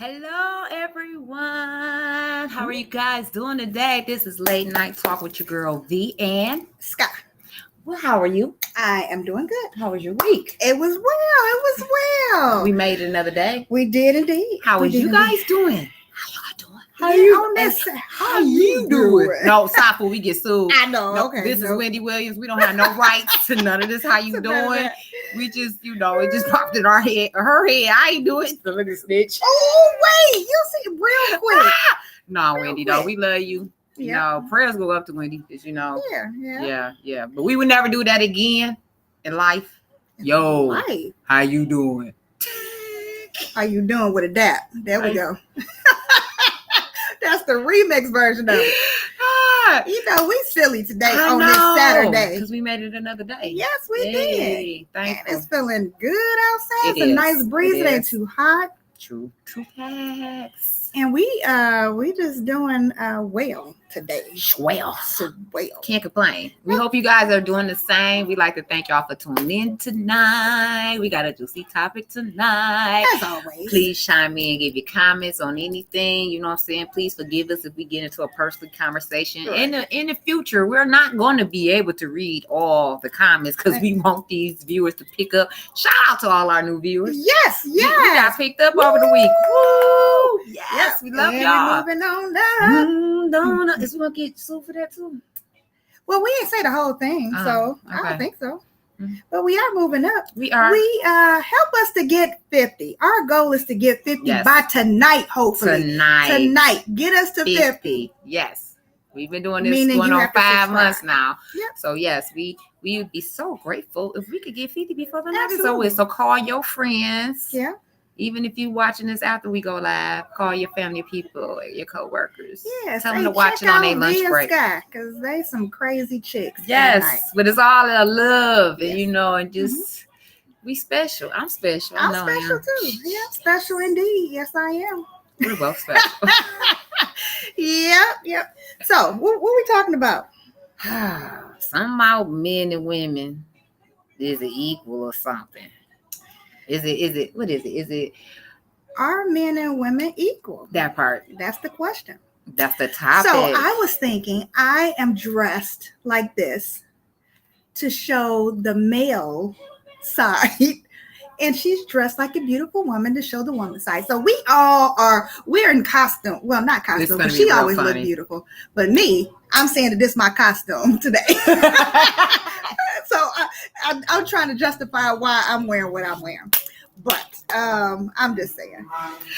Hello, everyone. How are you guys doing today? This is Late Night Talk with your girl, Vee&Sky. Well, how are you? I am doing good. How was your week? It was well. We made it another day. We did indeed. How are you guys doing? How you doing? No, stop when we get sued. I know. No, Okay. This is Wendy Williams. We don't have no rights to none of this. How you doing? We just, it just popped in her head. I ain't do it. So look at snitch. Oh, wait. You see real quick. No, Wendy, though. We love you. Yeah. Prayers go up to Wendy because Yeah. But we would never do that again in life. Yo, Right. how you doing? How you doing with a dap? There we go. That's the remix version of it. We silly today on this Saturday. Because we made it another day. Yes, we did. Thank you. It's feeling good outside. It's a is. nice breeze. It ain't too hot. True facts. And we just doing well today. Well. Well. Can't complain. We hope you guys are doing the same. We'd like to thank y'all for tuning in tonight. We got a juicy topic tonight. As always. Please chime in, give your comments on anything. You know what I'm saying? Please forgive us if we get into a personal conversation. Right. In the future, we're not going to be able to read all the comments because we want these viewers to pick up. Shout out to all our new viewers. Yes. We got picked up over the week. Woo! Yes, we love y'all. Moving on up. Is we gonna get sued for that too? Well, we didn't say the whole thing, so I okay. don't think so. Mm-hmm. But we are moving up. We are. Help us to get 50. Our goal is to get 50 by tonight, hopefully. Tonight. Get us to 50. Yes. We've been doing this going on 5 months now. Yep. So yes, we would be so grateful if we could get 50 before the night is Absolutely. over. So call your friends. Yeah. Even if you're watching this after we go live, call your family people, your co-workers. Yes. Tell them to watch it on their lunch break. Because they some crazy chicks. Yes, but it's all a love, Yes. and just we special. I'm special. I'm I know special I am. too. Yeah, special indeed. Yes, I am. We're both special. Yep. So, what we talking about? Something about men and women. Is it equal or something? Is it what is it? Is it Are men and women equal? that part? That's the question. That's the topic. So I was thinking I am dressed like this to show the male side, and she's dressed like a beautiful woman to show the woman side. So we're in costume. Well, not costume, but she always looked beautiful. But me, I'm saying that this is my costume today. So I'm trying to justify why I'm wearing what I'm wearing. But I'm just saying.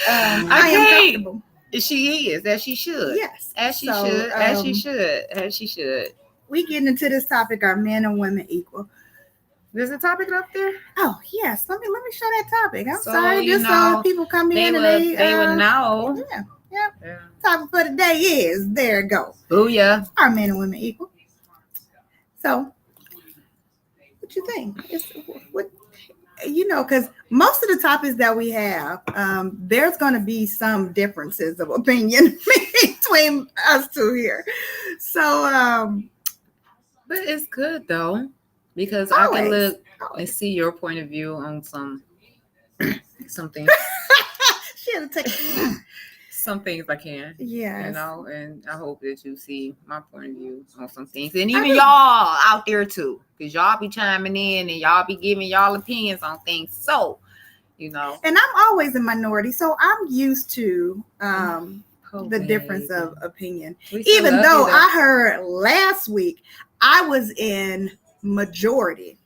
I am comfortable. She is, as she should. Yes. As she should. As she should. As she should. We getting into this topic, are men and women equal? There's a topic up there? Oh, yes. Let me show that topic. I'm sorry. Just so people come in and they would know. Yeah. Topic for the day is, there it goes. Booyah. Are men and women equal? So, what you think? Because most of the topics that we have, there's going to be some differences of opinion between us two here. So, but it's good though, because always, I can look and see your point of view on some things. She had to take some things I can. Yeah. And I hope that you see my point of view on some things. And even y'all out there too. Because y'all be chiming in and y'all be giving y'all opinions on things. So, And I'm always a minority. So I'm used to the difference of opinion. Even though I heard last week I was in majority.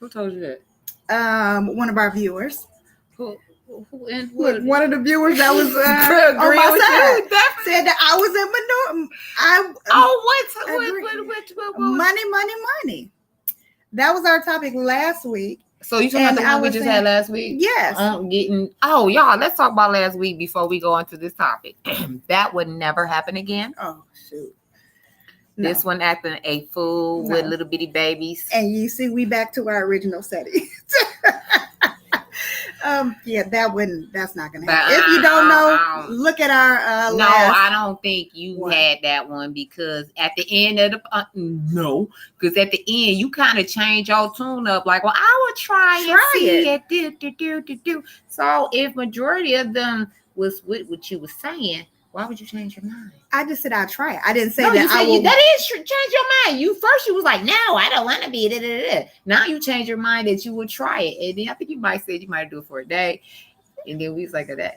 Who told you that? One of our viewers. Who one of the viewers that was on my side said that I was in minority. Money. That was our topic last week. So you talking about the one we just had last week? Yes. Y'all, let's talk about last week before we go into this topic. That would never happen again. Oh, shoot. This one acting a fool with little bitty babies. And you see, we back to our original setting. That's not gonna happen. If you don't know, look at our no, I don't think you had that one, because at the end of the because at the end you kind of change your tune up, like, well, I would try and see it. So if majority of them was what you was saying, why would you change your mind? I just said I'll try it. I didn't say No, that you said I will. that is change your mind. You was like, no, I don't want to be. Da, da, da. Now you change your mind that you would try it, and then I think you might say you might do it for a day, and then we was like a day,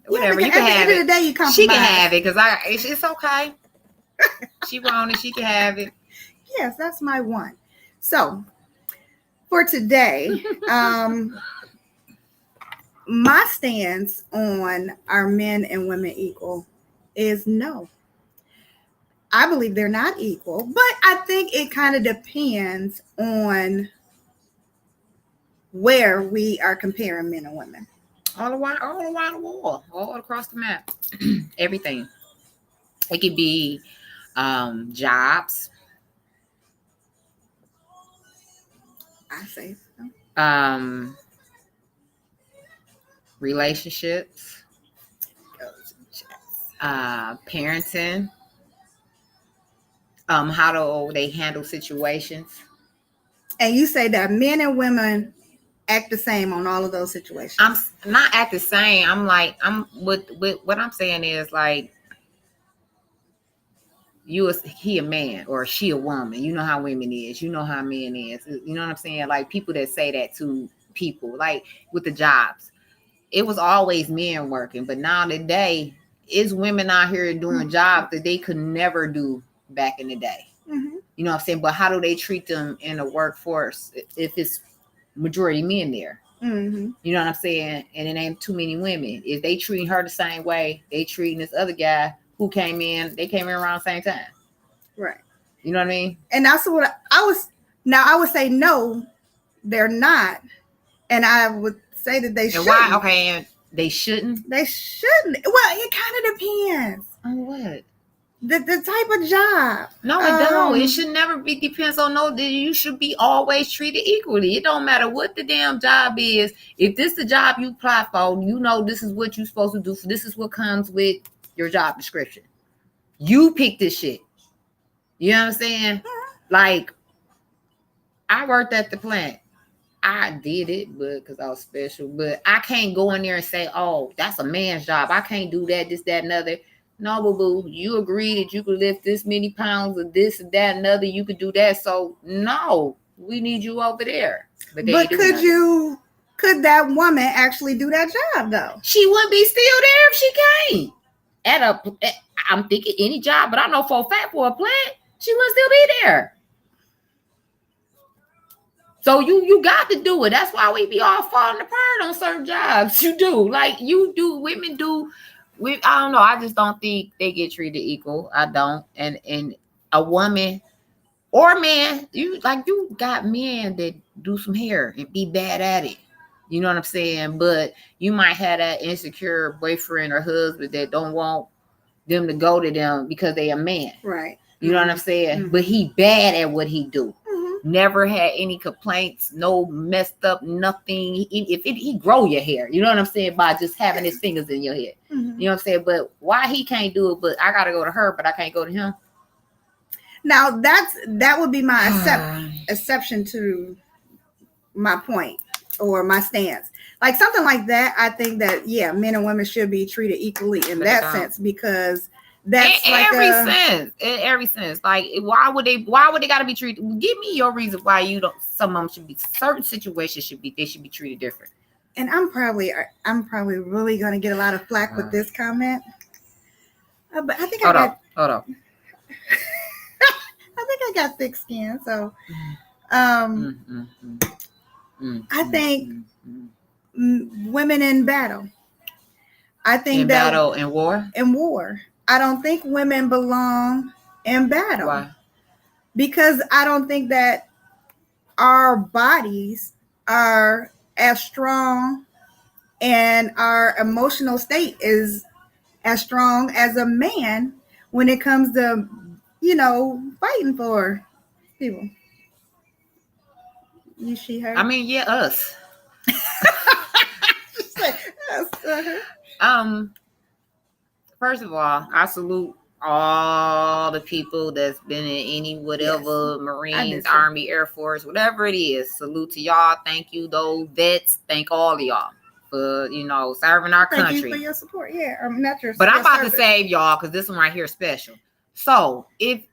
whatever. Yeah, you can at have the end it. of the day, you compromise. She can have it because it's okay. She wrong and she can have it. Yes, that's my one. So for today, my stance on are men and women equal is no. I believe they're not equal, but I think it kind of depends on where we are comparing men and women. All around the world, all across the map, everything. It could be jobs. I say so. Relationships, parenting, how do they handle situations. And you say that men and women act the same on all of those situations. I'm not act the same. I'm what I'm saying is like, he a man or she a woman. You know how women is. You know how men is. You know what I'm saying? Like people that say that to people, like with the jobs, it was always men working, but now today it's women out here doing jobs that they could never do back in the day. Mm-hmm. You know what I'm saying? But how do they treat them in the workforce if it's majority men there? Mm-hmm. You know what I'm saying? And it ain't too many women. If they treating her the same way they treating this other guy who came in, they came in around the same time. Right. You know what I mean? And that's what I would say no, they're not. And I would say that they shouldn't. Why? Okay, and they shouldn't? They shouldn't. Well, it kind of depends. On what? The type of job. No, it don't. It should never be depends on no. You should be always treated equally. It don't matter what the damn job is. If this the job you apply for, you know this is what you're supposed to do. So this is what comes with your job description. You pick this shit. You know what I'm saying? Like, I worked at the plant. I did it, but because I was special. But I can't go in there and say, "Oh, that's a man's job. I can't do that, this, that, and other." No, boo boo. You agreed that you could lift this many pounds of this and that and other. You could do that. So no, we need you over there. But could that woman actually do that job though? She wouldn't be still there if she can't. I'm thinking any job, but I know for a fact for a plant, she wouldn't still be there. So you got to do it. That's why we be all falling apart on certain jobs. You do. Like you do, women do. I don't know. I just don't think they get treated equal. I don't. And a woman or man, you got men that do some hair and be bad at it. You know what I'm saying? But you might have that insecure boyfriend or husband that don't want them to go to them because they a man. Right. You know what I'm saying? Mm-hmm. But he bad at what he do. Mm-hmm. Never had any complaints, no messed up, nothing. He grow your hair, you know what I'm saying, by just having his fingers in your head. Mm-hmm. You know what I'm saying? But why he can't do it, but I gotta go to her, but I can't go to him. Now that would be my exception to my point or my stance. Like something like that, I think that men and women should be treated equally in that sense, because that's in every sense. Like why would they gotta be treated? Give me your reason why you don't. Some of them should be, certain situations should be treated different. And I'm probably really gonna get a lot of flack with this comment. But I think hold on. I think I got thick skin, so I think women in battle. I think in battle and war. In war. I don't think women belong in battle. Why? Because I don't think that our bodies are as strong and our emotional state is as strong as a man when it comes to, fighting for people. You, she, her? I mean, yeah, us. Just like us. Uh-huh. First of all, I salute all the people that's been in any whatever, Marines, Army, Air Force, whatever it is. Salute to y'all. Thank you, those vets. Thank all of y'all. for serving our Thank country. you for your support. Yeah, not your. But your I'm about service. to save y'all because this one right here is special. So if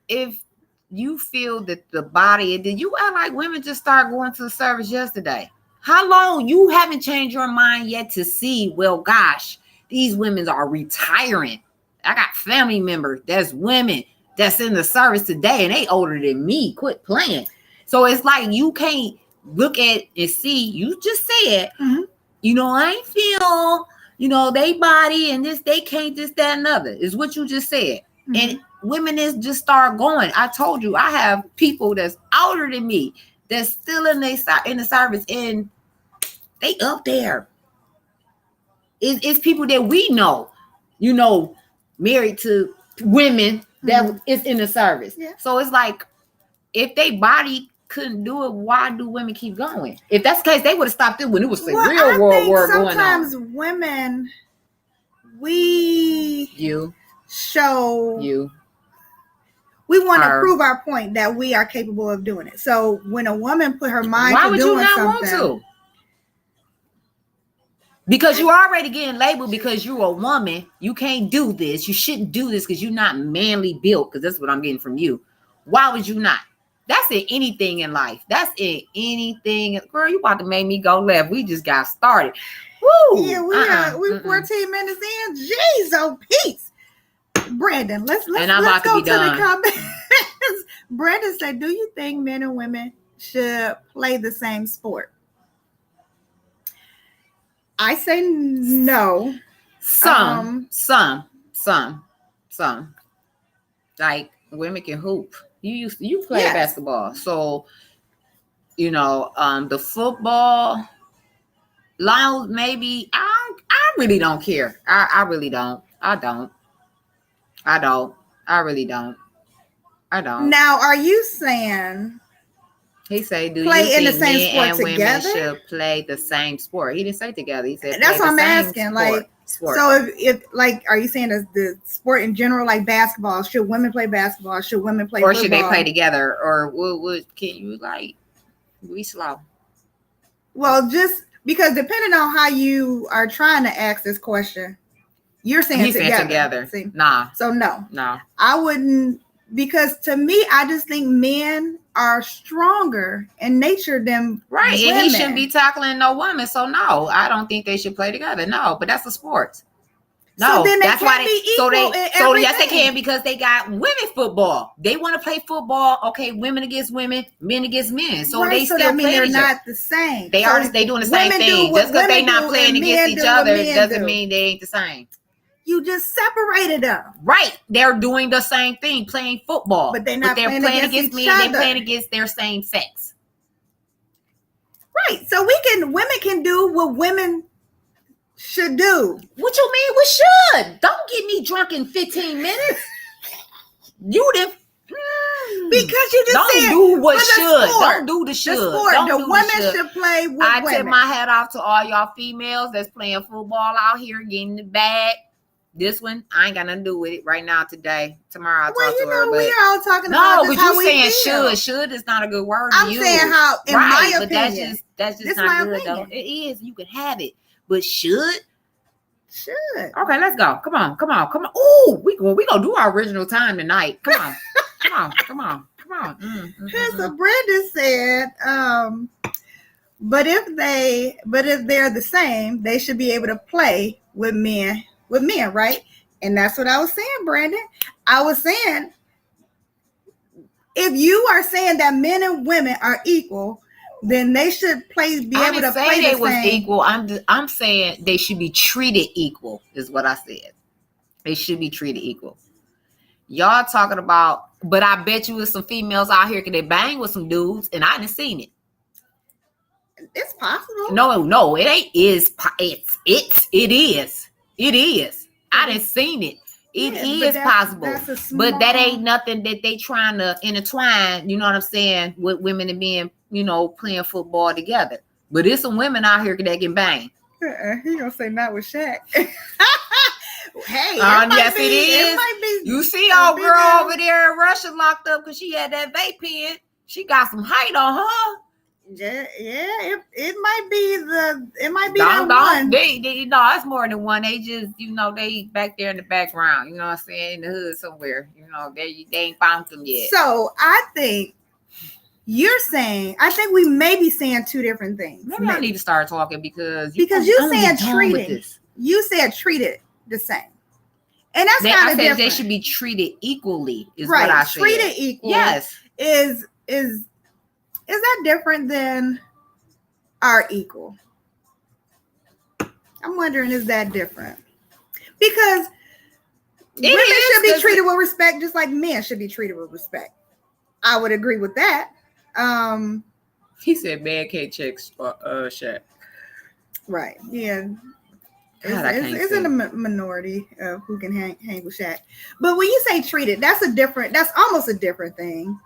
you feel that the body, did you act like women just start going to the service yesterday? How long you haven't changed your mind yet to see? Well, gosh, these women are retiring. I got family members that's women that's in the service today, and they older than me. Quit playing. So it's like you can't look at and see. You just said, I feel, they body and this, they can't this, that, and other. Is what you just said. And women is just start going. I told you, I have people that's older than me that's still in the service, and they up there. It's people that we know, married to women that is in the service. Yeah. So it's like, if they body couldn't do it, why do women keep going? If that's the case, they would have stopped it when it was the real world war going on. Sometimes women, we we want to prove our point that we are capable of doing it. So when a woman put her mind to doing something, why would you not want to? Because you already getting labeled because you're a woman. You can't do this. You shouldn't do this because you're not manly built. Because that's what I'm getting from you. Why would you not? That's in anything in life. That's in anything. Girl, you about to make me go left. We just got started. Woo! Yeah, we 14 minutes in. Jeez, oh peace. Brandon, let's go to the comments. Brandon said, "Do you think men and women should play the same sport?" I say no. Some. Like women can hoop. You play basketball, so the football. Long maybe I really don't care. I really don't. I really don't. Now, are you saying he say do play you in think the same sport and together? Women should play the same sport? He didn't say together. He said that's what I'm asking. Sport. So if are you saying as the sport in general, like basketball, should women play basketball? Should women play football? Should they play together? Or would can you we slow? Well, just because depending on how you are trying to ask this question, you're saying together. See? Nah. So no. I wouldn't, because to me, I just think men are stronger in nature than women. And he shouldn't be tackling no woman. So no, I don't think they should play together. No, but that's a sport. No, so then that's why they yes, they can, because they got women football. They want to play football. Okay, women against women, men against men. So they still that mean they're not the same. They doing the same thing. Just because they not playing against each other doesn't mean they ain't the same. You just separated them. Right. They're doing the same thing, playing football. But they're playing against each other. They're playing against their same sex. Right. So women can do what women should do. What you mean we should? Don't get me drunk in 15 minutes. You didn't. Because you just don't do what should. Don't do the should. The women should play with women. I tip my hat off to all y'all females that's playing football out here, getting the bag. This one, I ain't got nothing to do with it right now, today. Tomorrow I'll talk to her. But we are all talking about but you saying should. Should is not a good word to use. I'm saying how, in my opinion. That's just not good, though. It is. You can have it. But should? Should. Okay, let's go. Come on. Ooh, we gonna do our original time tonight. Come on. So Brandon said, but if they're the same, they should be able to play with men, right? And that's what I was saying, Brandon. I was saying, if you are saying that men and women are equal, then they should be able to play the same. Was equal. I'm saying they should be treated equal, is what I said. They should be treated equal. Y'all talking about, but I bet you there's some females out here can they bang with some dudes, and I didn't seen it. It's possible. No, it ain't. It is. I didn't seen it. It is possible, but that ain't nothing that they trying to intertwine. You know what I'm saying? With women and men, playing football together. But there's some women out here that can bang. He gonna say not with Shaq. Hey, yes, it is. You see old girl over there in Russia locked up because she had that vape pen. She got some height on her. Yeah, it might be Don't, that one. they no, it's more than one. They just, they back there in the background, you know what I'm saying, in the hood somewhere. They ain't found them yet. So I think you're saying, I think we may be saying two different things. Maybe I need to start talking because you said treated. You said treated the same. And that's kind of different. They should be treated equally, is right. What I said. Treated equal. Yes. Is that different than are equal? I'm wondering, is that different? Because women should be treated with respect, just like men should be treated with respect. I would agree with that. He said man can't check Shaq. Right. Yeah. God, it's in the minority of who can hang with Shaq. But when you say treated, that's almost a different thing.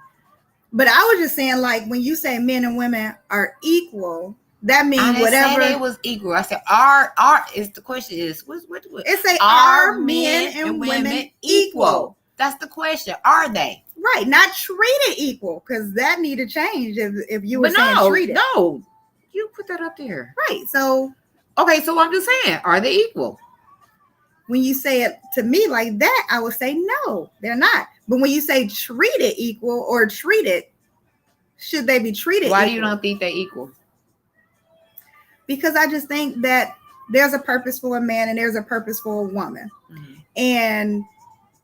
But I was just saying, like, when you say men and women are equal, that means I whatever. Said it was equal. I said are is the question is what it say are men and women equal? That's the question. Are they? Right, not treated equal, because that need to change if you were saying treated. No, you put that up there. Right. So okay, so I'm just saying, are they equal? When you say it to me like that, I would say no, they're not. But when you say treated equal or treated, should they be treated Why equal? do you don't think they're equal? Because I just think that there's a purpose for a man and there's a purpose for a woman. Mm-hmm. And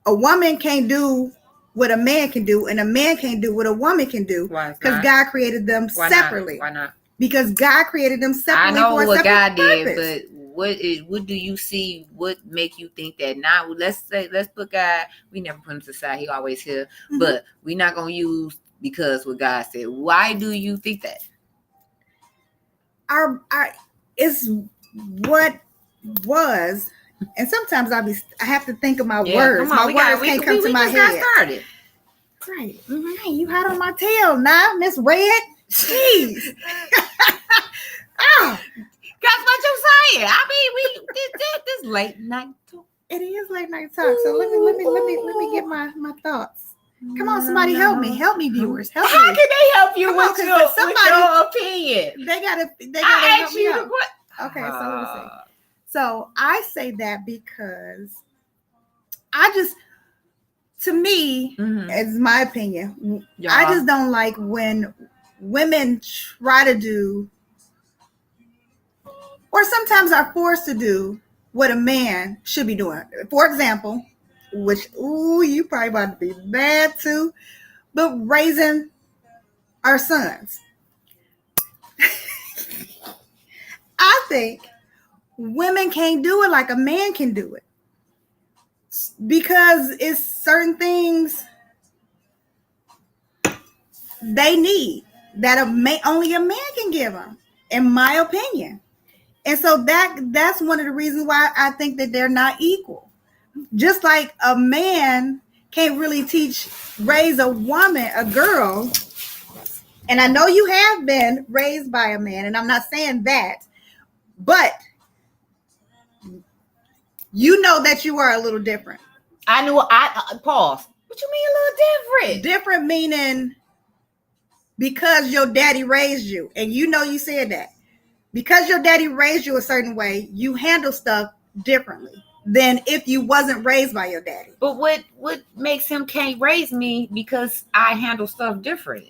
a woman can't do what a man can do, and a man can't do what a woman can do. Why? Because God created them separately. Why not? Because God created them separately. I know for what God purpose. Did, but what do you see? What make you think that? Now let's put God. We never put him to the side. He always here. Mm-hmm. But we're not gonna use because what God said. Why do you think that? Our is what was, and sometimes I have to think of my words. My words can't come to my head. Started. Right. Mm-hmm. Hey, you hot on my tail now, Miss Red. Jeez. Oh. That's what you're saying. I mean, we this late night talk. It is late night talk. So let me get my thoughts. Come on, somebody help me. Help me, viewers. Help How me. can they help you with your opinion? They gotta I asked you the question. Okay, so let me see. So I say that because to me, mm-hmm. it's my opinion. Yeah. I just don't like when women try to do, or sometimes are forced to do, what a man should be doing. For example, which, you probably about to be mad too, but raising our sons. I think women can't do it like a man can do it. Because it's certain things they need that only a man can give them, in my opinion. And so that's one of the reasons why I think that they're not equal. Just like a man can't really raise a girl. And I know you have been raised by a man, and I'm not saying that, but you know that you are a little different. I knew. Pause. What you mean a little different? Different meaning because your daddy raised you, and you know you said that. Because your daddy raised you a certain way, you handle stuff differently than if you wasn't raised by your daddy. But what makes him can't raise me because I handle stuff different?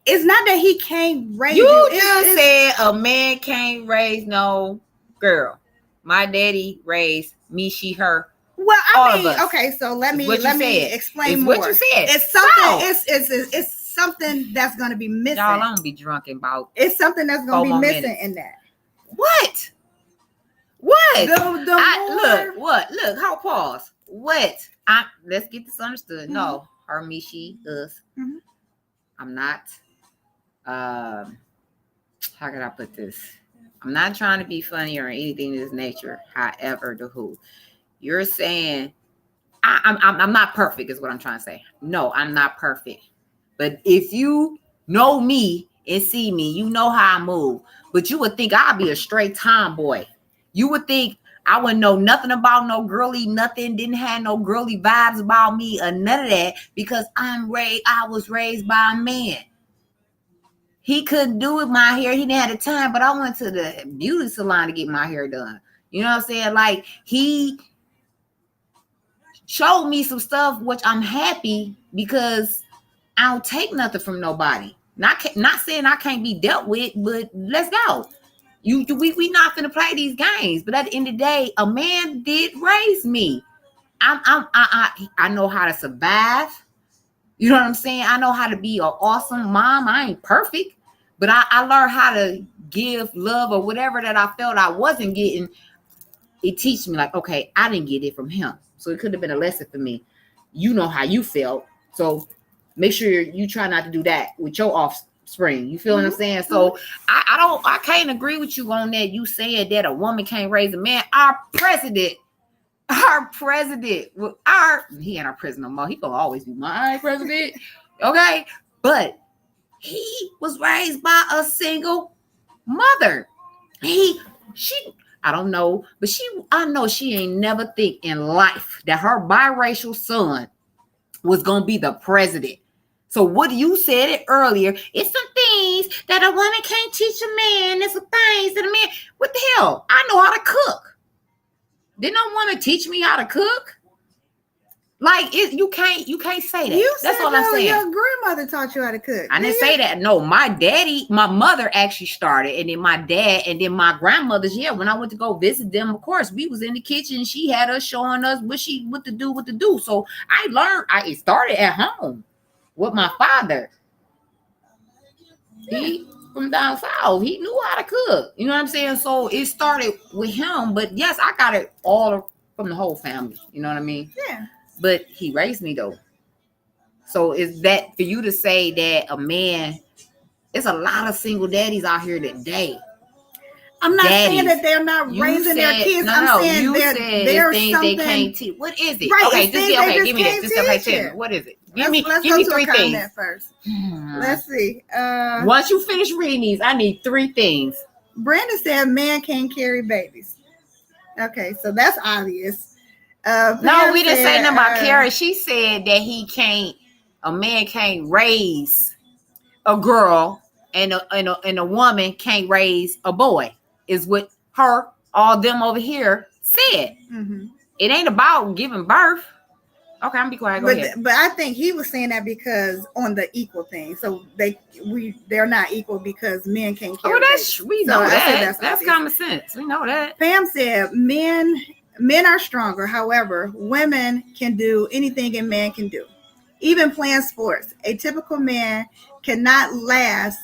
It's not that he can't raise you. You just said a man can't raise no girl. My daddy raised me, she, her. Well, I mean, okay, so let me explain more. What you said. It's something. It's something that's going to be missing. Y'all, I'm gonna be drunk in about. It's something that's going to be missing in that. What? Look. How pause? What? Let's get this understood. Mm-hmm. No, her, me, she, us. Mm-hmm. I'm not. How can I put this? I'm not trying to be funny or anything of this nature. However, you're saying I'm not perfect is what I'm trying to say. No, I'm not perfect. But if you know me and see me, you know how I move. But you would think I'd be a straight tomboy. You would think I wouldn't know nothing about no girly nothing, didn't have no girly vibes about me or none of that because I was raised by a man. He couldn't do it my hair. He didn't have the time, but I went to the beauty salon to get my hair done. You know what I'm saying? Like, he showed me some stuff, which I'm happy because I don't take nothing from nobody. Not saying I can't be dealt with, but let's go. We not finna play these games. But at the end of the day, a man did raise me. I know how to survive. You know what I'm saying? I know how to be an awesome mom. I ain't perfect, but I learned how to give love or whatever that I felt I wasn't getting. It teaches me like, okay, I didn't get it from him, so it could have been a lesson for me. You know how you felt, so make sure you try not to do that with your offspring. You feel what I'm saying? So I can't agree with you on that. You said that a woman can't raise a man. Our president, he ain't our president no more. He gonna always be my president, okay? But he was raised by a single mother. I don't know, but I know she ain't never think in life that her biracial son was gonna be the president. So what you said it earlier, it's some things that a woman can't teach a man. There's some things that a man. What the hell? I know how to cook. Didn't no woman teach me how to cook? Like, you can't say that. You That's said all I'm saying. Your grandmother taught you how to cook. I didn't say that. No, my mother actually started, and then my dad, and then my grandmothers. Yeah, when I went to go visit them, of course, we was in the kitchen. She had us showing us what to do. So I learned. It started at home with my father. He from down south. He knew how to cook. You know what I'm saying? So it started with him. But yes, I got it all from the whole family. You know what I mean? Yeah. But he raised me though. So is that for you to say that a man? It's a lot of single daddies out here today. I'm not saying that they're not raising their kids. I'm saying there's things something they can't teach. What is it? Right, Okay, give me this. Just Tell me. What is it? Give me go three things first. Let's see. Once you finish reading these, I need 3 things. Brandon said men can't carry babies. Okay, so that's obvious. No, we didn't say nothing about carry. She said that a man can't raise a girl and a woman can't raise a boy, is what all them over here said. Mm-hmm. It ain't about giving birth. Okay, I'm gonna be quiet. Go ahead. But I think he was saying that because on the equal thing. So they're not equal because men can't carry. We know that. That's common sense. We know that. Pam said men are stronger. However, women can do anything a man can do, even playing sports. A typical man cannot last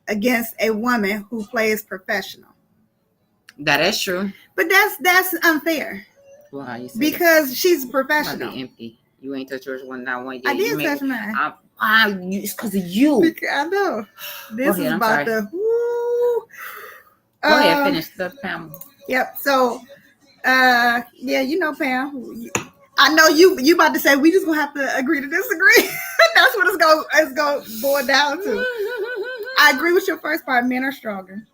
against a woman who plays professional. That is true. But that's unfair. Well, how you say because that? She's professional. Be empty. You ain't touch yours one yet. I did touch mine. It's because of you. I know. This is about the. Go ahead, finish the Pam. Yep. So, yeah, you know, Pam. I know you about to say we just gonna have to agree to disagree. That's what it's gonna boil down to. I agree with your first part. Men are stronger.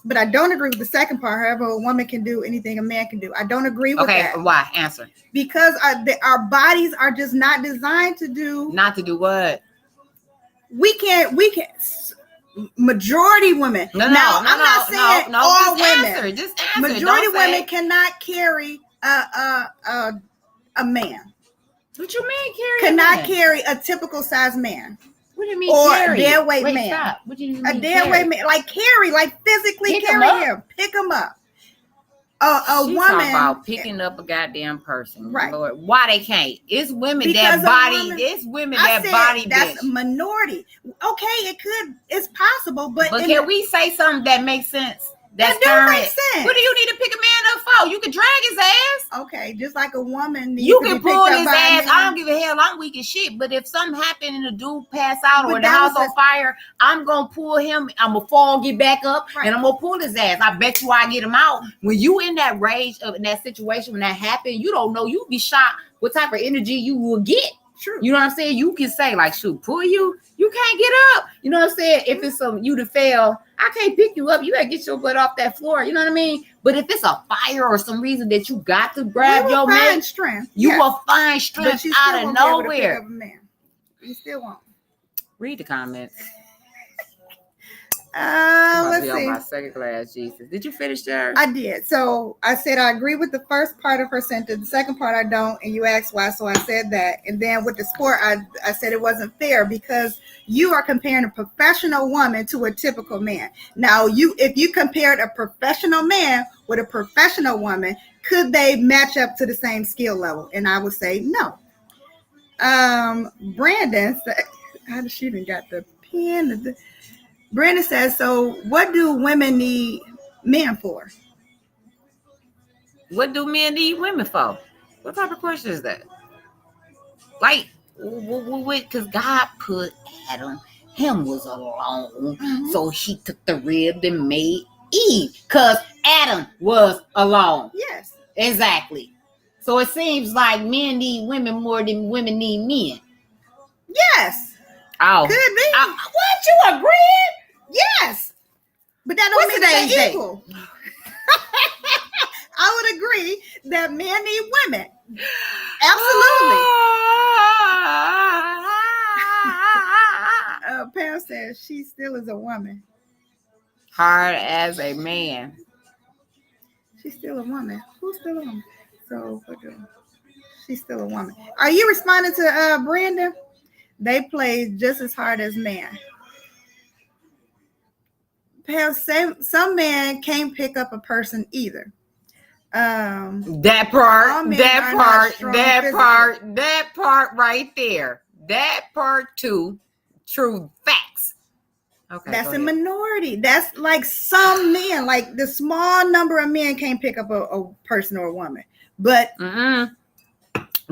But I don't agree with the second part. However, a woman can do anything a man can do. I don't agree with that. Okay, why? Answer. Because our bodies are just not designed to do. Not to do what? We can't. Majority women. I'm not saying all women. Just answer. Majority women cannot carry a man. What you mean carry? Cannot carry a typical size man. What do you mean or carry? A dead weight man. Stop. What do you mean a dead weight man, like carry, like physically carry him, pick him up. A woman about picking up a goddamn person, right? Lord, why they can't? It's women because that body. It's women that body. That's minority. Okay, it's possible, but can we say something that makes sense? That don't make sense. What do you need to pick a man up for? You can drag his ass. Okay, just like a woman. You can pull his ass. I don't give a hell. I'm weak as shit. But if something happened and the dude pass out or the house on fire, I'm gonna pull him. I'm gonna fall, get back up, and I'm gonna pull his ass. I bet you I get him out. When you in that rage in that situation when that happened, you don't know. You be shocked what type of energy you will get. True. You know what I'm saying? You can say like, shoot, pull you. You can't get up. You know what I'm saying? If it's you to fail, I can't pick you up. You gotta get your butt off that floor. You know what I mean? But if it's a fire or some reason that you got to grab your man, strength. You will find strength out of nowhere. You still won't. Read the comments. Let's be see. On my second class, Jesus. Did you finish there? I did. So I said I agree with the first part of her sentence. The second part I don't. And you asked why, so I said that. And then with the sport, I said it wasn't fair because you are comparing a professional woman to a typical man. Now, if you compared a professional man with a professional woman, could they match up to the same skill level? And I would say no. Brandon said, how did she even got the pen? Brandon says, so what do women need men for? What do men need women for? What type of question is that? Like, because God put Adam, him was alone. Mhm. So he took the rib and made Eve. Because Adam was alone. Yes. Exactly. So it seems like men need women more than women need men. Yes. Oh. Could be. What, you agreeing? Yes. But that don't mean they're equal. I would agree that men need women. Absolutely. Pam says she still is a woman. Hard as a man. She's still a woman. Who's still a woman? So she's still a woman. Are you responding to Brandon? They play just as hard as men. Pam, some men can't pick up a person either. That part right there. That part too. True facts. Okay. That's a minority. That's like some men, like the small number of men can't pick up a person or a woman. But you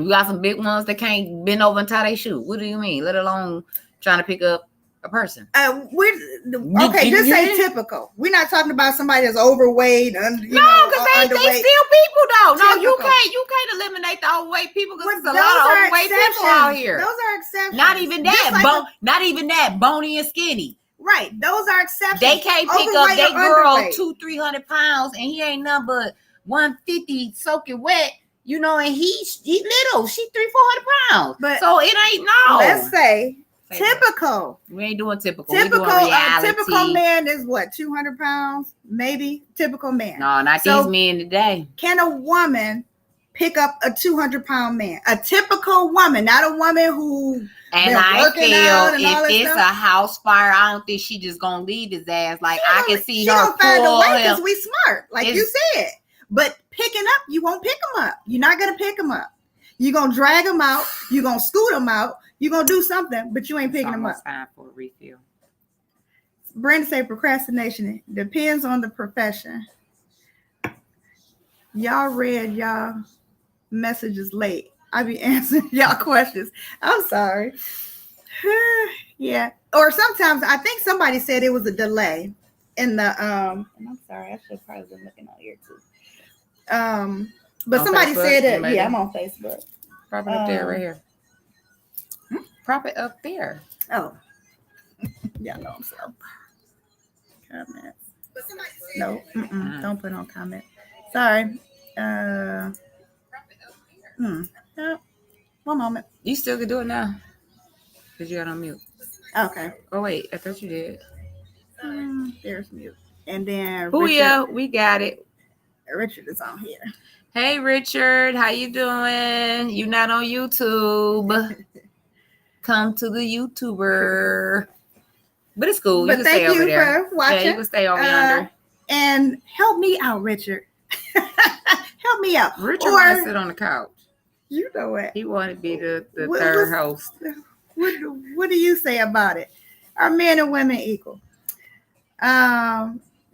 got some big ones that can't bend over and tie their shoe. What do you mean? Let alone trying to pick up a person. Just say typical. We're not talking about somebody that's overweight. Because they still people though. No, typical. you can't eliminate the overweight people because there's a lot of overweight people out here. Those are exceptions. Not even that. Not even that. Bony and skinny. Right. Those are exceptions. They can't pick up that girl 200-300 pounds and he ain't nothing but 150 soaking wet. You know, and he little. She 300-400 pounds. But so it ain't no. Let's say typical. We ain't doing typical. Typical. We doing reality. Typical man is what, 200 pounds? Maybe. Typical man. No, not these men today. Can a woman pick up a 200-pound man? A typical woman, not a woman who. And I feel if it's a house fire, I don't think she just gonna leave his ass. Like I can see her pull find a way because we smart, like you said. But picking up, you won't pick them up. You're not gonna pick them up. You're gonna drag them out. You're gonna scoot them out. You're gonna do something, but you ain't picking them up. Time for a refill. Brenda say procrastination depends on the profession. Y'all read y'all messages late. I be answering y'all questions. I'm sorry. Yeah. Or sometimes I think somebody said it was a delay in the and I'm sorry, I should probably been looking on here too. But on somebody Facebook, said it. Yeah, I'm on Facebook. Prop it up there right here. Prop it up there. Oh. Yeah, no, I'm sorry. Comments. No, don't put on comment. Sorry. One moment. You still can do it now. Because you got on mute. Okay. Oh, wait. I thought you did. There's mute. And then Richard, we got it. Richard is on here. Hey, Richard. How you doing? You not on YouTube. Come to the YouTuber. But it's cool. But you can thank stay you over there. for watching. Yeah, you can stay over yonder. And help me out, Richard. Help me out. Richard wants to sit on the couch. You know what? He wanted to be the third host. What do you say about it? Are men and women equal?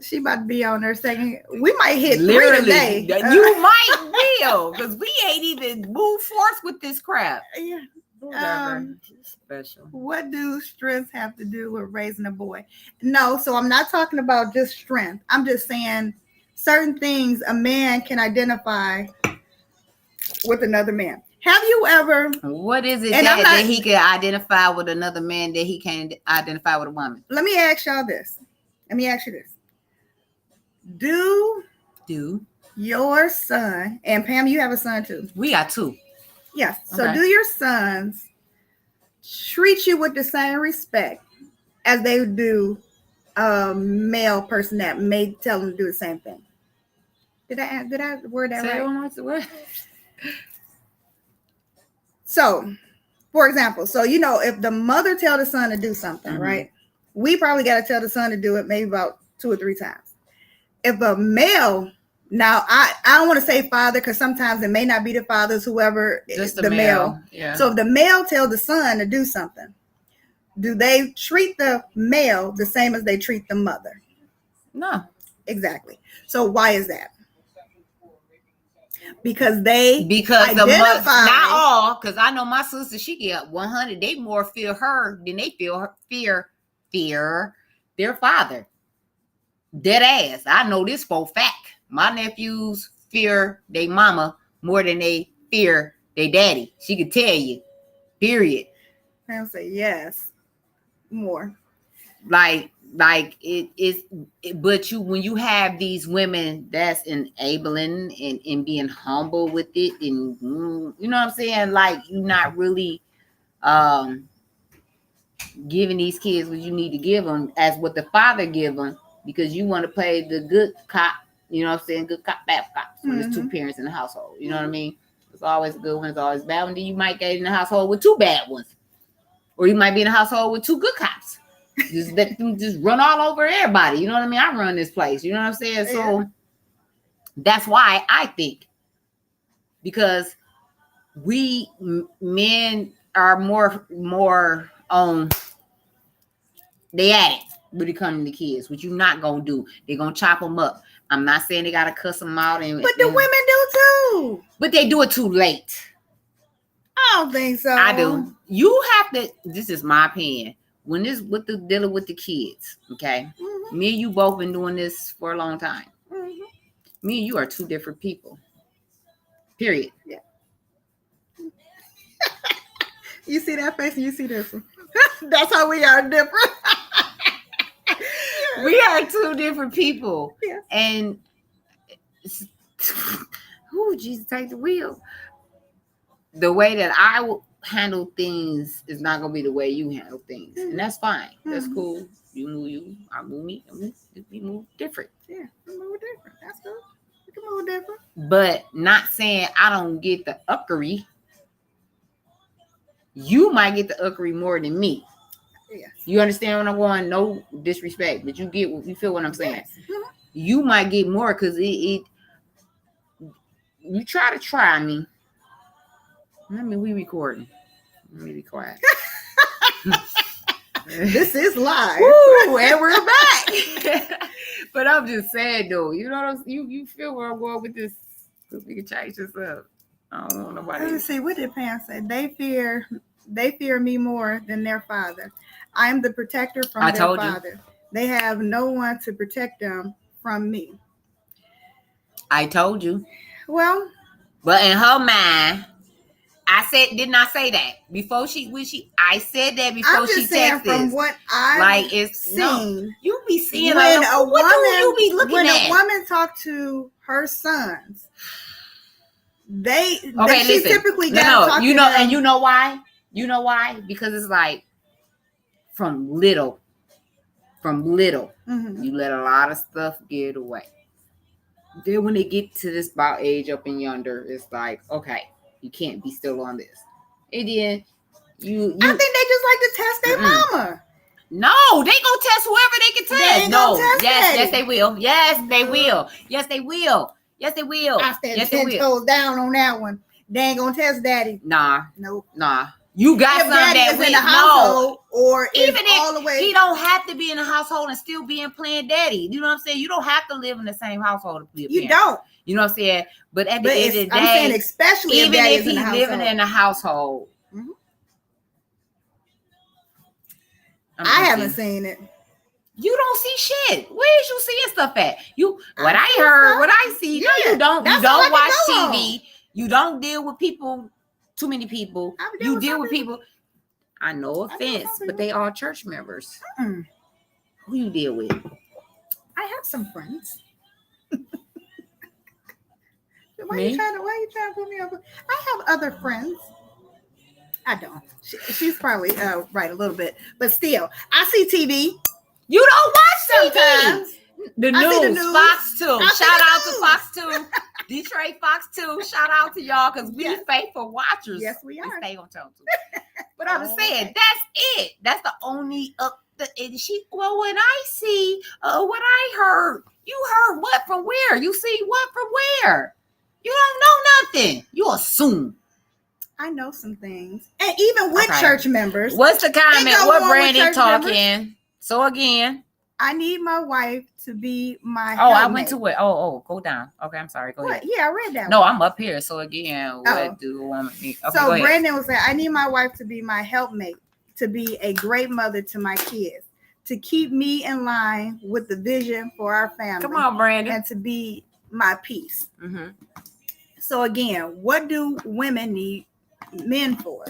She about to be on her second. We might hit literally 3 today. You might will, because we ain't even moved forth with this crap. Yeah. Special. What do strengths have to do with raising a boy? No, so I'm not talking about just strength. I'm just saying certain things a man can identify with another man. Have you ever? What is it that he can identify with another man that he can't identify with a woman? Let me ask y'all this. Let me ask you this. Do your son, and Pam, you have a son too. We got 2. Yes. So do your sons treat you with the same respect as they would do a male person that may tell them to do the same thing. Did I word that Say right? what? So, for example, so if the mother tell the son to do something, right? We probably got to tell the son to do it maybe about 2 or 3 times. If a male, now I don't want to say father because sometimes it may not be the father's, whoever Just the male. Yeah. So if the male tell the son to do something, do they treat the male the same as they treat the mother? No. Exactly. So why is that? Because the mother, not all, because I know my sister, she get 100. They more fear her than they fear their father. Dead ass. I know this for a fact. My nephews fear their mama more than they fear their daddy. She could tell you. Period. I'll say yes. More. Like it is, but when you have these women that's enabling and being humble with it, and you know what I'm saying, like you're not really giving these kids what you need to give them as what the father give them, because you want to play the good cop, you know what I'm saying, good cop, bad cop. So there's 2 parents in the household, you know what I mean? It's always a good one, it's always a bad one. Then you might get in the household with 2 bad ones, or you might be in a household with 2 good cops. Just let them just run all over everybody. You know what I mean? I run this place. You know what I'm saying? So that's why I think, because we men are more on they at it when it comes to kids, which you're not gonna do. They're gonna chop them up. I'm not saying they gotta cuss them out, but the women do too. But they do it too late. I don't think so. I do. You have to. This is my opinion. When this dealing with the kids, okay? Me and you both been doing this for a long time. Me and you are 2 different people. Period. Yeah. You see that face and you see this one. That's how we are different. We are 2 different people. Yeah. And Jesus, take the wheel. The way that I will handle things is not gonna be the way you handle things, and that's fine. That's cool. You move you, I move me, and we move different. Yeah, we move different. That's good. We can move different. But not saying I don't get the uckery. You might get the uckery more than me. Yes. You understand what I'm going? No disrespect, but you feel what I'm saying. Yes. You might get more because you try me. I mean, we recording. Let me be quiet. This is live. Woo, and we're back. But I'm just saying though, you know, you feel where I'm going with this, because we can change this up. I don't want nobody. Let me see, what did Pam say? They fear me more than their father. I am the protector from their father. They have no one to protect them from me. I told you. Well, but in her mind, I said, didn't I say that before I said that before I'm just she saying texted. From what I've seen, no, you be seeing when a woman. What do you be looking when at? When a woman talk to her sons, she listen. typically got to talk to them. And you know why? You know why? Because it's like from little, you let a lot of stuff get away. Then when they get to this about age up and yonder, it's like, okay, you can't be still on this. And then you I think they just like to test their mama. No, they gonna test whoever they can test. No, yes, they will. Yes, they will. Yes, they will. Yes, they will. I stand 10 toes down on that one. They ain't gonna test daddy. Nah. Nope. Nah. You got if daddy is in the household, or even if all the way, he don't have to be in the household and still being playing daddy. You know what I'm saying? You don't have to live in the same household to be a parent. You don't. You know what I'm saying? But at the end of the day, I'm saying especially even if he's living in the household. I haven't seen it. You don't see shit. Where is you seeing stuff at? What I heard, what I see. Yeah. No, you don't. You don't watch TV. You don't deal with people. Too many people. You deal with people. I know offense, but they are church members. Who you deal with? I have some friends. Why are you trying to put me up? I have other friends. I don't. She's probably right a little bit, but still, I see TV You don't watch sometimes. TV. The I see the news, news. Fox 2. I see Shout the out to news. Fox 2. Detroit Fox 2. Shout out to y'all because we Yes. faithful watchers. Yes, we are. Stay on channel 2. But I'm just saying, that's it. That's the only well, when I see what I heard, you heard what from where? You see what from where? You don't know nothing. You assume. I know some things, and even with Okay. church members. What's the comment? go What on with Brandon church talking? So again. I need my wife to be my Oh, I helpmate. went to it. Oh, go down. Okay, I'm sorry. Go What? ahead. Yeah, I read that. No, one. I'm up here. So again, what do a woman need? Okay, so go ahead. Brandon was saying, I need my wife to be my helpmate, to be a great mother to my kids, to keep me in line with the vision for our family. Come on, Brandon. And to be my peace. Mm-hmm. So again, what do women need men for?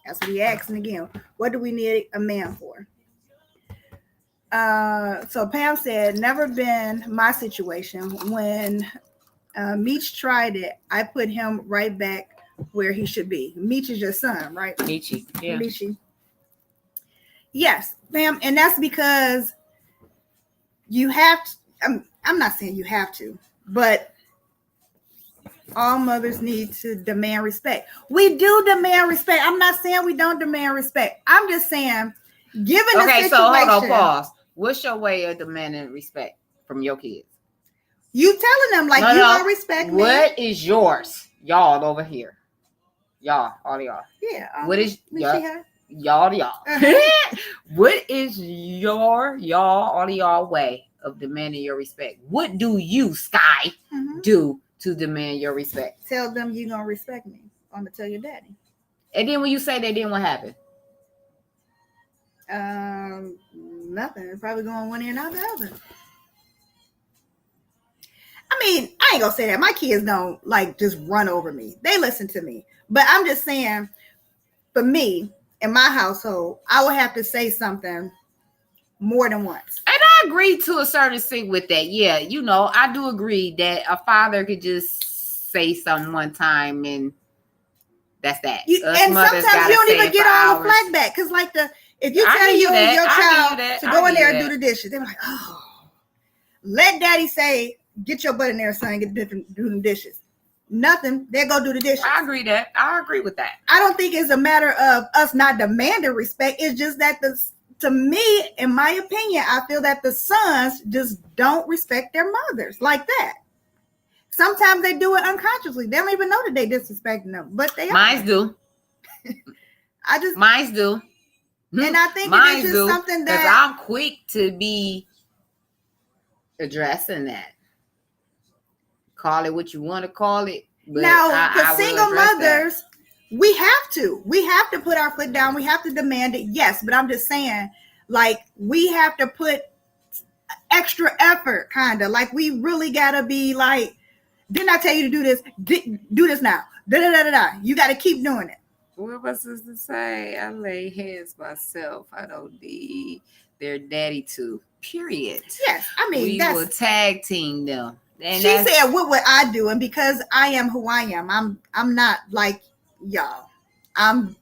That's what we asking again. What do we need a man for? So Pam said, never been my situation. When Meech tried it, I put him right back where he should be. Meech is your son, right? Michi, yeah. Michi. Yes, Pam, and that's because you have to, I'm not saying you have to, but all mothers need to demand respect. We do demand respect. I'm not saying we don't demand respect. I'm just saying, given the situation. So hold on, pause. What's your way of demanding respect from your kids? You telling them like you don't respect me. What is yours? Y'all over here. Y'all, all y'all. Yeah. What is y'all? What is y'all, all of y'all way of demanding your respect? What do you, Sky, do to demand your respect? Tell them you're gonna respect me. I'm gonna tell your daddy. And then when you say that, then what happened? Nothing. It's probably going one ear and out the other. I mean, I ain't gonna say that. My kids don't like just run over me. They listen to me. But I'm just saying, for me, in my household, I would have to say something more than once. And I agree to a certain extent with that. Yeah, I do agree that a father could just say something one time and that's that. And sometimes you don't even get all the flag back. Because if you tell your child to go in there and do the dishes, they're like, oh, let daddy say, get your butt in there, son, do the dishes. Nothing. They go do the dishes. I agree with that. I don't think it's a matter of us not demanding respect. It's just that to me, in my opinion, I feel that the sons just don't respect their mothers like that. Sometimes they do it unconsciously. They don't even know that they disrespecting them, but they Mines do. Mines do. And I think it's just something that I'm quick to be addressing that. Call it what you want to call it. But now, for single mothers, we have to put our foot down. We have to demand it. Yes, but I'm just saying, we have to put extra effort, kind of we really gotta be didn't I tell you to do this? Do this now. You got to keep doing it. What am I supposed to say? I lay hands myself. I don't need their daddy to. Period. Yes, I mean we will tag team them. And she said, "What would I do?" And because I am who I am, I'm not like y'all. I'm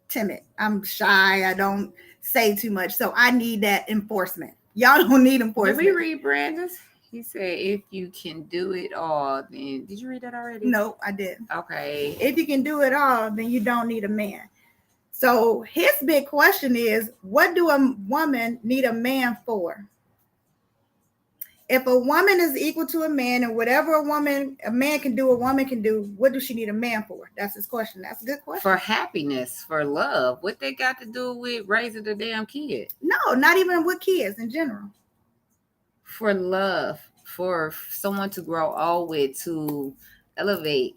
timid. I'm shy. I don't say too much, so I need that enforcement. Y'all don't need enforcement. Did we read Brandon's? He said, if you can do it all, then... Did you read that already? No, I didn't. Okay. If you can do it all, then you don't need a man. So his big question is, what do a woman need a man for? If a woman is equal to a man and whatever a man can do, a woman can do, what does she need a man for? That's his question. That's a good question. For happiness, for love. What they got to do with raising the damn kid? No, not even with kids in general. For love, for someone to grow old with, to elevate,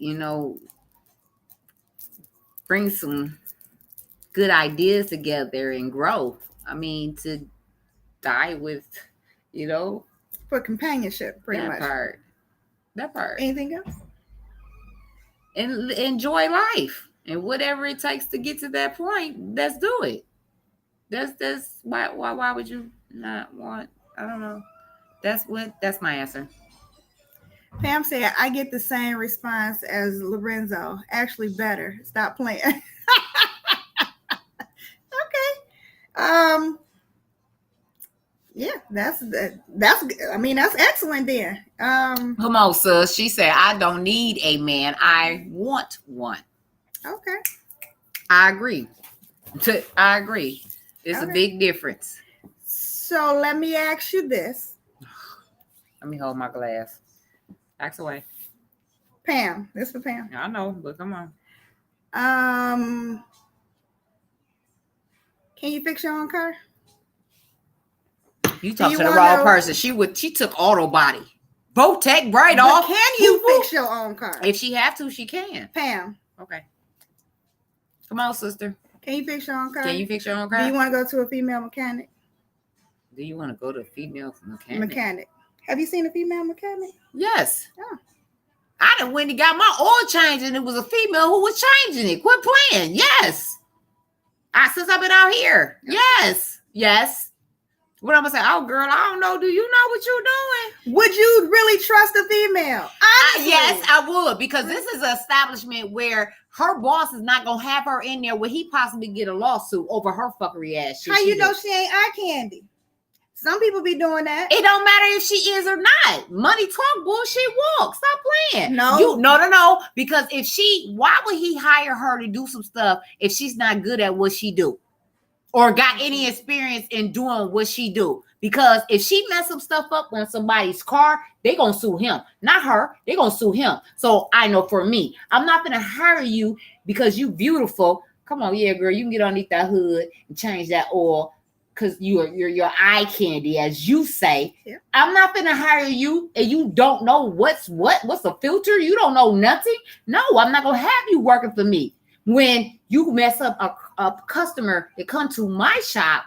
bring some good ideas together and grow. I mean, to die with, for companionship, pretty much. That part. Anything else? And enjoy life. And whatever it takes to get to that point, let's do it. That's why would you not want? I don't know. That's my answer. Pam said, I get the same response as Lorenzo. Actually, better. Stop playing. Okay. Yeah, that's I mean, that's excellent then. Come on, sis. She said, I don't need a man. I want one. Okay. I agree. I agree. It's a big difference. So let me ask you this. Let me hold my glass. Ask away. Pam. This for Pam. I know, but come on. Can you fix your own car? You talk to the wrong person. She took auto body. Votech right off. Can you fix your own car? If she have to, she can. Pam. Okay. Come on, sister. Can you fix your own car? Can you fix your own car? Do you want to go to a female mechanic? Do you want to go to a female mechanic? Have you seen a female mechanic? Yes. Oh. I done went and got my oil changed and it was a female who was changing it. Quit playing. Yes. Since I've been out here. Yes. Yes. What I'm going to say? Oh, girl, I don't know. Do you know what you're doing? Would you really trust a female? Yes, I would. Because this is an establishment where her boss is not going to have her in there where he possibly get a lawsuit over her fuckery ass shit. How you know she ain't eye candy? Some people be doing that. It don't matter if she is or not. Money talk, bullshit walk. Stop playing. No. No. Because why would he hire her to do some stuff if she's not good at what she do? Or got any experience in doing what she do? Because if she mess some stuff up on somebody's car, they gonna sue him. Not her. They gonna sue him. So I know for me, I'm not gonna hire you because you beautiful. Come on, yeah, girl, you can get underneath that hood and change that oil. Because you're your eye candy, as you say. Yeah. I'm not gonna hire you and you don't know what's a filter. You don't know nothing. No, I'm not gonna have you working for me. When you mess up a customer that come to my shop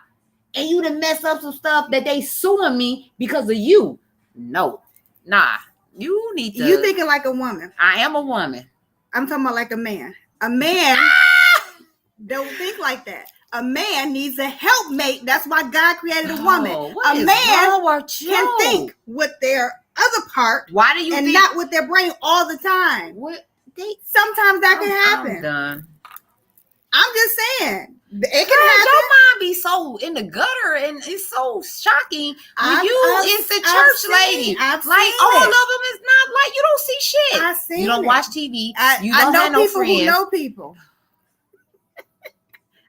and you done mess up some stuff that they suing me because of you. No, nah. You need to. You thinking like a woman. I am a woman. I'm talking about like a man. A man don't think like that. A man needs a helpmate. That's why God created a woman. A man can think with their other part. Why do you think? Not with their brain all the time. Sometimes that can happen. I'm done. I'm just saying. It can happen. Your mind be so in the gutter and it's so shocking when it's the church lady. Like all of them is not like you don't see shit. You don't watch TV. You don't have no friends. Who know people.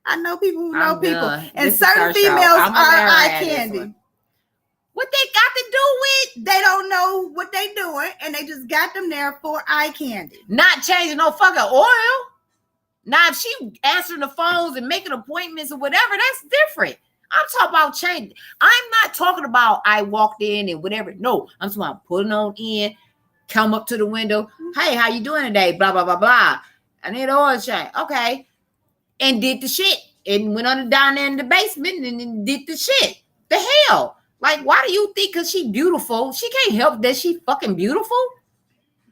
I know people who know people. And certain females are eye candy. What they got to do with? They don't know what they doing, and they just got them there for eye candy. Not changing no fucking oil. Now, if she answering the phones and making appointments or whatever, that's different. I'm talking about changing. I'm not talking about I walked in and whatever. No, I'm talking about putting on in, come up to the window. Hey, how you doing today? Blah, blah, blah, blah. I need an oil change. Okay. And did the shit and went down there in the basement and did the shit. The hell? Like, why do you think because she beautiful, she can't help that she fucking beautiful?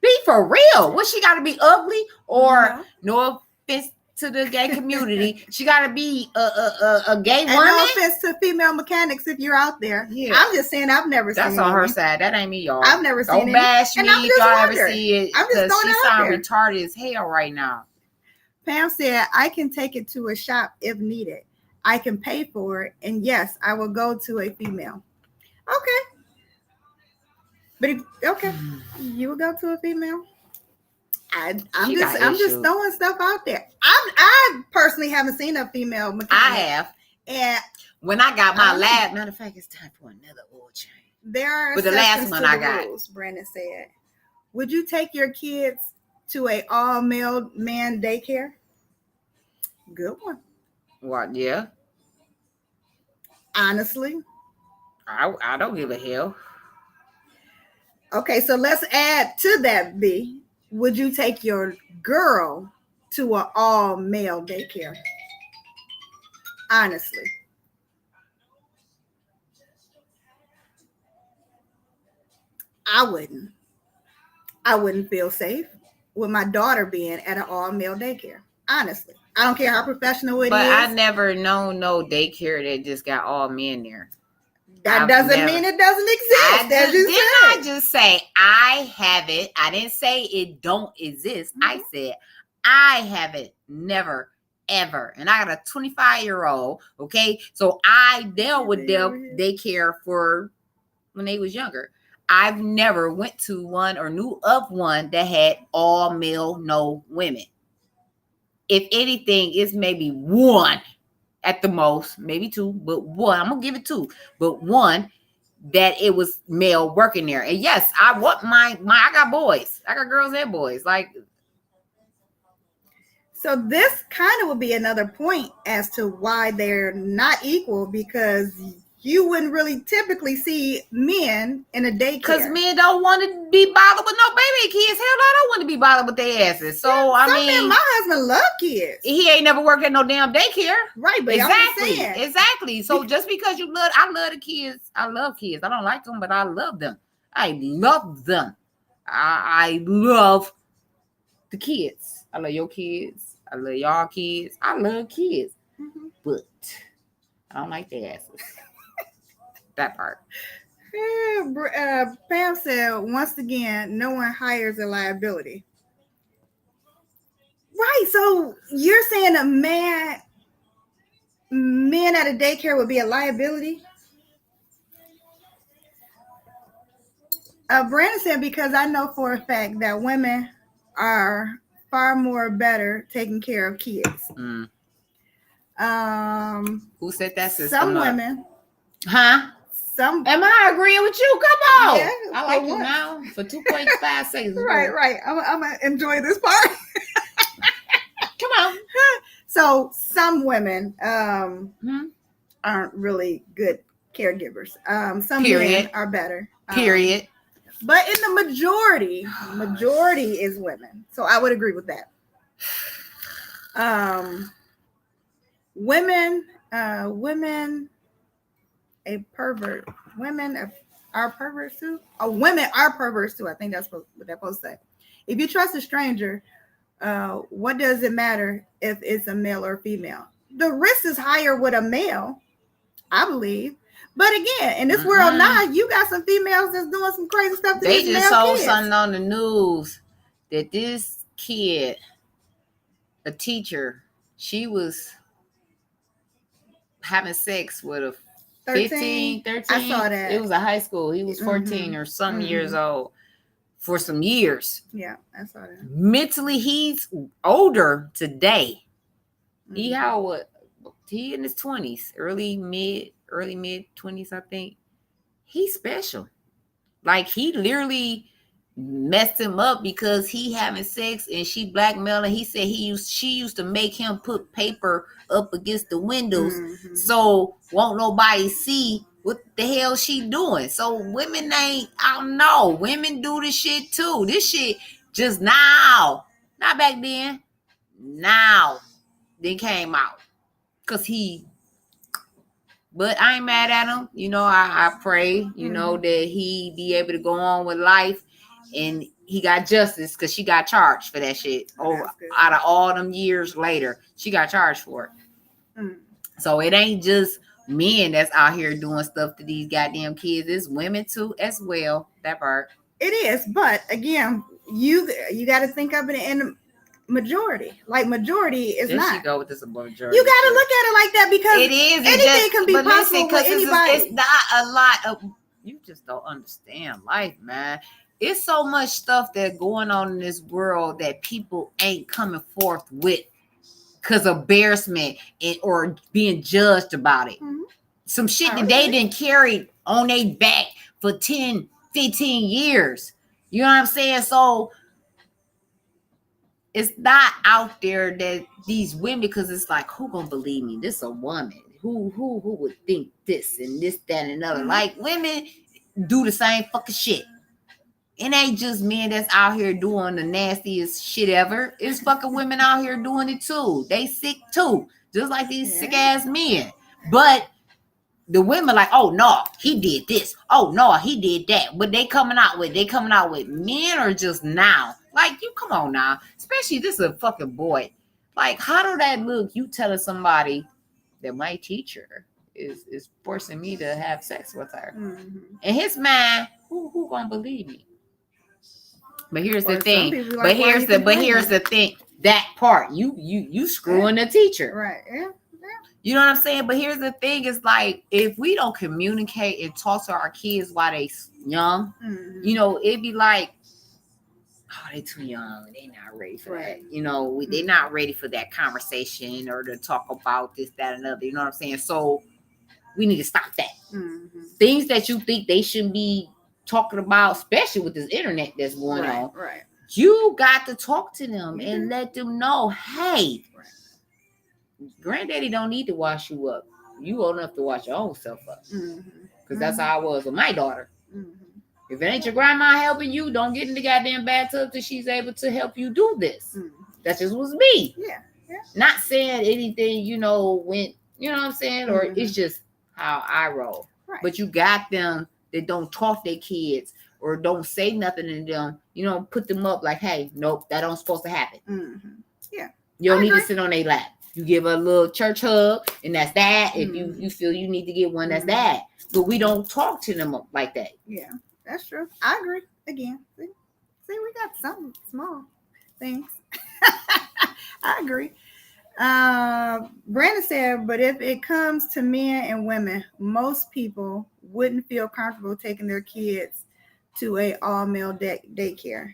Be for real. What, she got to be ugly? Or no offense to the gay community, she got to be a gay woman? No offense to female mechanics if you're out there. Yeah. I'm just saying I've never seen it. That's on her side. That ain't me, y'all. I've never seen it. Don't bash me if y'all ever see it. I'm just throwing she sound retarded as hell right now. Pam said, I can take it to a shop if needed. I can pay for it. And yes, I will go to a female. Okay. But you will go to a female? I'm just throwing stuff out there. I personally haven't seen a female mechanic. I have. And when I got my last, matter of fact, it's time for another oil change. There are the last one I got. Rules, Brandon said. Would you take your kids to a all-male man daycare? Good one. What? Yeah. Honestly, I don't give a hell. Okay, so let's add to that, B. Would you take your girl to an all-male daycare? Honestly. I wouldn't feel safe with my daughter being at an all-male daycare. Honestly. I don't care how professional it is. But I never known no daycare that just got all men there. That doesn't mean it doesn't exist, as you said. I just say I haven't. I didn't say it don't exist. Mm-hmm. I said I haven't, never, ever. And I got a 25-year-old, okay? So I dealt with daycare for when they was younger. I've never went to one or knew of one that had all male, no women. If anything, it's maybe one at the most, maybe two, but one. I'm gonna give it two, but one that it was male working there. And yes, I want my I got boys, I got girls and boys. Like, so this kind of would be another point as to why they're not equal, because you wouldn't really typically see men in a daycare. Because men don't want to be bothered with no baby kids. Hell, I don't want to be bothered with their asses. So, yeah, I mean, men, my husband love kids. He ain't never worked at no damn daycare. Right, but exactly. So just because I love the kids. I love kids. I don't like them, but I love them. I love them. I love the kids. I love your kids. I love y'all kids. I love kids. Mm-hmm. But I don't like their asses. That part. Pam said, once again, no one hires a liability. Right. So you're saying men at a daycare would be a liability? Brandon said, because I know for a fact that women are far more better taking care of kids. Mm. Who said that? Some women. Huh? Am I agreeing with you? Come on. Yeah, I like you now for 2.5 seconds. Right. I'm going to enjoy this part. Come on. So some women aren't really good caregivers. Some men are better. Period. But in the majority is women. So I would agree with that. Women, a pervert. Women are perverts too. Women are perverts too. I think that's what they're supposed to say. If you trust a stranger, what does it matter if it's a male or female? The risk is higher with a male, I believe. But again, in this world now, you got some females that's doing some crazy stuff. They just saw something on the news that this kid, a teacher, she was having sex with a 13. I saw that. It was a high school. He was 14 or some years old for some years. Yeah, I saw that. Mentally, he's older today. He in his 20s, early mid 20s, I think. He's special. Like, he literally messed him up because he having sex and she blackmailing. He said she used to make him put paper up against the windows so won't nobody see what the hell she doing. So women I don't know. Women do this shit too. This shit just now, not back then. Now, they came out because but I ain't mad at him. You know, I pray, you know, that he be able to go on with life. And he got justice because she got charged for that shit. Out of all them years later, she got charged for it. So it ain't just men that's out here doing stuff to these goddamn kids. It's women too as well. That part. It is. But again, you got to think of it in majority. Like, majority is there not. She go with this majority. You got to look at it like that, because it is. Anything can be possible with anybody. It's not a lot of. You just don't understand life, man. It's so much stuff that's going on in this world that people ain't coming forth with because of embarrassment or being judged about it. Some shit that they didn't carry on their back for 10, 15 years. You know what I'm saying? So it's not out there that these women, because it's like, who gonna believe me? This a woman. Who would think this and this, that, and another? Like, women do the same fucking shit. It ain't just men that's out here doing the nastiest shit ever. It's fucking women out here doing it too. They sick too, just like these sick ass men. But the women like, oh no, he did this. Oh no, he did that. But they coming out with men are just now. Like, you come on now, especially this is a fucking boy. Like, how do that look? You telling somebody that my teacher is forcing me to have sex with her. Mm-hmm. In his mind, who gonna believe me? But here's the Or some thing. people But like, why here's you the complaining? thing. That part, you screwing the teacher. Right. Yeah. You know what I'm saying? But here's the thing: is like if we don't communicate and talk to our kids while they young, Mm-hmm. you know, it'd be like, oh, they too young. They not ready for Right. that. You know, they're not ready for that conversation or to talk about this, that, and other. You know what I'm saying? So we need to stop that. Mm-hmm. Things that you think they shouldn't be talking about, especially with this internet that's going on. Right. You got to talk to them and let them know, hey, granddaddy don't need to wash you up. You old enough to wash your own self up. Because that's how I was with my daughter. If it ain't your grandma helping you, don't get in the goddamn bathtub till she's able to help you do this. That just was me. Yeah. Not saying anything, you know, when, you know what I'm saying? Or it's just how I roll. Right. But you got them that don't talk their kids or don't say nothing to them, you know, put them up like, hey, nope, that don't supposed to happen. Yeah. You don't need to sit on their lap. You give a little church hug, and that's that. If you feel you need to get one, that's that. But we don't talk to them like that. Yeah, that's true. I agree. Again, see, we got some small things. I agree. Brandon said, but if it comes to men and women, most people wouldn't feel comfortable taking their kids to a all-male daycare.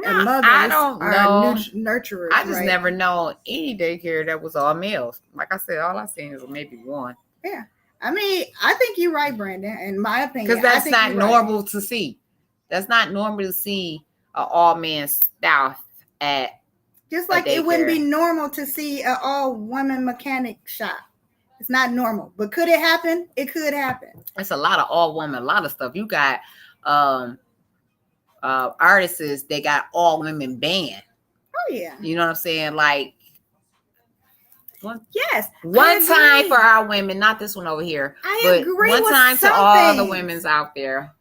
And mothers I don't are know. Nurturers. I just never know any daycare that was all males. Like I said, all I seen is maybe one. Yeah. I mean, I think you're right, Brandon, in my opinion. Because that's not normal to see. That's not normal to see an all-man staff at just like it wouldn't be normal to see an all-woman mechanic shop. It's not normal. But could it happen? It could happen. It's a lot of all-women, a lot of stuff. You got artists, they got all-women band. Oh, yeah. You know what I'm saying? Like, one time for our women, not this one over here. I agree. One time to all the women's out there.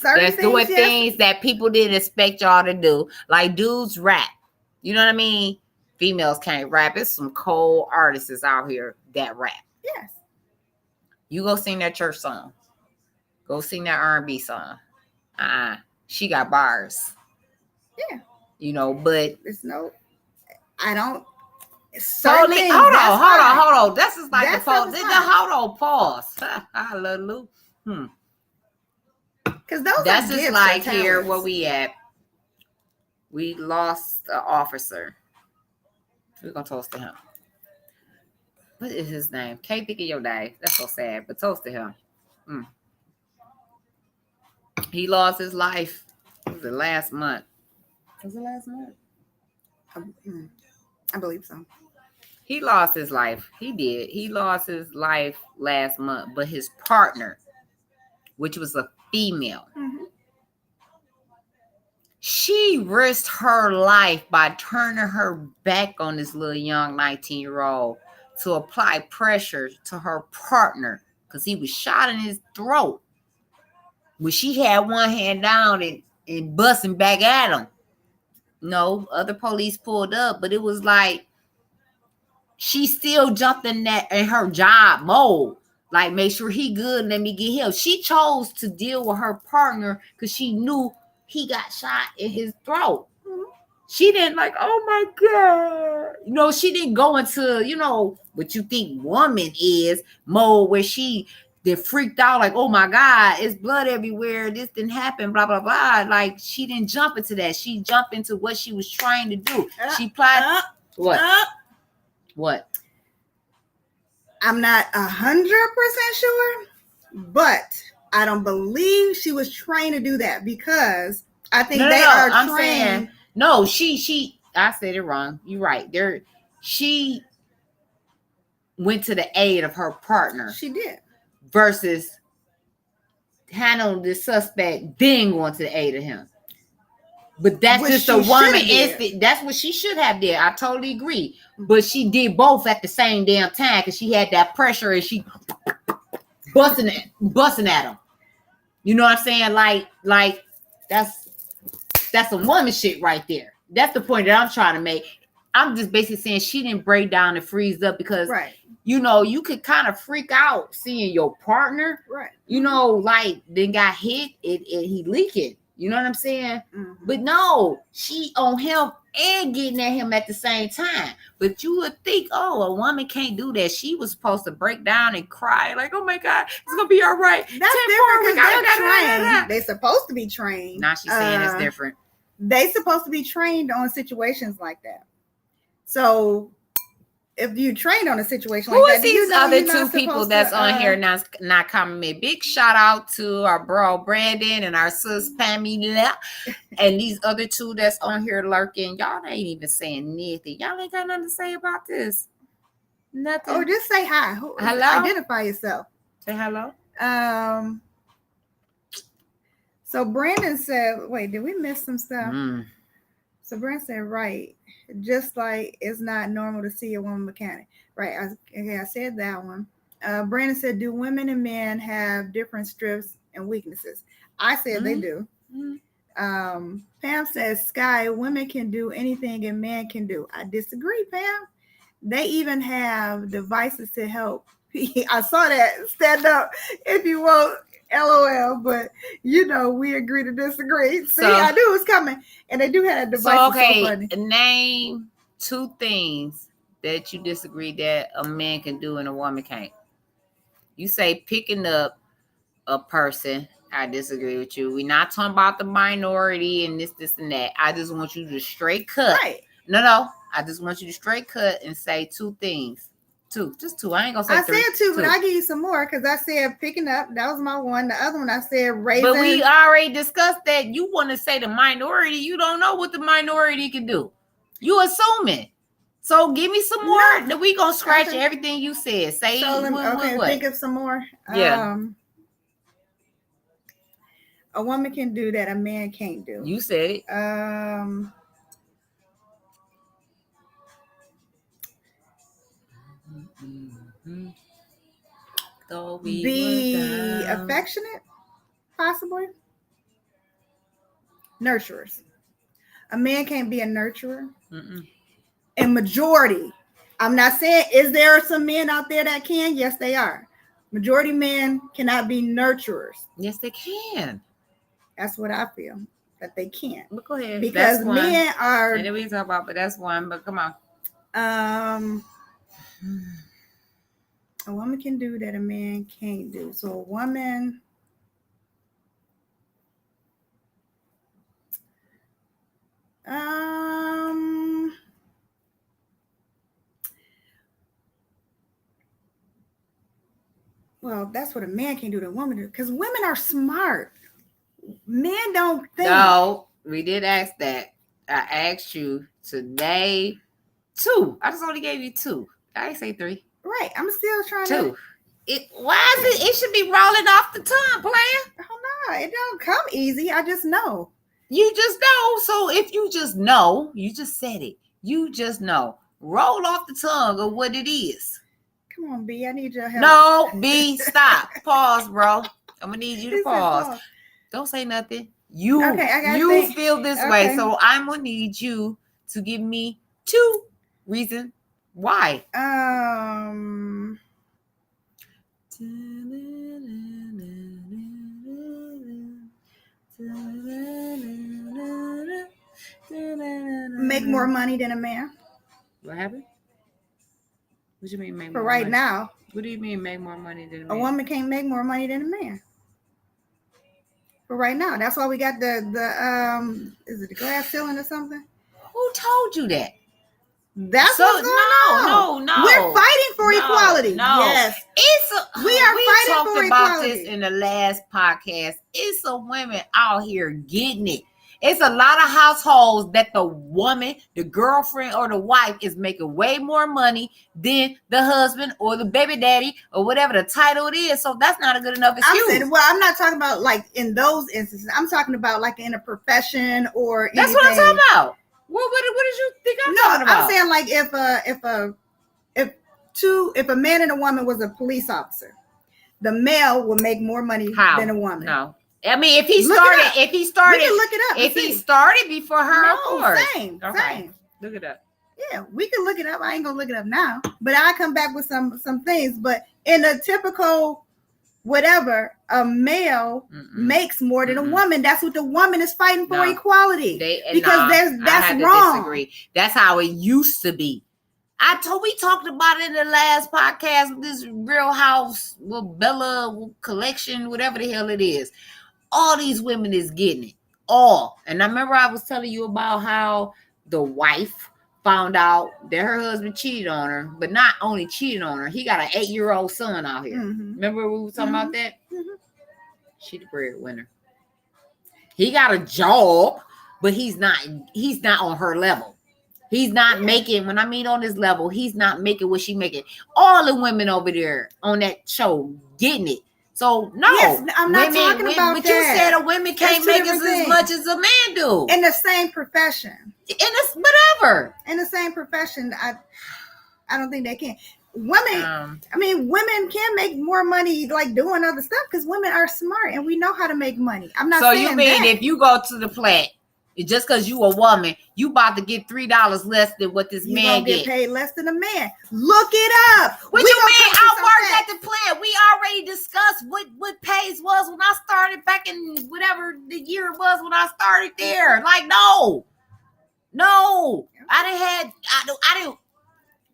That's doing things that people didn't expect y'all to do. Like dudes rap. You know what I mean? Females can't rap. It's some cold artists out here that rap. Yes. You go sing that church song. Go sing that R&B song. She got bars. Yeah. You know, but it's I don't. Totally. Hold on. This is like a pause. Hold on, pause. Hallelujah. Because that's just like here where we at. We lost an officer. We're gonna toast to him. What is his name? Can't think of your name. That's so sad. But toast to him. He lost his life. It was the last month. Was it last month? I believe so. He lost his life. He did. He lost his life last month. But his partner, which was a female, she risked her life by turning her back on this little young 19-year-old to apply pressure to her partner because he was shot in his throat. When she had one hand down and busting back at him. No, other police pulled up, but it was like she still jumped in her job mode. Like, make sure he good, let me get him. She chose to deal with her partner because she knew he got shot in his throat. She didn't like, oh my God. You know, she didn't go into, you know, what you think woman is mode where she freaked out like, oh my God, it's blood everywhere. This didn't happen, blah, blah, blah. Like, she didn't jump into that. She jumped into what she was trying to do. She applied. What? I'm not 100% sure, but I don't believe she was trained to do that because I think I'm trained. Saying, no, she, I said it wrong. You're right. She went to the aid of her partner. She did. Versus handling the suspect, then going to the aid of him. But that's just a woman instinct. That's what she should have did. I totally agree. But she did both at the same damn time because she had that pressure and she busting at him. You know what I'm saying? Like that's some woman shit right there. That's the point that I'm trying to make. I'm just basically saying she didn't break down and freeze up because you know, you could kind of freak out seeing your partner, Right. you know, like then got hit and he leaking. You know what I'm saying? Mm-hmm. But no, she on him and getting at him at the same time. But you would think, oh, a woman can't do that. She was supposed to break down and cry, like, oh my God, it's gonna be all right. That's different because they're trained. They're supposed to be trained. Now she's saying it's different. They're supposed to be trained on situations like that. So if you trained on a situation like that, these other two people that's on here not commenting? Big shout out to our bro Brandon and our sis Pamela, and these other two that's on here lurking. Y'all ain't even saying anything. Y'all ain't got nothing to say about this. Nothing. Or just say hi. Hello. Identify yourself. Say hello. So Brandon said, wait, did we miss some stuff? So Brandon said, right. Just like it's not normal to see a woman mechanic. Right. I said that one. Brandon said, do women and men have different strengths and weaknesses? I said they do. Pam says, Sky, women can do anything and men can do. I disagree, Pam. They even have devices to help. I saw that. Stand up if you want. LOL, but you know we agree to disagree. See, I knew it was coming, and they do have a device. So okay, name two things that you disagree that a man can do and a woman can't. You say picking up a person. I disagree with you. We're not talking about the minority and this, and that. I just want you to straight cut. Right. No. I just want you to straight cut and say two things. Just two. I ain't gonna say three. I said two, but I'll give you some more because I said picking up. That was my one. The other one I said raising. But we already discussed that. You want to say the minority. You don't know what the minority can do. You assuming. So give me some more. Then we gonna scratch everything you said. Say what? Think of some more. Yeah. A woman can do that a man can't do. You said it. Be affectionate, possibly. Nurturers. A man can't be a nurturer. And majority, I'm not saying, is there some men out there that can? Yes, they are. Majority men cannot be nurturers. Yes, they can. That's what I feel, that they can't. But go ahead. Because men are. And then we talk about, but that's one. But come on. A woman can do that a man can't do. So a woman well, that's what a man can do that a woman do. Because women are smart. Men don't think. No, we did ask that. I asked you today two. I just only gave you two. I didn't say three. Right, I'm still trying to. Why is it? It should be rolling off the tongue, player. Oh no, it don't come easy. I just know. You just know. So if you just know, you just said it. You just know. Roll off the tongue of what it is. Come on, B. I need your help. No, B. Stop. Pause, bro. I'm gonna need you to pause. Don't say nothing. You feel this way, so I'm gonna need you to give me two reasons why. Make more money than a man. What happened? What do you mean make more money? For right now. What do you mean make more money than a man? A woman can't make more money than a man. For right now. That's why we got the is it the glass ceiling or something? Who told you that? That's what's going on. No. We're fighting for equality. No. Yes. We talked about equality. This in the last podcast. It's some women out here getting it. It's a lot of households that the woman, the girlfriend, or the wife is making way more money than the husband or the baby daddy or whatever the title it is. So that's not a good enough excuse. I'm not talking about like in those instances. I'm talking about like in a profession or anything. That's what I'm talking about. What did you think I'm talking about? I'm saying like if a man and a woman was a police officer, the male will make more money than a woman. No. I mean, if he started, we can look it up. If he started before her, of course. Same. Look it up. Yeah, we can look it up. I ain't gonna look it up now, but I'll come back with some things. But in a typical whatever, a male makes more than a woman. That's what the woman is fighting for, equality. Because that's wrong. Disagree. That's how it used to be. We talked about it in the last podcast. This Real House with Bella collection, whatever the hell it is. All these women is getting it. All. And I remember I was telling you about how the wife found out that her husband cheated on her, but not only cheated on her, he got an 8-year-old son out here. Remember we were talking about that? She the breadwinner. He got a job, but he's not on her level. He's not making, when I mean on this level, he's not making what she making. All the women over there on that show getting it. So no, yes, I'm not talking about but that. You said a women can't make as much as a man do in the same profession. Whatever in the same profession, I don't think they can. Women, women can make more money like doing other stuff because women are smart and we know how to make money. I'm not. So saying you mean if you go to the plant, just because you a woman, you about to get $3 less than what this man get paid less than a man. Look it up. What you mean? I worked at the plant. We already discussed what pays was when I started back in whatever the year it was when I started there. Like no, I didn't.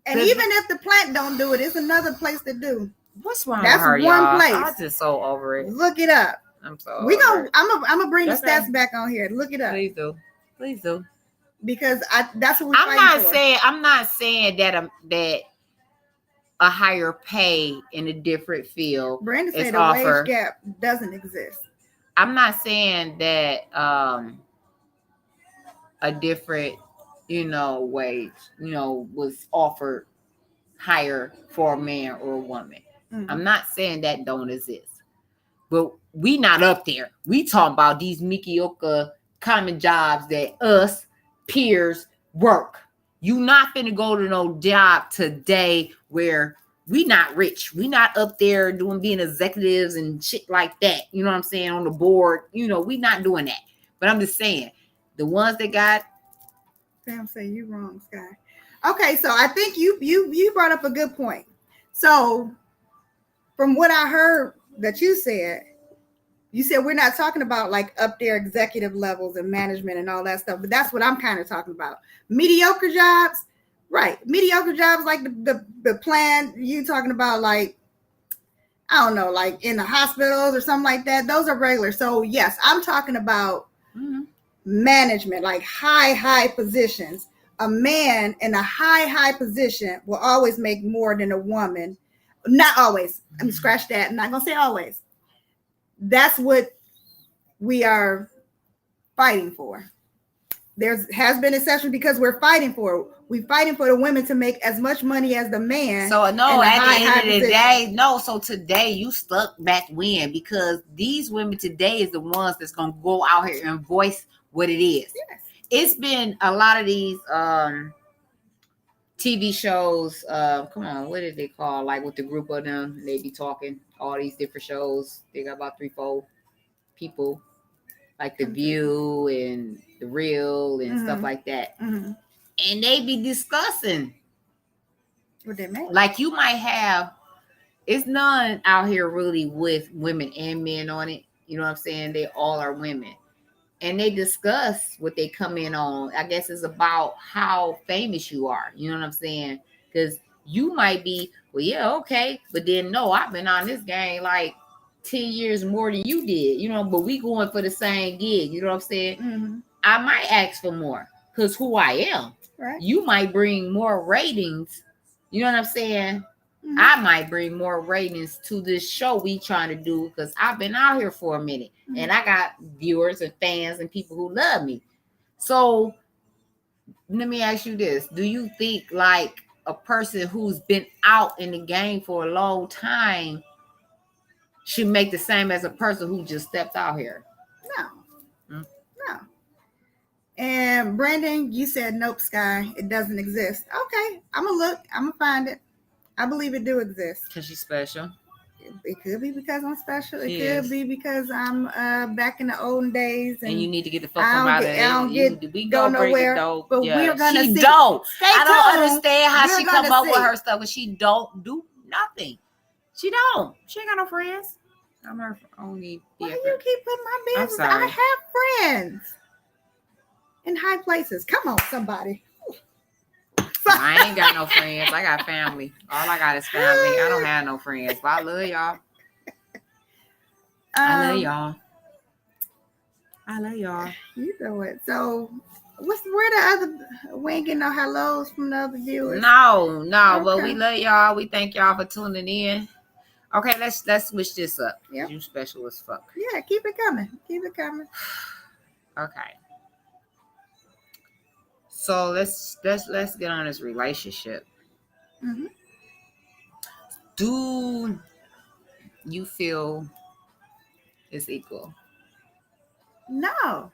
And even if the plant don't do it, it's another place to do. What's wrong with her, one y'all? place. I'm just so over it. Look it up. I'm so. I'm gonna bring the stats back on here. Look it up. Please do. Because that's what I'm not saying that that a higher pay in a different field. Brandon said the wage gap doesn't exist. I'm not saying that a different, wage, was offered higher for a man or a woman. I'm not saying that don't exist. But we not up there. We talking about these mediocre common jobs that us peers work. You not finna go to no job today where we not rich. We not up there being executives and shit like that. You know what I'm saying? On the board. We not doing that. But I'm just saying, the ones that got. Sam say you wrong, Sky. Okay, so I think you brought up a good point. So from what I heard that you said we're not talking about like up there executive levels and management and all that stuff, but that's what I'm kind of talking about. Mediocre jobs, right? Mediocre jobs like the plan you talking about, like I don't know, like in the hospitals or something like that. Those are regular. So yes, I'm talking about management, like high positions. A man in a high position will always make more than a woman. Not always. I'm gonna scratch that. I'm not gonna say always. That's what we are fighting for. There has been exceptions because we're fighting for it. We're fighting for the women to make as much money as the man. So no, at the end of the day, no. So today you stuck back when, because these women today is the ones that's gonna go out here and voice what it is. Yes. It's been a lot of these TV shows. Come on, what did they call? Like with the group of them, they be talking all these different shows. They got about 3-4 people, like The View and The Real and stuff like that. And they be discussing what they make. Like you might have, it's none out here really with women and men on it. You know what I'm saying? They all are women. And they discuss what they come in on. I guess it's about how famous you are. You know what I'm saying? Because you might be, well, yeah, okay. But then, no, I've been on this game like 10 years more than you did. But we going for the same gig. You know what I'm saying? I might ask for more because who I am. Right. You might bring more ratings. You know what I'm saying? I might bring more ratings to this show we trying to do because I've been out here for a minute and I got viewers and fans and people who love me. So let me ask you this. Do you think like a person who's been out in the game for a long time should make the same as a person who just stepped out here? No. No. And Brandon, you said nope, Sky. It doesn't exist. Okay. I'm going to look. I'm going to find it. I believe it do exist. Because she's special. It could be because I'm special. It She could is. be because I'm back in the olden days, And you need to get the fuck I from don't out of get, it. I don't get We go go break nowhere. it though. But Yeah. we're gonna She see. don't. Stay I don't tuned. understand how We're she come gonna up with see. her stuff, but she don't do nothing. She don't. She ain't got no friends. I'm her only. Why you keep putting my I'm business? sorry. I have friends in high places. Come on, somebody. I ain't got no friends. I got family. All I got is family. I don't have no friends, but I love y'all. I love y'all. I love y'all. You know it. So, where the other? We ain't getting no hellos from the other viewers. No, Okay. but we love y'all. We thank y'all for tuning in. Okay, let's switch this up. Yep. You special as fuck. Yeah, keep it coming. Keep it coming. Okay. So let's get on this relationship. Mm-hmm. Do you feel it's equal? No.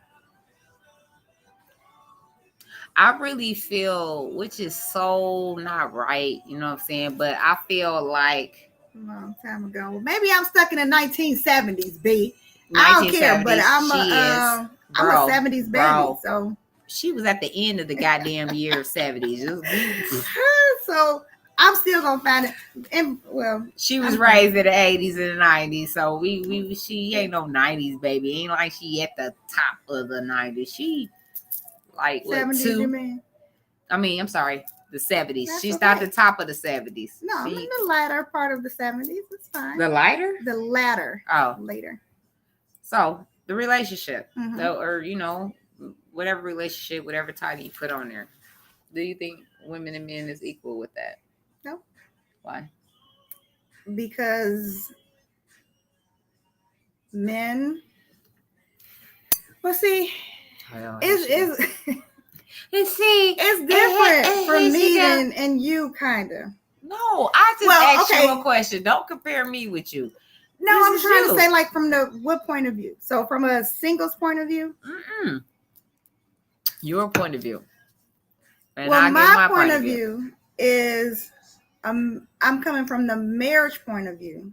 I really feel, which is so not right, you know what I'm saying? But I feel like A long time ago. Maybe I'm stuck in the 1970s, B. I don't care, but I'm a 70s baby, bro. so she was at the end of the goddamn year of 70s. So I'm still gonna find it. And well, she was raised in the 80s and the 90s, so she ain't no 90s baby. Ain't like she at the top of the 90s. She like what 70s, two? you mean? I mean, I'm sorry, the 70s. That's She's okay. not the top of the 70s. No, I'm in the latter part of the 70s. It's fine. The lighter? The latter. Oh, later. So the relationship, Mm-hmm. or you know, whatever relationship, whatever title you put on there. Do you think women and men is equal with that? No. Why? Because men. Well, see, it's different for me and you, kind of. No, I just asked you a question. Don't compare me with you. No, I'm trying to say, like, from what point of view? So, from a singles point of view? Your point of view. And well, my point of view is I'm coming from the marriage point of view.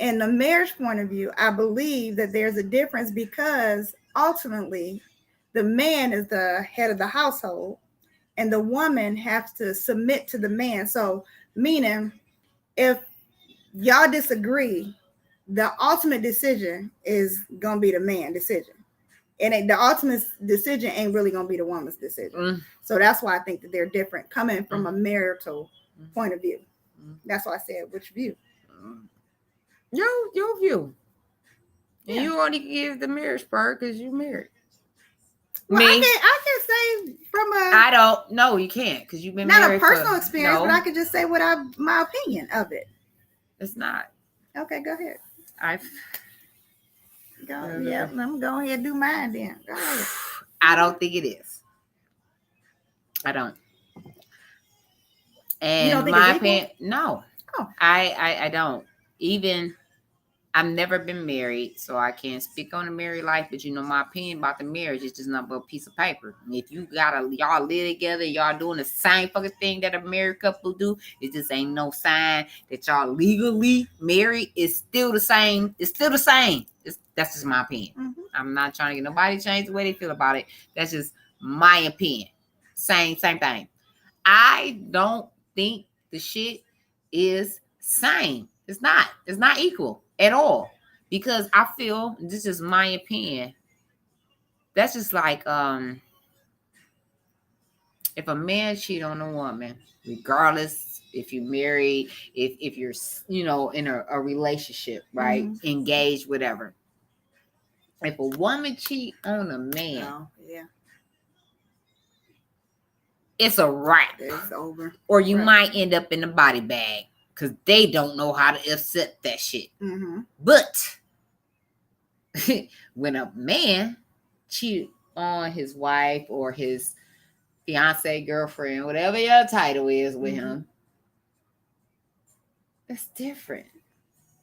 In the marriage point of view, I believe that there's a difference because ultimately the man is the head of the household and the woman has to submit to the man. So, meaning, if y'all disagree, the ultimate decision is going to be the man's decision. And the ultimate decision ain't really going to be the woman's decision. So that's why I think that they're different coming from a marital point of view. That's why I said which view. Your view. And you only give the marriage part because you married. Well, me? I can say from a... I don't... No, you can't because you've been married. Not a personal experience, but I could just say my opinion of it. It's not. Okay, go ahead. I'm going to go ahead and do mine then. Go ahead. I don't think it is. I don't. And you don't think my opinion, no. Oh. I don't. Even I've never been married, so I can't speak on the married life, but you know my opinion about the marriage is just not but a piece of paper. And if you y'all live together, y'all doing the same fucking thing that a married couple do, it just ain't no sign that y'all legally married. It's still the same. It's still the same. That's just my opinion. Mm-hmm. I'm not trying to get nobody to change the way they feel about it. That's just my opinion. Same thing. I don't think the shit is same. It's not equal at all. Because I feel, this is my opinion, that's just like if a man cheat on a woman, regardless if you're married, if you're, you know, in a relationship, right? Mm-hmm. Engaged, whatever. If a woman cheat on a man, it's a wrap. It's over. Or you might end up in the body bag because they don't know how to accept that shit. Mm-hmm. But when a man cheat on his wife or his fiance, girlfriend, whatever your title is with him, that's different.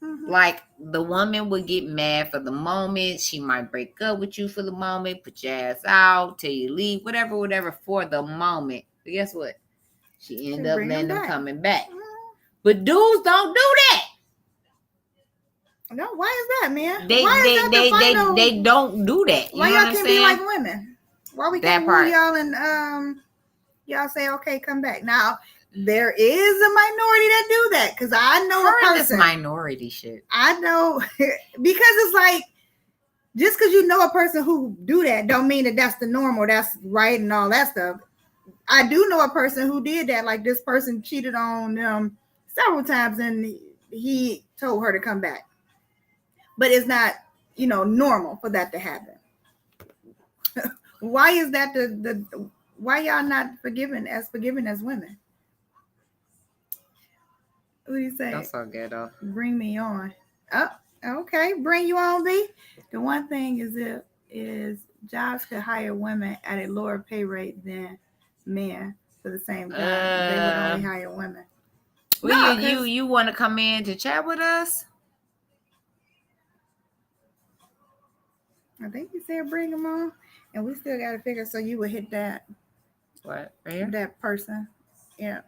Mm-hmm. Like the woman would get mad for the moment. She might break up with you for the moment, put your ass out, tell you leave, whatever for the moment. But guess what? She end up letting them coming back. Mm-hmm. But dudes don't do that. No, why is that, man? They Why is that the final? they don't do that. Why y'all can't be like women? Why we can't woo y'all and y'all say, okay, come back. Now there is a minority that do that, because I know a person. This minority shit. I know because it's like, just because you know a person who do that don't mean that that's the norm or that's right and all that stuff. I do know a person who did that. Like, this person cheated on them several times and he told her to come back. But it's not, normal for that to happen. Why is that why y'all not forgiven as women? What do you say? That's so good though. Bring me on. Oh, okay. Bring you on, V. The one thing is jobs could hire women at a lower pay rate than men for the same job. They would only hire women. Well, you want to come in to chat with us? I think you said bring them on, and we still got to figure. So you would hit that. What? Right here? That person. Yeah.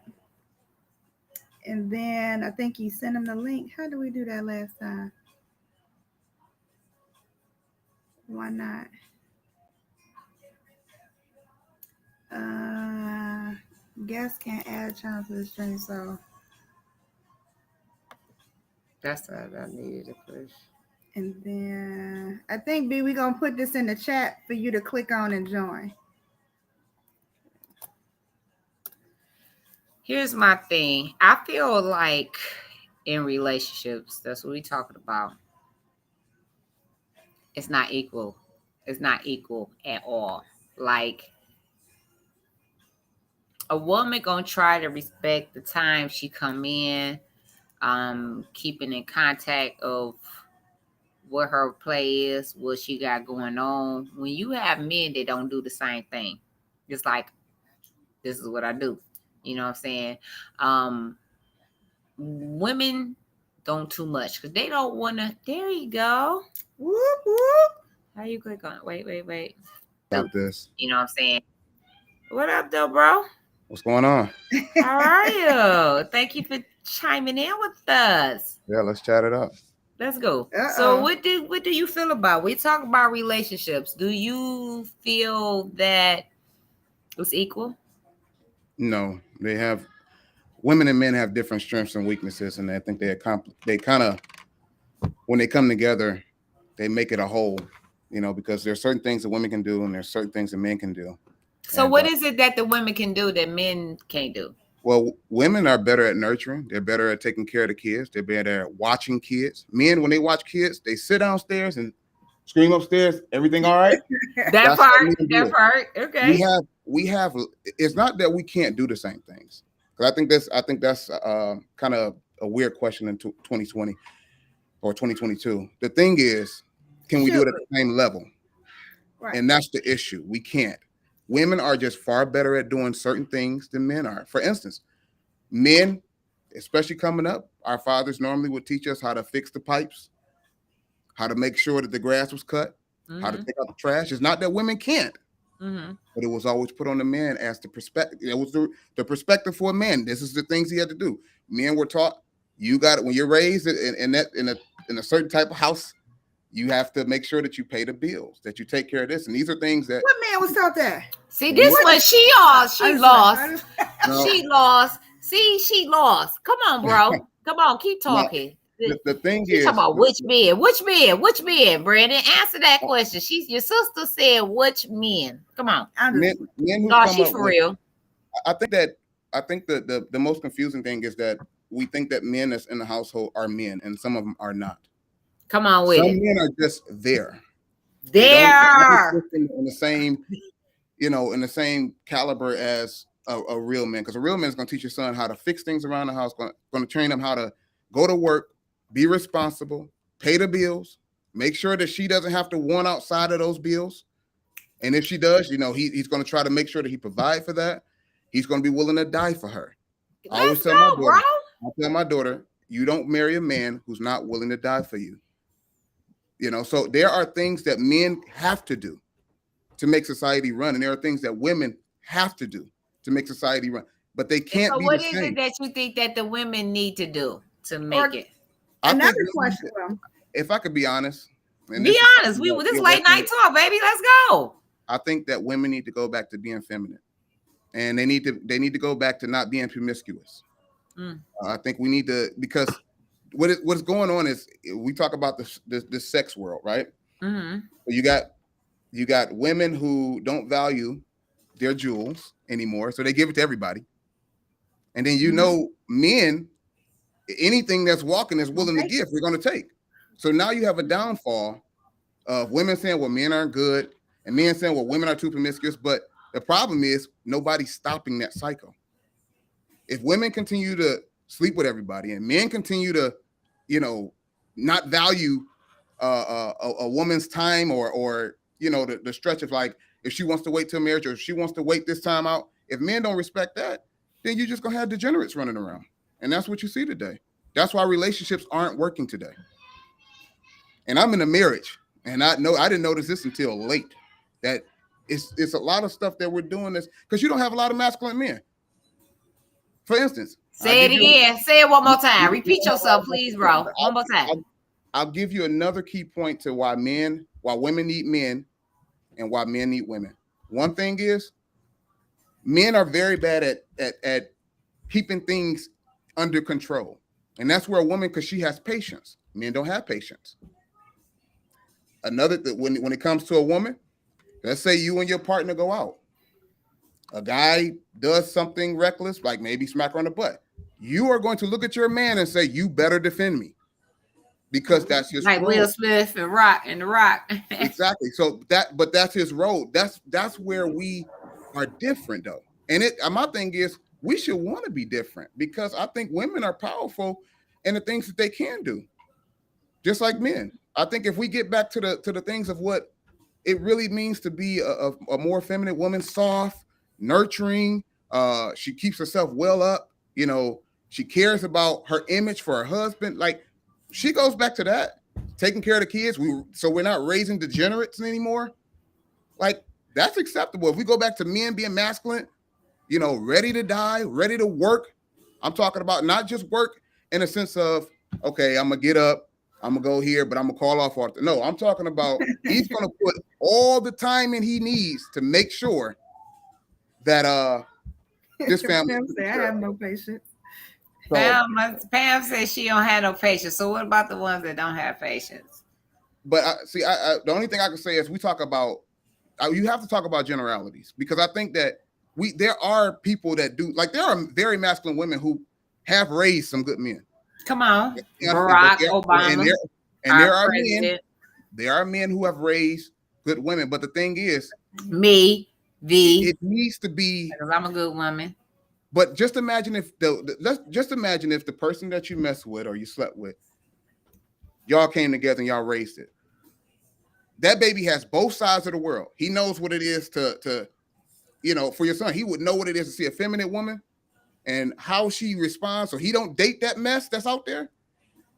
And then I think you sent them the link. How did we do that last time? Why not? Guests can't add channel to the stream, so that's what I needed to push. And then I think, B, we're gonna put this in the chat for you to click on and join. Here's my thing. I feel like in relationships, that's what we're talking about. It's not equal. It's not equal at all. Like, a woman gonna try to respect the time she come in, keeping in contact of what her play is, what she got going on. When you have men that don't do the same thing, it's like, this is what I do. You know what I'm saying? Women don't too much because they don't want to. There you go. Whoop, whoop. How you click on it? Wait. Got this. You know what I'm saying? What up, though, bro? What's going on? How are you? Thank you for chiming in with us. Yeah, let's chat it up. Let's go. So what do you feel about? We talk about relationships. Do you feel that it's equal? No, they have, women and men have different strengths and weaknesses, and I think they kind of, when they come together, they make it a whole, because there's certain things that women can do and there's certain things that men can do. So what is it that the women can do that men can't do? Well, women are better at nurturing. They're better at taking care of the kids. They're better at watching kids. Men, when they watch kids, they sit downstairs and scream upstairs, everything all right? that part. Okay. We have. It's not that we can't do the same things. Because I think that's kind of a weird question in 2020 or 2022. The thing is, can we do it at the same level? Right. And that's the issue. We can't. Women are just far better at doing certain things than men are. For instance, men, especially coming up, our fathers normally would teach us how to fix the pipes, how to make sure that the grass was cut, how to take out the trash. It's not that women can't, but it was always put on the man as the perspective. It was the perspective for a man. This is the things he had to do. Men were taught, you got it when you're raised in a certain type of house. You have to make sure that you pay the bills, that you take care of this. And these are things that... What man was taught that? See, this one, she lost. She lost. She lost. Come on, bro. Come on, keep talking. The thing She's is... talking about which men, Brandon? Answer that question. Your sister said which men? Come on. Men who no, she's for real. I think that the most confusing thing is that we think that men that's in the household are men, and some of them are not. Come on with it. Some men are just there. There. In the same, in the same caliber as a real man. Because a real man is going to teach your son how to fix things around the house, going to train him how to go to work, be responsible, pay the bills, make sure that she doesn't have to want outside of those bills. And if she does, he's going to try to make sure that he provide for that. He's going to be willing to die for her. I tell my daughter, you don't marry a man who's not willing to die for you. So there are things that men have to do to make society run, and there are things that women have to do to make society run, but they can't be the same. What is it that you think that the women need to do to make it? Another question. if I could be honest, and Be this is honest. something that This you're late working night with, talk, baby. Let's go. I think that women need to go back to being feminine, and they need to go back to not being promiscuous. I think we need to, because what's going on is we talk about the sex world, right? Mm-hmm. You got women who don't value their jewels anymore, so they give it to everybody, and then men, anything that's walking is willing to give. We're going to take. So now you have a downfall of women saying, well, men aren't good, and men saying, well, women are too promiscuous. But the problem is nobody's stopping that cycle. If women continue to sleep with everybody and men continue to, not value a woman's time or the stretch of, like, if she wants to wait till marriage or if she wants to wait this time out, if men don't respect that, then you're just going to have degenerates running around. And that's what you see today. That's why relationships aren't working today. And I'm in a marriage, and I didn't notice this until late, that it's a lot of stuff that we're doing this because you don't have a lot of masculine men. For instance, say it again. Say it one more time. Repeat yourself, please, bro. One more time. I'll give you another key point to why women need men and why men need women. One thing is, men are very bad at keeping things under control. And that's where a woman, because she has patience. Men don't have patience. Another, when it comes to a woman, let's say you and your partner go out. A guy does something reckless, like maybe smack her on the butt. You are going to look at your man and say, you better defend me. Because that's his like role. Will Smith and The Rock. Exactly. So that's his role. That's where we are different, though. And my thing is, we should want to be different, because I think women are powerful in the things that they can do, just like men. I think if we get back to the things of what it really means to be a more feminine woman, soft, nurturing, she keeps herself well up, she cares about her image for her husband. Like, she goes back to that, taking care of the kids. So we're not raising degenerates anymore. Like, that's acceptable. If we go back to men being masculine, ready to die, ready to work. I'm talking about not just work in a sense of, okay, I'm gonna get up, I'm gonna go here, but I'm gonna call off Arthur. No, I'm talking about he's gonna put all the time in he needs to make sure that this family. I have no patience. So, Pam says she don't have no patience. So what about the ones that don't have patience? But the only thing I can say is we talk about, you have to talk about generalities, because I think that there are people that do, like, there are very masculine women who have raised some good men. Come on, Barack Obama. And there are men who have raised good women. But the thing is, it needs to be, because I'm a good woman. But just imagine if the person that you mess with or you slept with, y'all came together and y'all raised it. That baby has both sides of the world. He knows what it is to for your son. He would know what it is to see a feminine woman and how she responds, so he don't date that mess that's out there.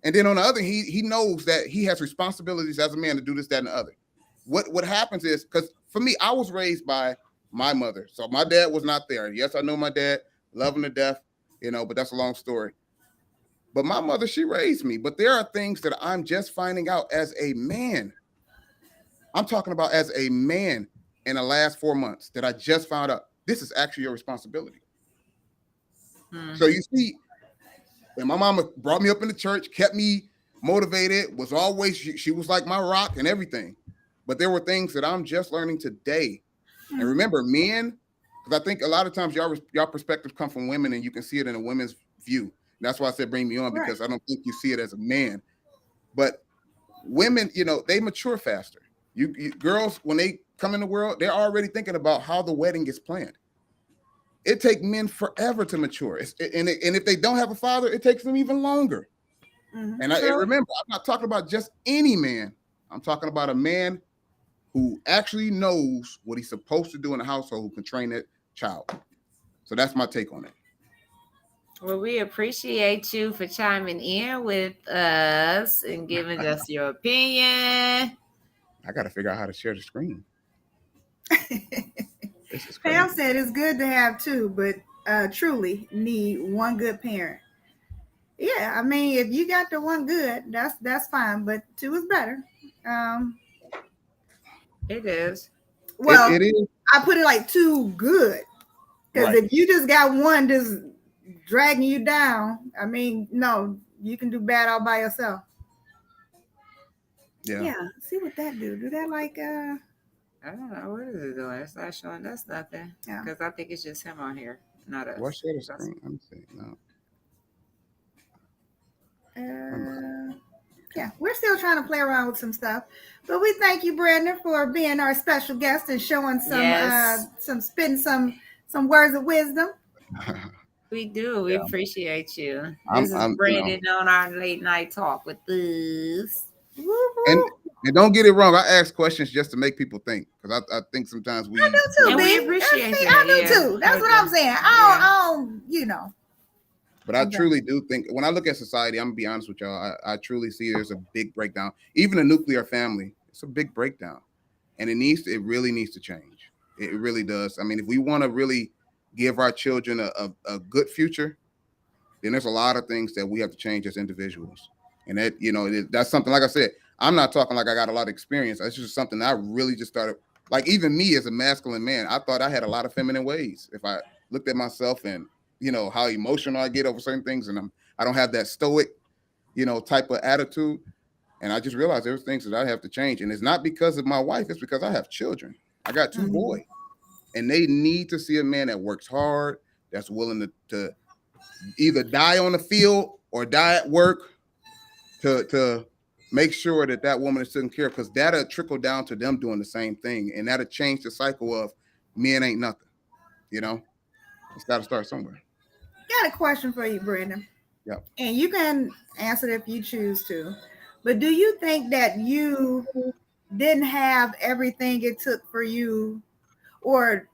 And then on the other, he knows that he has responsibilities as a man to do this, that, and the other. What happens is, because for me, I was raised by my mother, so my dad was not there. Yes, I know my dad, love him to death, but that's a long story. But my mother, she raised me. But there are things that I'm just finding out as a man. I'm talking about as a man in the last 4 months that I just found out this is actually your responsibility. So you see, and my mama brought me up in the church, kept me motivated, was always, she was like my rock and everything. But there were things that I'm just learning today. And remember, men, because I think a lot of times y'all perspectives come from women, and you can see it in a women's view. And that's why I said bring me on, because I don't think you see it as a man. But women, they mature faster. You girls, when they come in the world, they're already thinking about how the wedding gets planned. It takes men forever to mature. And if they don't have a father, it takes them even longer. Mm-hmm. And remember, I'm not talking about just any man. I'm talking about a man who actually knows what he's supposed to do in the household, who can train that child. So that's my take on it. Well, we appreciate you for chiming in with us and giving us your opinion. I got to figure out how to share the screen. Pam said it's good to have two, but truly need one good parent. Yeah, I mean, if you got the one good, that's fine, but two is better. Um, It is. well, It is I put it like two good because right. if you just got one just dragging you down, I mean, no, you can do bad all by yourself. Yeah. Yeah, see what that do? Do that like I don't know what is it doing. It's not showing us nothing yeah. because I think it's just him on here, not What us. share the That's screen? Let me see. No. Uh, yeah, we're still trying to play around with some stuff, but we thank you, Brandon, for being our special guest and showing yes, some spitting some words of wisdom. we do. We Yeah. appreciate you. I'm This is I'm Brandon on our late night talk with us. Woo and woo. and don't get it wrong. I ask questions just to make people think because I think sometimes I we do too, And we B. appreciate See, that. I do Yeah, too. That's we what do. I'm saying. Yeah. I don't, you know. but I Okay. truly do think when I look at society, I'm gonna be honest with y'all. I truly see there's a big breakdown. Even a nuclear family, it's a big breakdown, and it really needs to change. It really does. I mean, if we want to really give our children a good future, then there's a lot of things that we have to change as individuals. And that, that's something, like I said, I'm not talking like I got a lot of experience. It's just something I really just started, like even me as a masculine man, I thought I had a lot of feminine ways. If I looked at myself and, how emotional I get over certain things and I don't have that stoic, type of attitude. And I just realized there's things that I have to change. And it's not because of my wife, it's because I have children. I got two Mhm. boys and they need to see a man that works hard, that's willing to either die on the field or die at work to make sure that woman is taken care of, because that'll trickle down to them doing the same thing, and that'll change the cycle of men ain't nothing. You know, it's got to start somewhere. Got a question for you, Brandon. Yeah, And you can answer it if you choose to. But do you think that you didn't have everything it took for you, or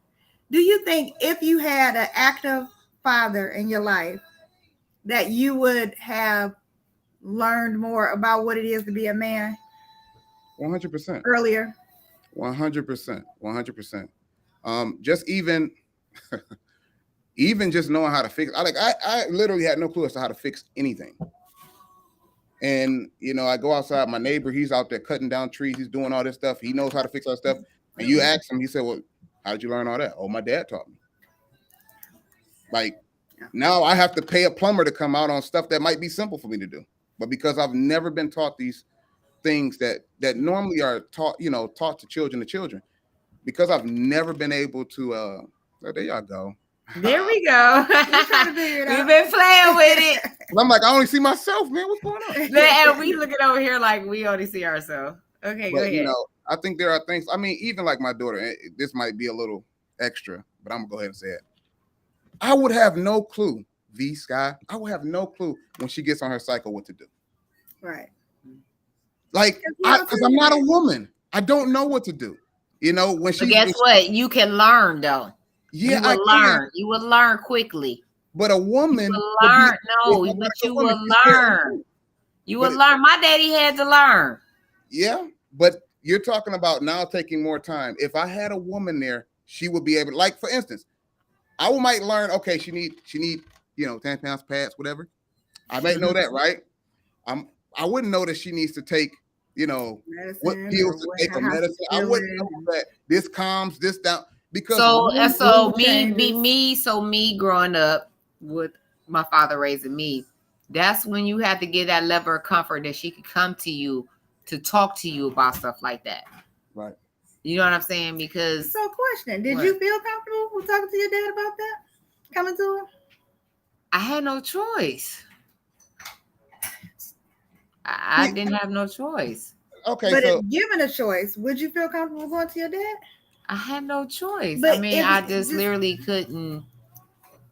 do you think if you had an active father in your life that you would have learned more about what it is to be a man 100%, earlier? 100%, 100%. Just even just knowing how to fix. I literally had no clue as to how to fix anything. And I go outside. My neighbor, he's out there cutting down trees. He's doing all this stuff. He knows how to fix all stuff. And you ask him, he said, "Well, how did you learn all that?" "Oh, my dad taught me." Like now, I have to pay a plumber to come out on stuff that might be simple for me to do, but because I've never been taught these things that normally are taught to children, because I've never been able to. Oh, there y'all go. There we go. We're trying to figure it We've out. been playing with it. I'm like, I only see myself, man. What's going on? And we looking over here like we only see ourselves. Okay, go But ahead. I think there are things. I mean, even like my daughter. This might be a little extra, but I'm gonna go ahead and say it. I would have no clue, Vee&Sky. I would have no clue when she gets on her cycle what to do. Right. Like, because I'm not a woman. I don't know what to do. When But guess what? You can learn though. Yeah, you will learn. You will learn quickly. But a woman will learn. No, but you will learn. You will learn. My daddy had to learn. Yeah, but you're talking about now taking more time. If I had a woman there, she would be able to, like, for instance, I might learn, okay, she need 10 pounds pads, whatever. I might know that, right? I wouldn't know that she needs to take, medicine what pills to take or medicine. I wouldn't know that this calms this down. Because me growing up with my father raising me, that's when you have to get that level of comfort that she could come to you to talk to you about stuff like that. Right. You know what I'm saying? Because so question, did you feel comfortable with talking to your dad about that? Coming to him? I had no choice. I didn't have no choice. Okay. But if given a choice, would you feel comfortable going to your dad? I had no choice. But I mean, I just literally couldn't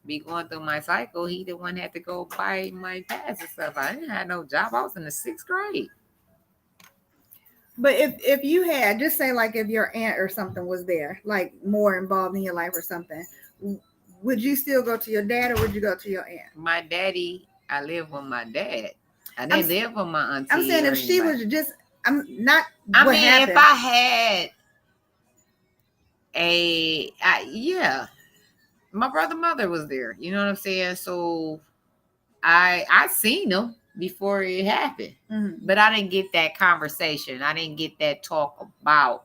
be going through my cycle. He the one had to go buy my pads and stuff. I didn't have no job. I was in the 6th grade. But if you had, just say like if your aunt or something was there, like more involved in your life or something, would you still go to your dad or would you go to your aunt? My daddy, I live with my dad. I didn't live with my auntie. I'm saying if she was just, I'm not. I mean, happened. If I had yeah, my brother mother was there. You know what I'm saying? So I seen them before it happened, but I didn't get that conversation. I didn't get that talk about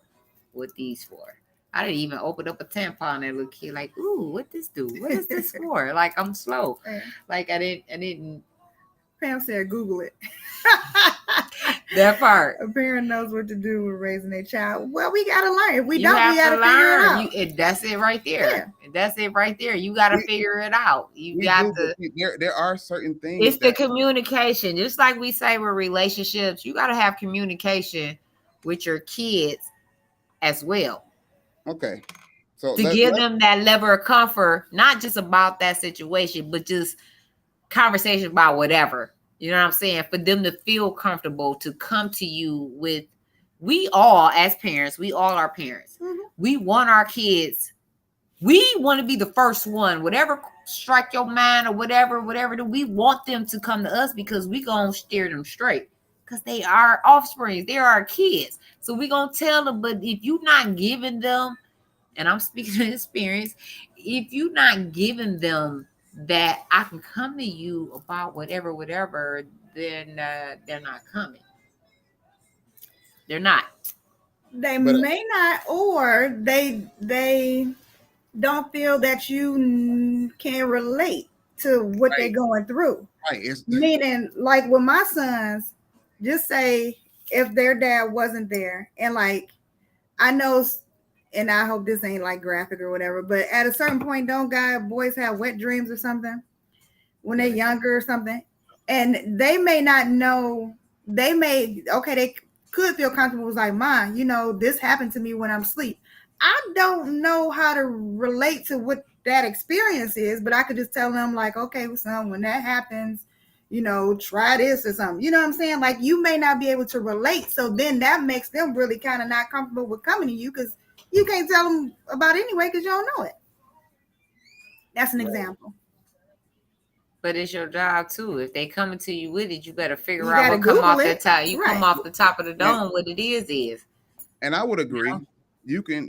what these for. I didn't even open up a tampon and look here like, ooh, what this do? What is this for? Like, I'm slow. Like I didn't. Pam said, Google it. That part. A parent knows what to do with raising a child. Well, we gotta learn. If we You don't, we have gotta to figure it learn. out. That's it right there. That's it right there. You got to figure it out. You We got do, to. but there are certain things. It's the communication. Just like we say with relationships, you got to have communication with your kids as well. Okay. So to give them that level of comfort, not just about that situation, but just conversation about whatever. You know what I'm saying? For them to feel comfortable to come to you with, we all as parents, we all are parents. We want our kids, we want to be the first one, whatever strike your mind or whatever, we want them to come to us because we gonna steer them straight. Because they are offspring, they are our kids. So we gonna tell them, but if you're not giving them, and I'm speaking of experience, if you're not giving them that I can come to you about whatever, then they're not coming. They're not. They may not, or they don't feel that you can relate to what they're going through. Right. Meaning, like with my sons, just say if their dad wasn't there, and like I know, and I hope this ain't like graphic or whatever, but at a certain point, don't boys have wet dreams or something when they're younger or something, and they may not know. They could feel comfortable with like, Mom, this happened to me when I'm asleep. I don't know how to relate to what that experience is, but I could just tell them like, okay, son, when that happens, try this or something. You know what I'm saying? Like, you may not be able to relate. So then that makes them really kind of not comfortable with coming to you because you can't tell them about it anyway because you don't know it. That's an example. But it's your job too. If they coming to you with it, you better figure out what come off that top. You come off the top of the dome. What it is. And I would agree. You can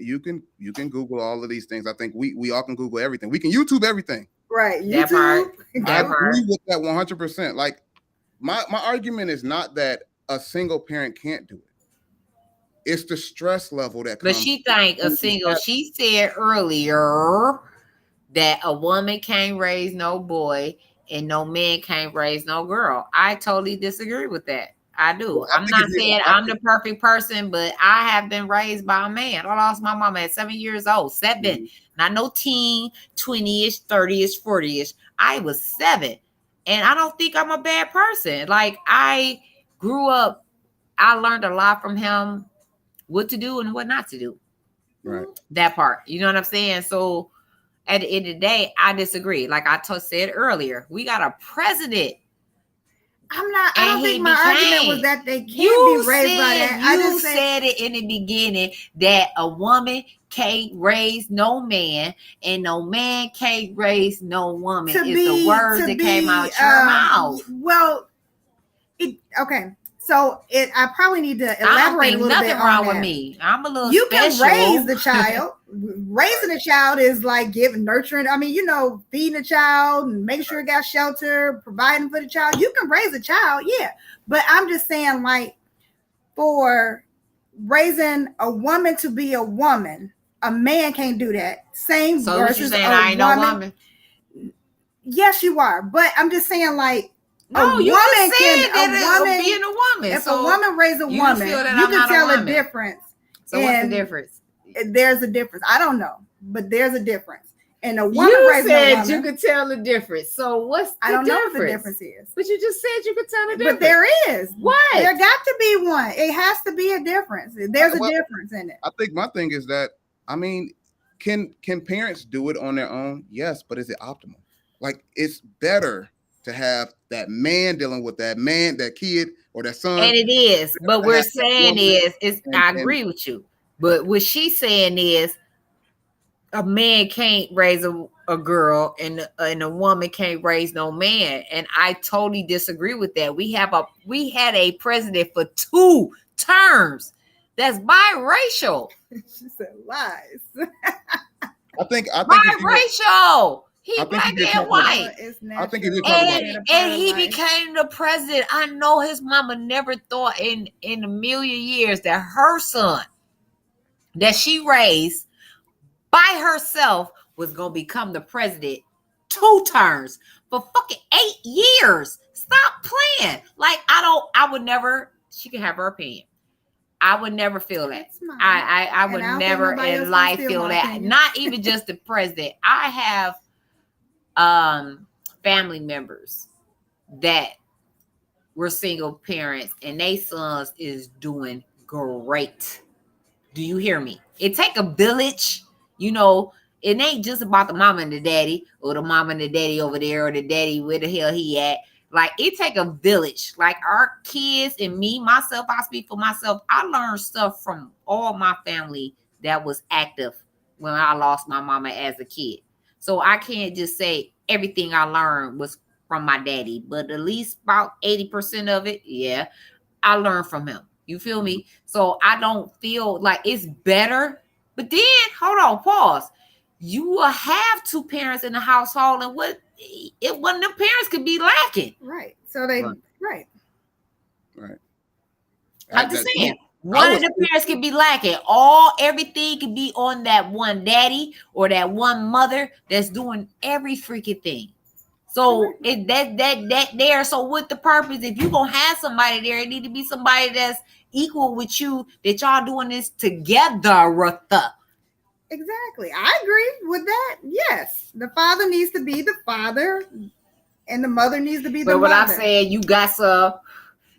Google all of these things. I think we all can Google everything. We can YouTube everything. Right. YouTube. I agree with that 100%. Like my argument is not that a single parent can't do it. It's the stress level that comes. But she think a single. She said earlier that a woman can't raise no boy and no man can't raise no girl. I totally disagree with that. I do. Well, I'm not saying I'm the perfect person, but I have been raised by a man. I lost my mama at 7 years old. 7. Not no teen, 20-ish, 30-ish, 40-ish. I was 7. And I don't think I'm a bad person. Like, I grew up, I learned a lot from him, what to do and what not to do. Right. That part. You know what I'm saying? So at the end of the day, I disagree. Like I said earlier, we got a president. I don't think my argument was that they can't be raised by that. You said it in the beginning that a woman can't raise no man and no man can't raise no woman. Is the words that came out your mouth. Well, okay. So I probably need to elaborate a little bit on that. Nothing wrong with me. I'm a little You special. can raise the child. Raising a child is like nurturing. I mean, feeding a child and making sure it got shelter, providing for the child. You can raise a child, yeah. But I'm just saying, like, for raising a woman to be a woman, a man can't do that. Same so versus you saying a I ain't woman. No woman? Yes, you are. But I'm just saying, like, no, you woman can being a woman. If a woman raise a woman, you can tell a difference. So what's the difference? There's a difference. I don't know, but there's a difference. And a woman raising a woman, you could tell the difference. So what's the difference? I don't know what the difference is. But you just said you could tell the difference. But there is. What? There got to be one. It has to be a difference. There's a difference in it. I think my thing is that, I mean, can parents do it on their own? Yes, but is it optimal? Like, it's better to have that man dealing with that kid or that son. And it is. But we're saying I agree with you. But what she's saying is a man can't raise a girl and a woman can't raise no man. And I totally disagree with that. We had a president for 2 terms that's biracial. She said lies. I think biracial. He I think black he did and talk about- white. It's I think he did natural. talk about And he became the president. I know his mama never thought in a million years that her son that she raised by herself was gonna become the president 2 terms for fucking 8 years. Stop playing. Like I would never. She can have her opinion. I would never feel that. I would never in life feel that. Opinion. Not even just the president. I have family members that were single parents and they sons is doing great. Do you hear me? It take a village, you know. It ain't just about the mama and the daddy, or the mama and the daddy over there, or the daddy where the hell he at. Like, it take a village. Like, our kids and me, myself, I speak for myself. I learned stuff from all my family that was active when I lost my mama as a kid. So I can't just say everything I learned was from my daddy, but at least about 80% of it, yeah, I learned from him. You feel me? So I don't feel like it's better. But then, hold on, pause. You will have 2 parents in the household, and one of them parents could be lacking. Right. So they right. I'm just saying, I one was- of the parents could be lacking. Everything could be on that one daddy or that one mother that's doing every freaking thing. So that there. So with the purpose, if you gonna have somebody there, it need to be somebody that's equal with you, that y'all doing this together. Exactly. I agree with that. Yes. The father needs to be the father and the mother needs to be the But what mother. I'm saying, you got some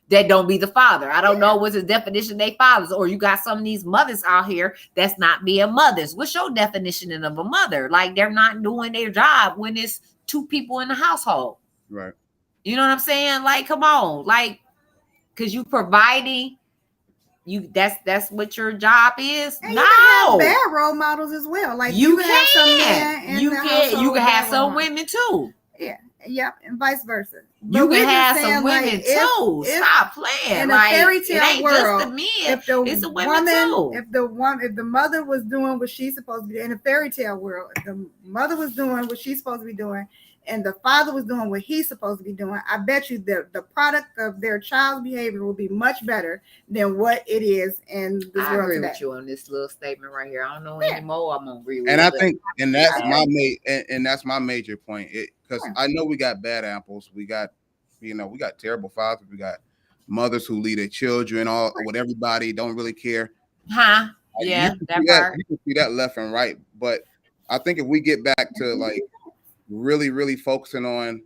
that don't be the father. I don't know what's the definition of they fathers, or you got some of these mothers out here that's not being mothers. What's your definition of a mother? Like, they're not doing their job when it's 2 people in the household. Right. You know what I'm saying? Like, come on. Like, because you providing, that's what your job is. And no, you can have bad role models as well. Like, you can have some men can. in You the can. household You can have that some role women too. Yep, and vice versa. You But we're can just have saying, some women like, too. if Stop playing. in a Like, fairy it tale ain't world, just the men. if the It's the women woman, too. if the mother was doing what she's supposed to be doing in a fairy tale world, if the mother was doing what she's supposed to be doing, and the father was doing what he's supposed to be doing, I bet you the product of their child's behavior will be much better than what it is in this I world agree today. with you on this little statement right here. I don't know anymore. I'm gonna agree with And it. I think, and that's Yeah. that's my major point. Because I know we got bad apples. We got, we got terrible fathers. We got mothers who lead their children all with everybody, don't really care. Huh? Yeah, you that part. You can see that left and right. But I think if we get back to like really, really focusing on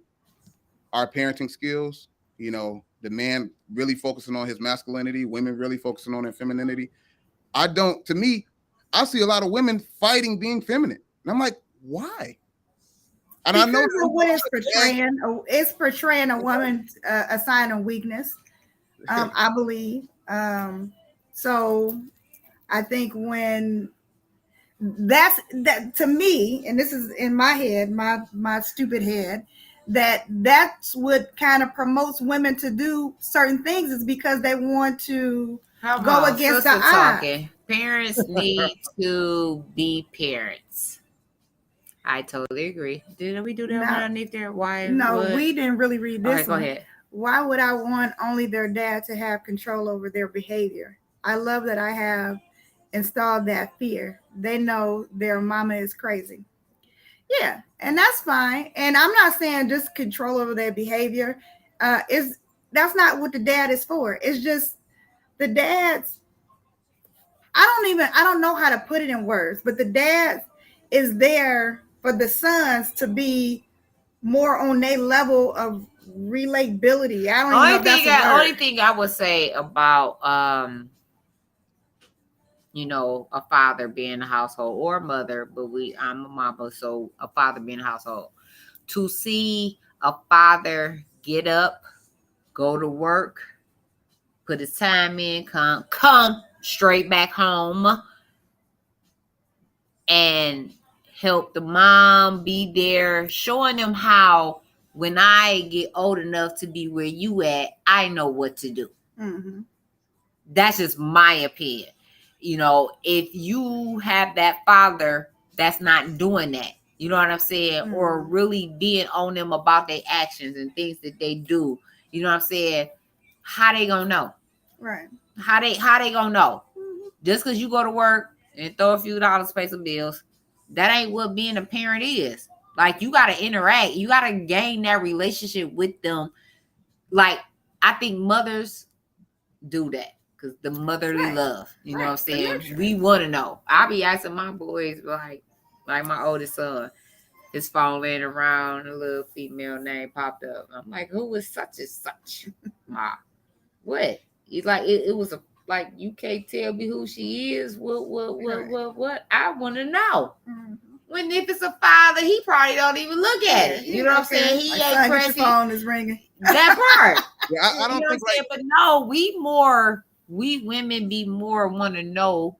our parenting skills, the man really focusing on his masculinity, women really focusing on their femininity. To me, I see a lot of women fighting being feminine. And I'm like, why? And Because I know of what it's portraying a woman a sign of weakness, I believe. So I think when that to me, and this is in my head, my stupid head, that's what kind of promotes women to do certain things, is because they want to go against the odds. Parents need to be parents. I totally agree. Did we do that underneath there? Why? No, what? we didn't really read this. All right, go one. ahead. Why would I want only their dad to have control over their behavior? I love that I have installed that fear. They know their mama is crazy. Yeah, and that's fine. And I'm not saying just control over their behavior. That's not what the dad is for. It's just the dad's. I don't know how to put it in words, but the dad is there for the sons to be more on their level of relatability. I don't even know if that's a word. Only thing I would say about a father being in a household, or a mother, but I'm a mama, so a father being in a household. To see a father get up, go to work, put his time in, come straight back home, and help the mom be there, showing them how, when I get old enough to be where you at, I know what to do. Mm-hmm. That's just my opinion. If you have that father that's not doing that, You know what I'm saying? Or really being on them about their actions and things that they do. You know what I'm saying? How they gonna know? Right. How they gonna know? Just because you go to work and throw a few dollars, pay some bills, that ain't what being a parent is. Like, you gotta interact. You gotta gain that relationship with them. Like, I think mothers do that because the motherly love. You know what I'm saying? We want to know. I be asking my boys, like my oldest son, his phone laying around, a little female name popped up. I'm like, who is such and such? What? He's like, it was a, like, you can't tell me who she is. What? I want to know. When if it's a father, he probably don't even look at it. You know what I'm saying? He like, ain't pressing. Your phone is ringing. That part. Yeah, I don't think like. But no, we women be more want to know.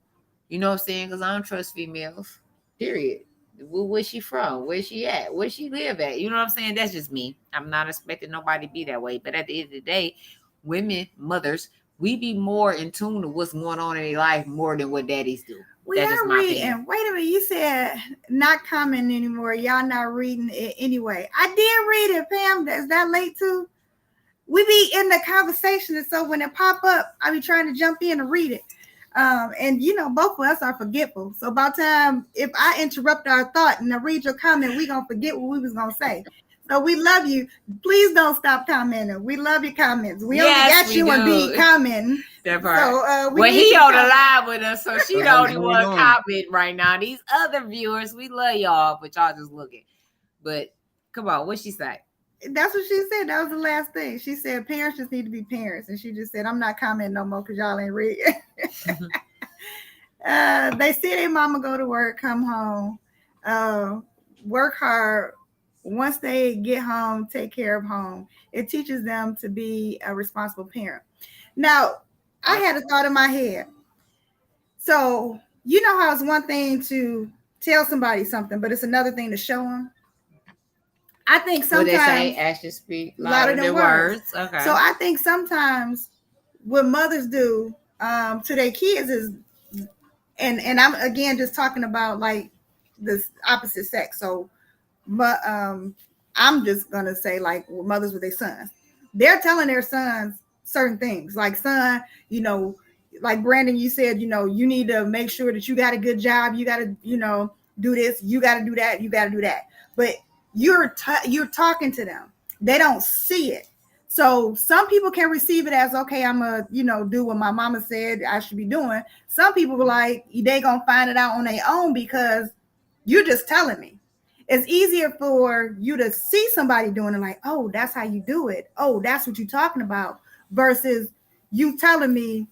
You know what I'm saying? Because I don't trust females. Period. Where's she from? Where's she at? Where she live at? You know what I'm saying? That's just me. I'm not expecting nobody to be that way. But at the end of the day, women, mothers, we be more in tune to what's going on in their life more than what daddies do. We are reading. Wait a minute. You said not commenting anymore. Y'all not reading it anyway. I did read it, Pam. Is that late too? We be in the conversation, and so when it pop up, I be trying to jump in and read it. And you know, both of us are forgetful. So by the time if I interrupt our thought and I read your comment, we gonna forget what we was gonna say. So we love you. Please don't stop commenting. We love your comments. We only got you and B commenting. That part. So well, he on the live with us, so she the only one commenting right now. These other viewers, we love y'all, but y'all just looking. But come on, what she say? That's what she said. That was the last thing. She said parents just need to be parents. And she just said, I'm not commenting no more because y'all ain't read. They see their mama go to work, come home, work hard. Once they get home, take care of home. It teaches them to be a responsible parent. Now, I had a thought in my head. So, you know how it's one thing to tell somebody something, but it's another thing to show them. I think sometimes they say actions speak louder than words. Okay. So I think sometimes what mothers do to their kids is, and I'm again just talking about like the opposite sex. So, but I'm just gonna say like mothers with their sons, they're telling their sons certain things. Like, son, you know, like Brandon, you said, you know, you need to make sure that you got a good job. You got to, you know, do this. You got to do that. You got to do that. But you're talking to them. They don't see it. So some people can receive it as, okay, I'm a, you know, do what my mama said I should be doing. Some people were like, they gonna find it out on their own because you're just telling me. It's easier for you to see somebody doing it like, oh, that's how you do it. Oh, that's what you're talking about, versus you telling me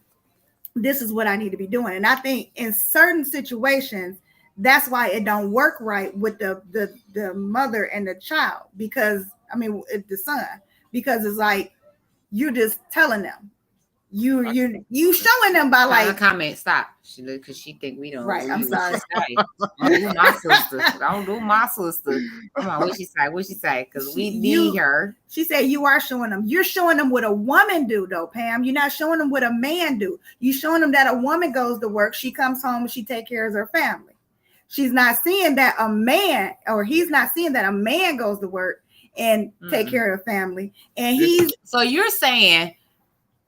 this is what I need to be doing. And I think in certain situations, that's why it don't work right with the mother and the child, because I mean the son, because it's like you're just telling them, you showing them by like comment. Stop. She look because she think we don't. Right. I'm sorry. Don't do my sister. Don't do my sister. Come on. What she say? What she say? Because we need her. She said you are showing them. You're showing them what a woman do, though, Pam. You're not showing them what a man do. You showing them that a woman goes to work. She comes home and she take care of her family. She's not seeing that a man, or he's not seeing that a man goes to work and take care of the family. And he's so you're saying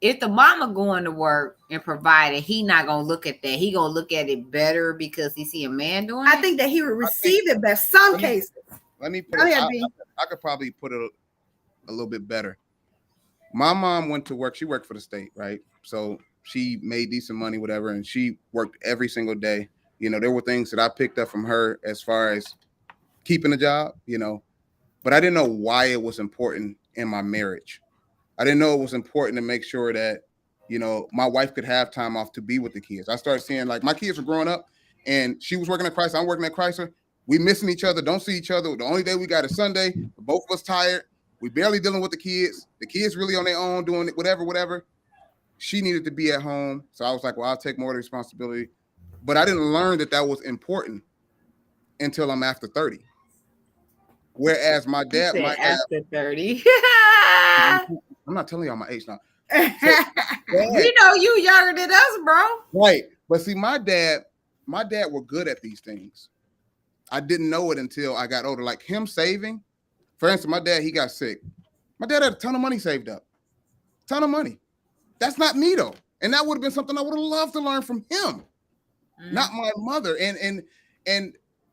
if the mama going to work and provided, he not gonna look at that. He gonna look at it better because he see a man doing it. I think that he would receive it best. Some cases. Let me put it. I could probably put it a little bit better. My mom went to work. She worked for the state, right? So she made decent money, whatever, and she worked every single day. You know, there were things that I picked up from her as far as keeping a job, you know, but I didn't know why it was important in my marriage. I didn't know it was important to make sure that, you know, my wife could have time off to be with the kids. I started seeing like my kids were growing up and she was working at Chrysler. I'm working at Chrysler. We missing each other, don't see each other. The only day we got is Sunday. Both of us tired. We barely dealing with the kids. The kids really on their own doing it, whatever. She needed to be at home. So I was like, well, I'll take more of the responsibility. But I didn't learn that was important until I'm after 30. Whereas my dad might after 30. I'm not telling y'all my age now. So, we know you younger than us, bro. Right. But see, my dad were good at these things. I didn't know it until I got older. Like him saving, for instance, my dad, he got sick. My dad had a ton of money saved up, ton of money. That's not me though. And that would have been something I would have loved to learn from him, not my mother. And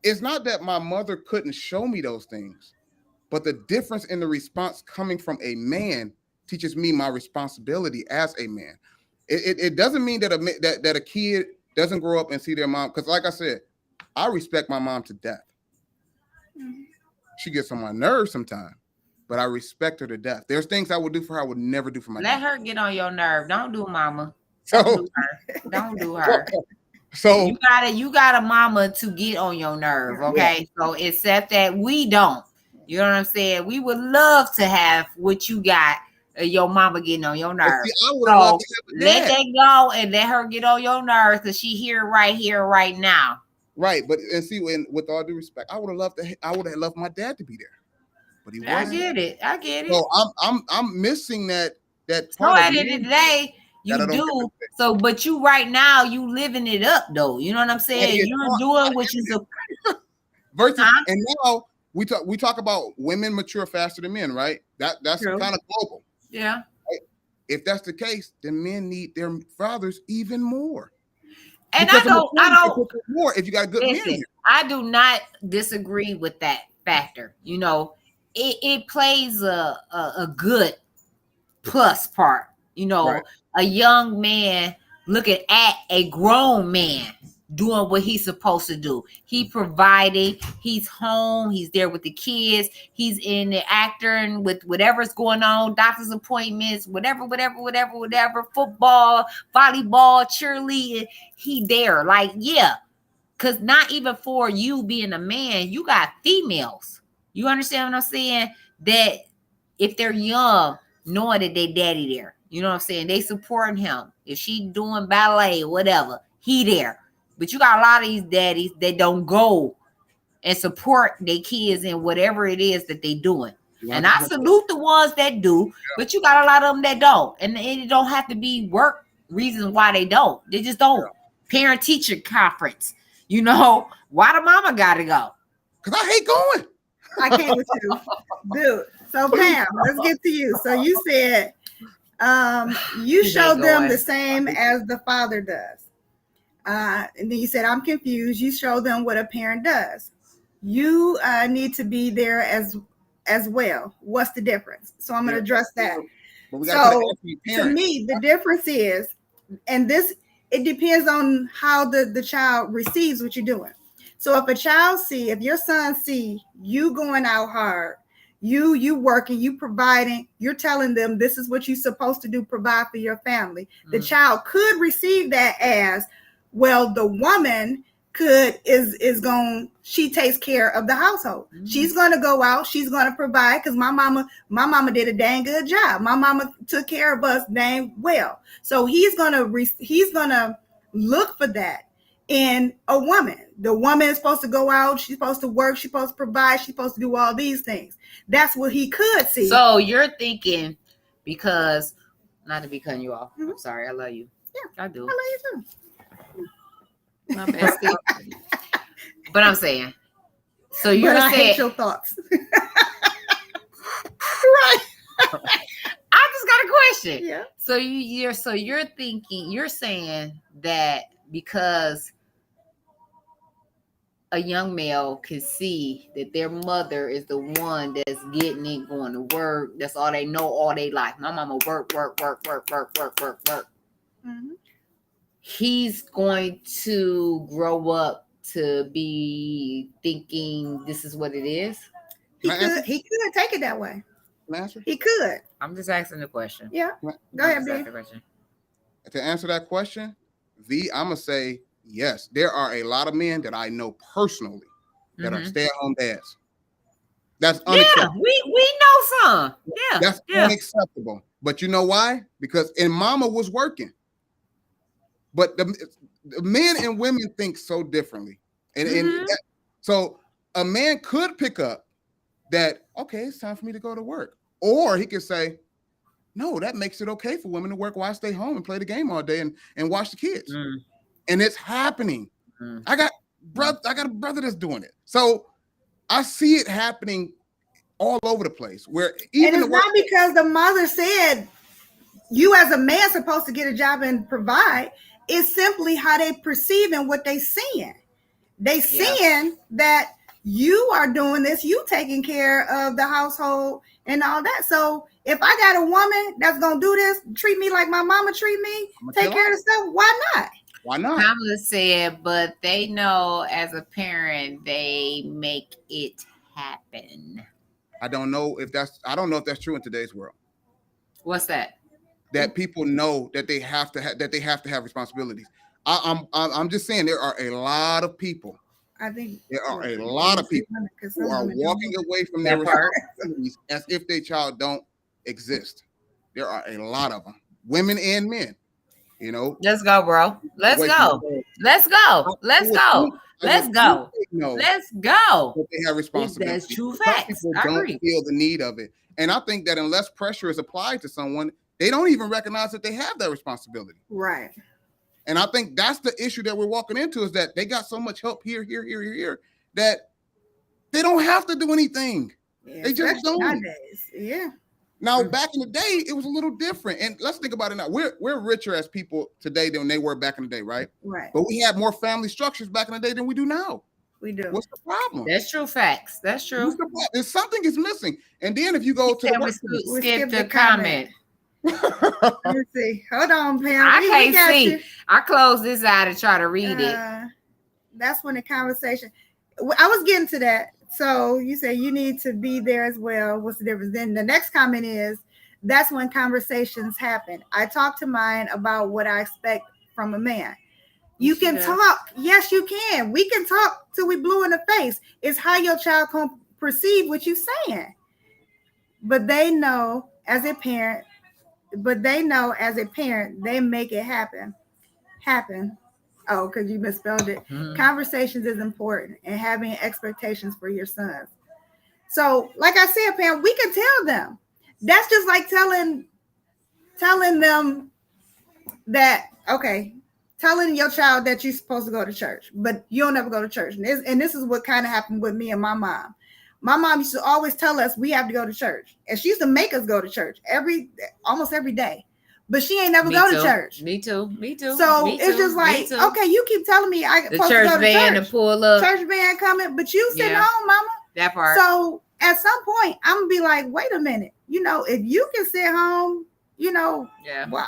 it's not that my mother couldn't show me those things, but the difference in the response coming from a man teaches me my responsibility as a man. It doesn't mean that a kid doesn't grow up and see their mom. Because like I said, I respect my mom to death. She gets on my nerves sometimes, but I respect her to death. There's things I would do for her I would never do for my Let dad. her get on your nerve. Don't do mama. So Don't do her. So you got a mama to get on your nerve, okay? Yeah. So except that we don't. You know what I'm saying? We would love to have what you got, your mama getting on your nerve. See, I would love to have let that go and let her get on your nerves because she here, right now. Right, but and see, with all due respect, I would have loved my dad to be there, but he wasn't. I get it. So I'm missing that part. So at the end of the day, you do. So, but you right now, you living it up though. You know what I'm saying? You're doing what you're supposed. Versus, and now we talk about women mature faster than men, right? That's kind of global. Yeah. Right? If that's the case, then men need their fathers even more. And I don't more if you got a good man here. I do not disagree with that factor. You know, it plays a good plus part. You know, right. A young man looking at a grown man doing what he's supposed to do. He providing, he's home, he's there with the kids, he's in the acting with whatever's going on, doctor's appointments, whatever, football, volleyball, cheerleading, he there. Like, yeah, because not even for you being a man, you got females. You understand what I'm saying? That if they're young, knowing that they daddy there, you know what I'm saying? They supporting him. If she doing ballet, whatever, he there. But you got a lot of these daddies that don't go and support their kids in whatever it is that they doing. Yeah, and I salute the ones that do, but you got a lot of them that don't. And it don't have to be work reasons why they don't. They just don't. Parent-teacher conference. You know, why the mama got to go? Because I hate going. I can't with you. Dude. So Pam, let's get to you. So you said you showed them the same as the father does. And then you said, I'm confused. You show them what a parent does. You need to be there as well. What's the difference? So I'm going to address that. So to me, the difference is, and it depends on how the child receives what you're doing. So if your son see you going out hard, you working, you providing, you're telling them this is what you're supposed to do, provide for your family. Mm-hmm. The child could receive that as, well, the woman she takes care of the household. Mm-hmm. She's going to go out. She's going to provide because my mama did a dang good job. My mama took care of us dang well. So he's going to look for that in a woman. The woman is supposed to go out. She's supposed to work. She's supposed to provide. She's supposed to do all these things. That's what he could see. So you're thinking, because, not to be cutting you off. Mm-hmm. I'm sorry. I love you. Yeah, I do. I love you too. My bestie. But I'm saying, so you're saying, I hate your thoughts. Right. I just got a question. Yeah. So you're thinking, you're saying that because a young male can see that their mother is the one that's getting it, going to work. That's all they know all day life. My mama work. Mm-hmm. He's going to grow up to be thinking this is what it is. He could take it that way. He could. I'm just asking the question. Yeah. Go ahead, B. To answer that question, V, I'm going to say yes. There are a lot of men that I know personally that are stay-at-home dads. That's unacceptable. Yeah, we know some. Yeah. That's unacceptable. But you know why? Because mama was working. But the men and women think so differently. And so a man could pick up that, okay, it's time for me to go to work. Or he could say, no, that makes it okay for women to work while I stay home and play the game all day and watch the kids. And it's happening. I got brother, I got a brother that's doing it. So I see it happening all over the place. Where even and it's not because the mother said you as a man supposed to get a job and provide. It's simply how they perceive and what they seeing. They seeing that you are doing this, you taking care of the household and all that. So if I got a woman that's gonna do this, treat me like my mama treat me, take care of the stuff, why not? Why not? Kamala said, but they know as a parent they make it happen. I don't know if that's true in today's world. What's that? That people know that they have to have responsibilities. I'm just saying there are a lot of people. I think there are a lot of people who are walking away from their responsibilities as if their child don't exist. There are a lot of them, women and men. You know, let's go, bro. Let's go. Let's go. Let's go. Let's go. Let's go. They have responsibilities. That's true facts. People don't feel the need of it, and I think that unless pressure is applied to someone, they don't even recognize that they have that responsibility. Right. And I think that's the issue that we're walking into, is that they got so much help here, that they don't have to do anything. Yeah, they just don't. Nowadays. Yeah. Now, back in the day, it was a little different. And let's think about it now. We're richer as people today than they were back in the day, right? Right. But we had more family structures back in the day than we do now. We do. What's the problem? That's true facts. That's true. There's something is missing. And then if you go to we skip the comment. Let me see. Hold on, Pam. I can't see. You. I close this out and try to read it. That's when the conversation. I was getting to that. So you say you need to be there as well. What's the difference? Then the next comment is that's when conversations happen. I talk to mine about what I expect from a man. You can talk. Yes, you can. We can talk till we blue in the face. It's how your child can perceive what you're saying. But they know as a parent, they make it happen. Oh, because you misspelled it. Mm-hmm. Conversations is important and having expectations for your sons. So, like I said, Pam, we can tell them. That's just like telling them that, okay, telling your child that you're supposed to go to church, but you'll never go to church. And this is what kind of happened with me and my mom. My mom used to always tell us we have to go to church. And she used to make us go to church almost every day. But she ain't never go to church. Me too. So it's just like, okay, you keep telling me I supposed to go to church. The church van to pull up. Church van coming, but you sitting home, mama. That part. So at some point, I'm going to be like, wait a minute. You know, if you can sit home, well,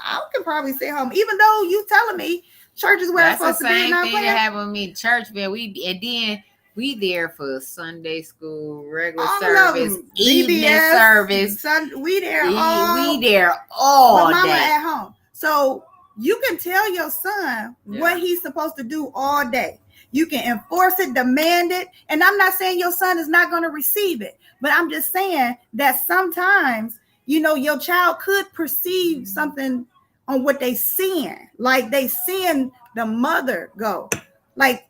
I can probably sit home. Even though you telling me church is where I'm supposed to be. That's the same thing that happened with me. Church van, we there for Sunday school, regular service, evening service. We there all day. Mama day. At home. So you can tell your son what he's supposed to do all day. You can enforce it, demand it. And I'm not saying your son is not going to receive it, but I'm just saying that sometimes, your child could perceive something on what they seeing. Like they seeing the mother go. Like,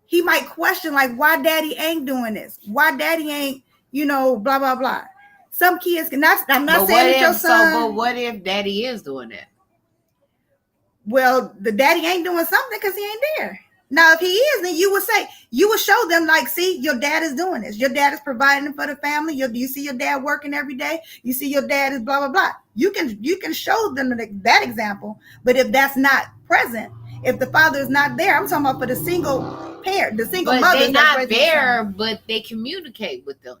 he might question, like, why daddy ain't doing this? Why daddy ain't, blah, blah, blah. Some kids I'm not saying that your son. But what if daddy is doing that? Well, the daddy ain't doing something because he ain't there. Now, if he is, then you would show them, like, see, your dad is doing this. Your dad is providing for the family. You see your dad working every day. You see your dad is blah, blah, blah. You can show them that example. But if that's not present, if the father is not there, I'm talking about for the single parent, the single mother. They're not there, but they communicate with them.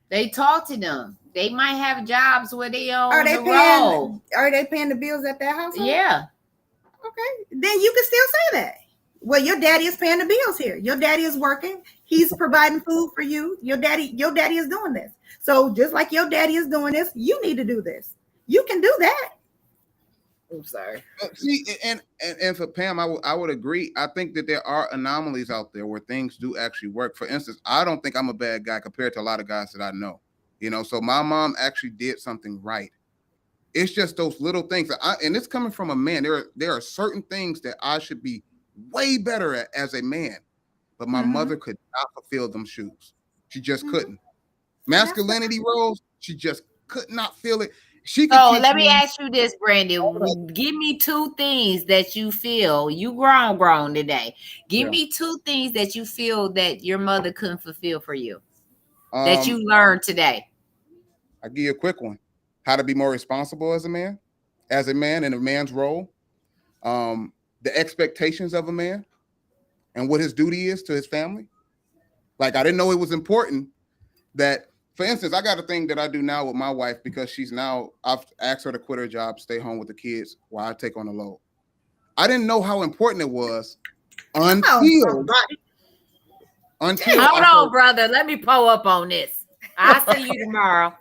They talk to them. They might have jobs where they on the road. Are they paying the bills at their household? Yeah. Okay. Then you can still say that. Well, your daddy is paying the bills here. Your daddy is working. He's providing food for you. Your daddy is doing this. So just like your daddy is doing this, you need to do this. You can do that. I'm sorry. See, and for Pam, I would agree. I think that there are anomalies out there where things do actually work. For instance, I don't think I'm a bad guy compared to a lot of guys that I know. So my mom actually did something right. It's just those little things. And it's coming from a man. There are certain things that I should be way better at as a man. But my mother could not fulfill them shoes. She just couldn't. Masculinity roles, she just could not feel it. She could So teach let me me. ask you this, Brandon. Give me 2 things that you feel you grown today. Give Yeah. me 2 things that you feel that your mother couldn't fulfill for you that Um, you learned today. I'll give you a quick one. How to be more responsible as a man in a man's role. The expectations of a man and what his duty is to his family. Like, I didn't know it was important that, for instance, I got a thing that I do now with my wife because I've asked her to quit her job, stay home with the kids while I take on the load. I didn't know how important it was until Hold I on, heard, brother. Let me pull up on this. I'll see you tomorrow.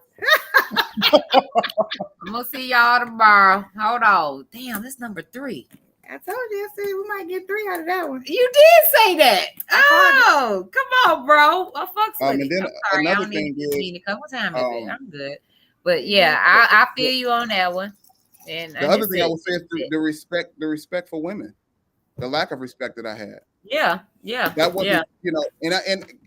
I'm gonna see y'all tomorrow. Hold on. Damn, this number 3. I told you, I said we might get 3 out of that one. You did say that. Oh, come on, bro. I fucks with and it. then I'm sorry. I another don't need thing is, to couple times of it. um, I'm good. But yeah, I feel you on that one. And the other thing I would say is the respect for women, the lack of respect that I had. Yeah. That wasn't,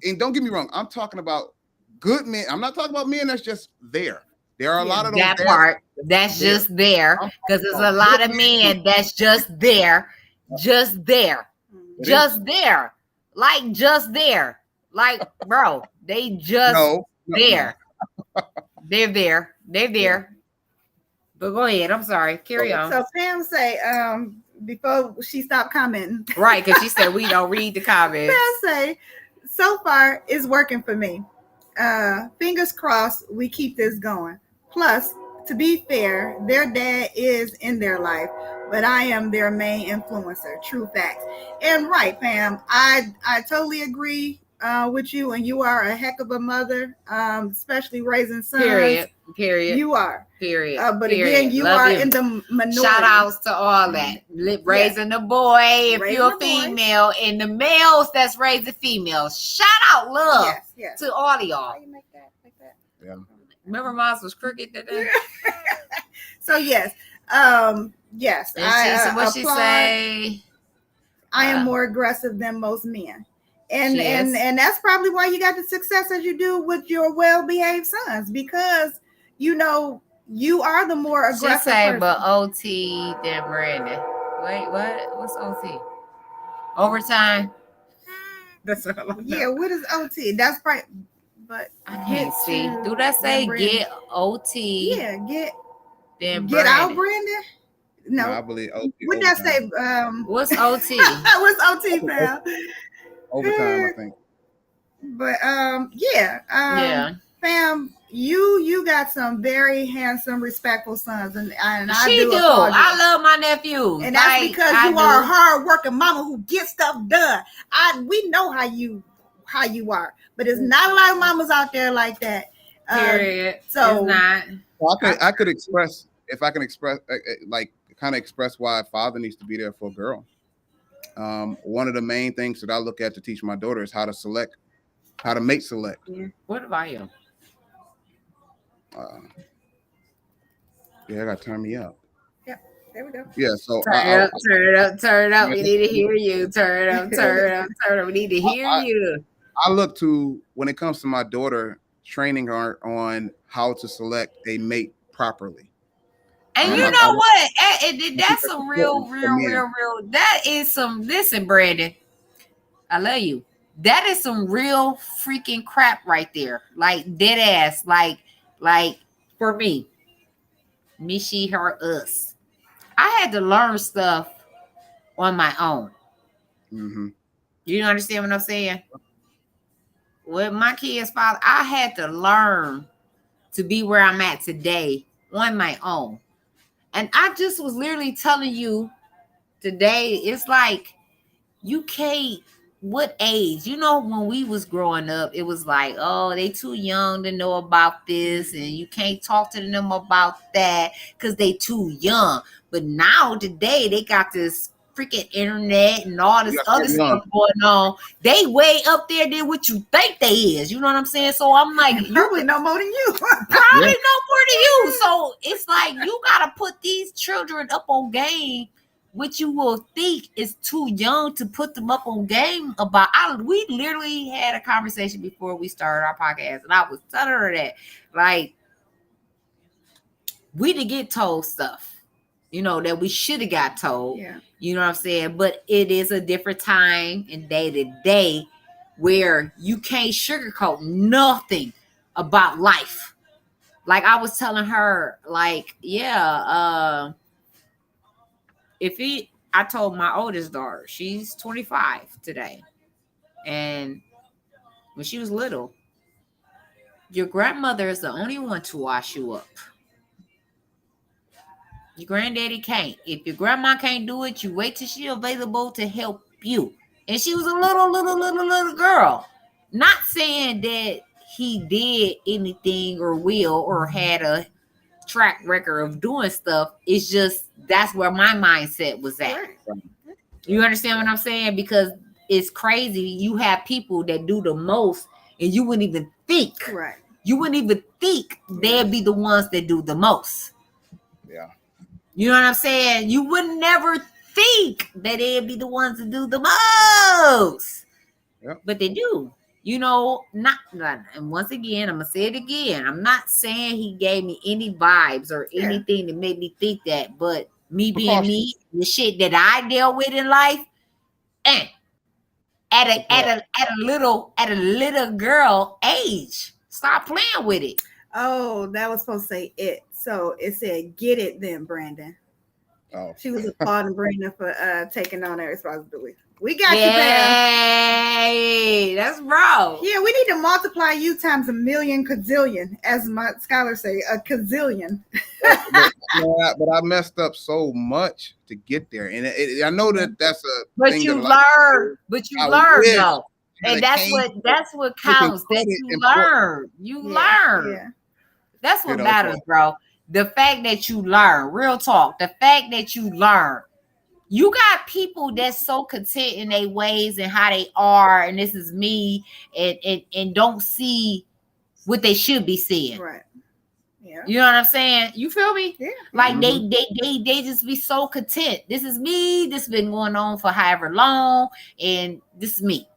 and don't get me wrong, I'm talking about good men. I'm not talking about men that's just there. There are a lot of those that bad part that's there. just there I'm because there's talking a about lot good of men that's just there, just there, It just there, like just there, like bro, they just no. there. They're there. But go ahead. I'm sorry. Carry on. So Pam say, before she stopped commenting, Right, because she said we don't read the comments. Pam say, so far it's working for me. Fingers crossed we keep this going. Plus, to be fair, their dad is in their life, but I am their main influencer. True facts. And right, Pam, I totally agree with you, and you are a heck of a mother, especially raising sons. Period. You are. Period. But Period. again, you Love are you. in the minority. Shout outs to all that. Raising the boy, if Raising you're the a boy. female, and the males that's raising females. Shout out love to all of y'all. How you make that? Like that? Yeah. Remember mine was crooked today? So yes. Yes. And what she say? I am more aggressive than most men. And that's probably why you got the success as you do with your well-behaved sons, because you are the more aggressive She say, person. but OT than Brandon. Wait, what? What's OT? Overtime? That's what I know. Yeah, what is OT? That's probably, but I can't see. Do that say get OT? Yeah, get Brandon. out, Brandon. No, I believe OT. What that say? What's OT? What's OT, pal? Overtime, I think. But fam, you got some very handsome, respectful sons, and I do. I love my nephews, and that's because you are a hard-working mama who gets stuff done. We know how you are, but there's not a lot of mamas out there like that. Period. So it's not. Well, I could express, if I can express, kind of express why a father needs to be there for a girl. One of the main things that I look at to teach my daughter is how to mate select. Yeah. What about you? Yeah, I got to turn me up. Yeah, there we go. Yeah, so turn it up. We need to hear you. Turn it up. We need to hear you. I look to, when it comes to my daughter, training her on how to select a mate properly. And you know what? That's some real. That is some. Listen, Brandon, I love you. That is some real freaking crap right there. Like dead ass. Like for me, she, her, us. I had to learn stuff on my own. Mm-hmm. You understand what I'm saying? With my kids' father, I had to learn to be where I'm at today on my own. And I just was literally telling you today, it's like you can't, what age? You know, when we was growing up, it was like, oh, they too young to know about this, and you can't talk to them about that because they too young. But now today they got this freaking internet and all this other stuff going on. They way up there than what you think they is. You know what I'm saying? So I'm like, you probably know more than you. Probably know more than you. So it's like you gotta put these children up on game, which you will think is too young to put them up on game about. We literally had a conversation before we started our podcast, and I was telling her that, like, we did get told stuff, that we should have got told. Yeah. You know what I'm saying? But it is a different time and day to day where you can't sugarcoat nothing about life. Like I was telling her, like, yeah, I told my oldest daughter, she's 25 today. And when she was little, your grandmother is the only one to wash you up. Your granddaddy can't. If your grandma can't do it, you wait till she's available to help you. And she was a little girl. Not saying that he did anything or will or had a track record of doing stuff. It's just that's where my mindset was at. You understand what I'm saying? Because it's crazy. You have people that do the most and you wouldn't even think. Right. You wouldn't even think they'd be the ones that do the most. Yeah. You know what I'm saying? You would never think that they'd be the ones that do the most. Yep. But they do. Not, and once again, I'm going to say it again. I'm not saying he gave me any vibes or anything that made me think that, but me being me, the shit that I dealt with in life, and at a little girl age, stop playing with it. Oh, that was supposed to say it. So it said, get it then, Brandon. Oh. She was applauding Brandon for taking on that responsibility. We got you, Pam. That's bro. Yeah, we need to multiply you times a million kazillion, as my scholars say, a kazillion. but I messed up so much to get there, and I know that's a. But thing you learn. But you learn though, and that's what counts. That you learn. You learn. Yeah. That's what matters, bro. The fact that you learn, real talk. The fact that you learn. You got people that's so content in their ways and how they are, and this is me, and don't see what they should be seeing. Right. Yeah. You know what I'm saying? You feel me? Yeah. Like they just be so content. This is me. This has been going on for however long, and this is me.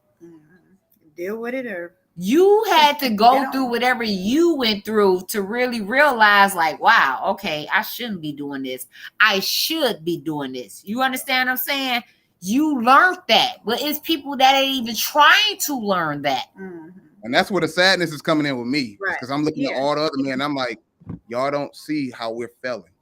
Deal with it, or you had to go through whatever you went through to really realize, like, wow, okay, I shouldn't be doing this. I should be doing this. You understand what I'm saying? You learned that, but it's people that ain't even trying to learn that. Mm-hmm. And that's where the sadness is coming in with me, because right. I'm looking at all the other men. I'm like, y'all don't see how we're feeling.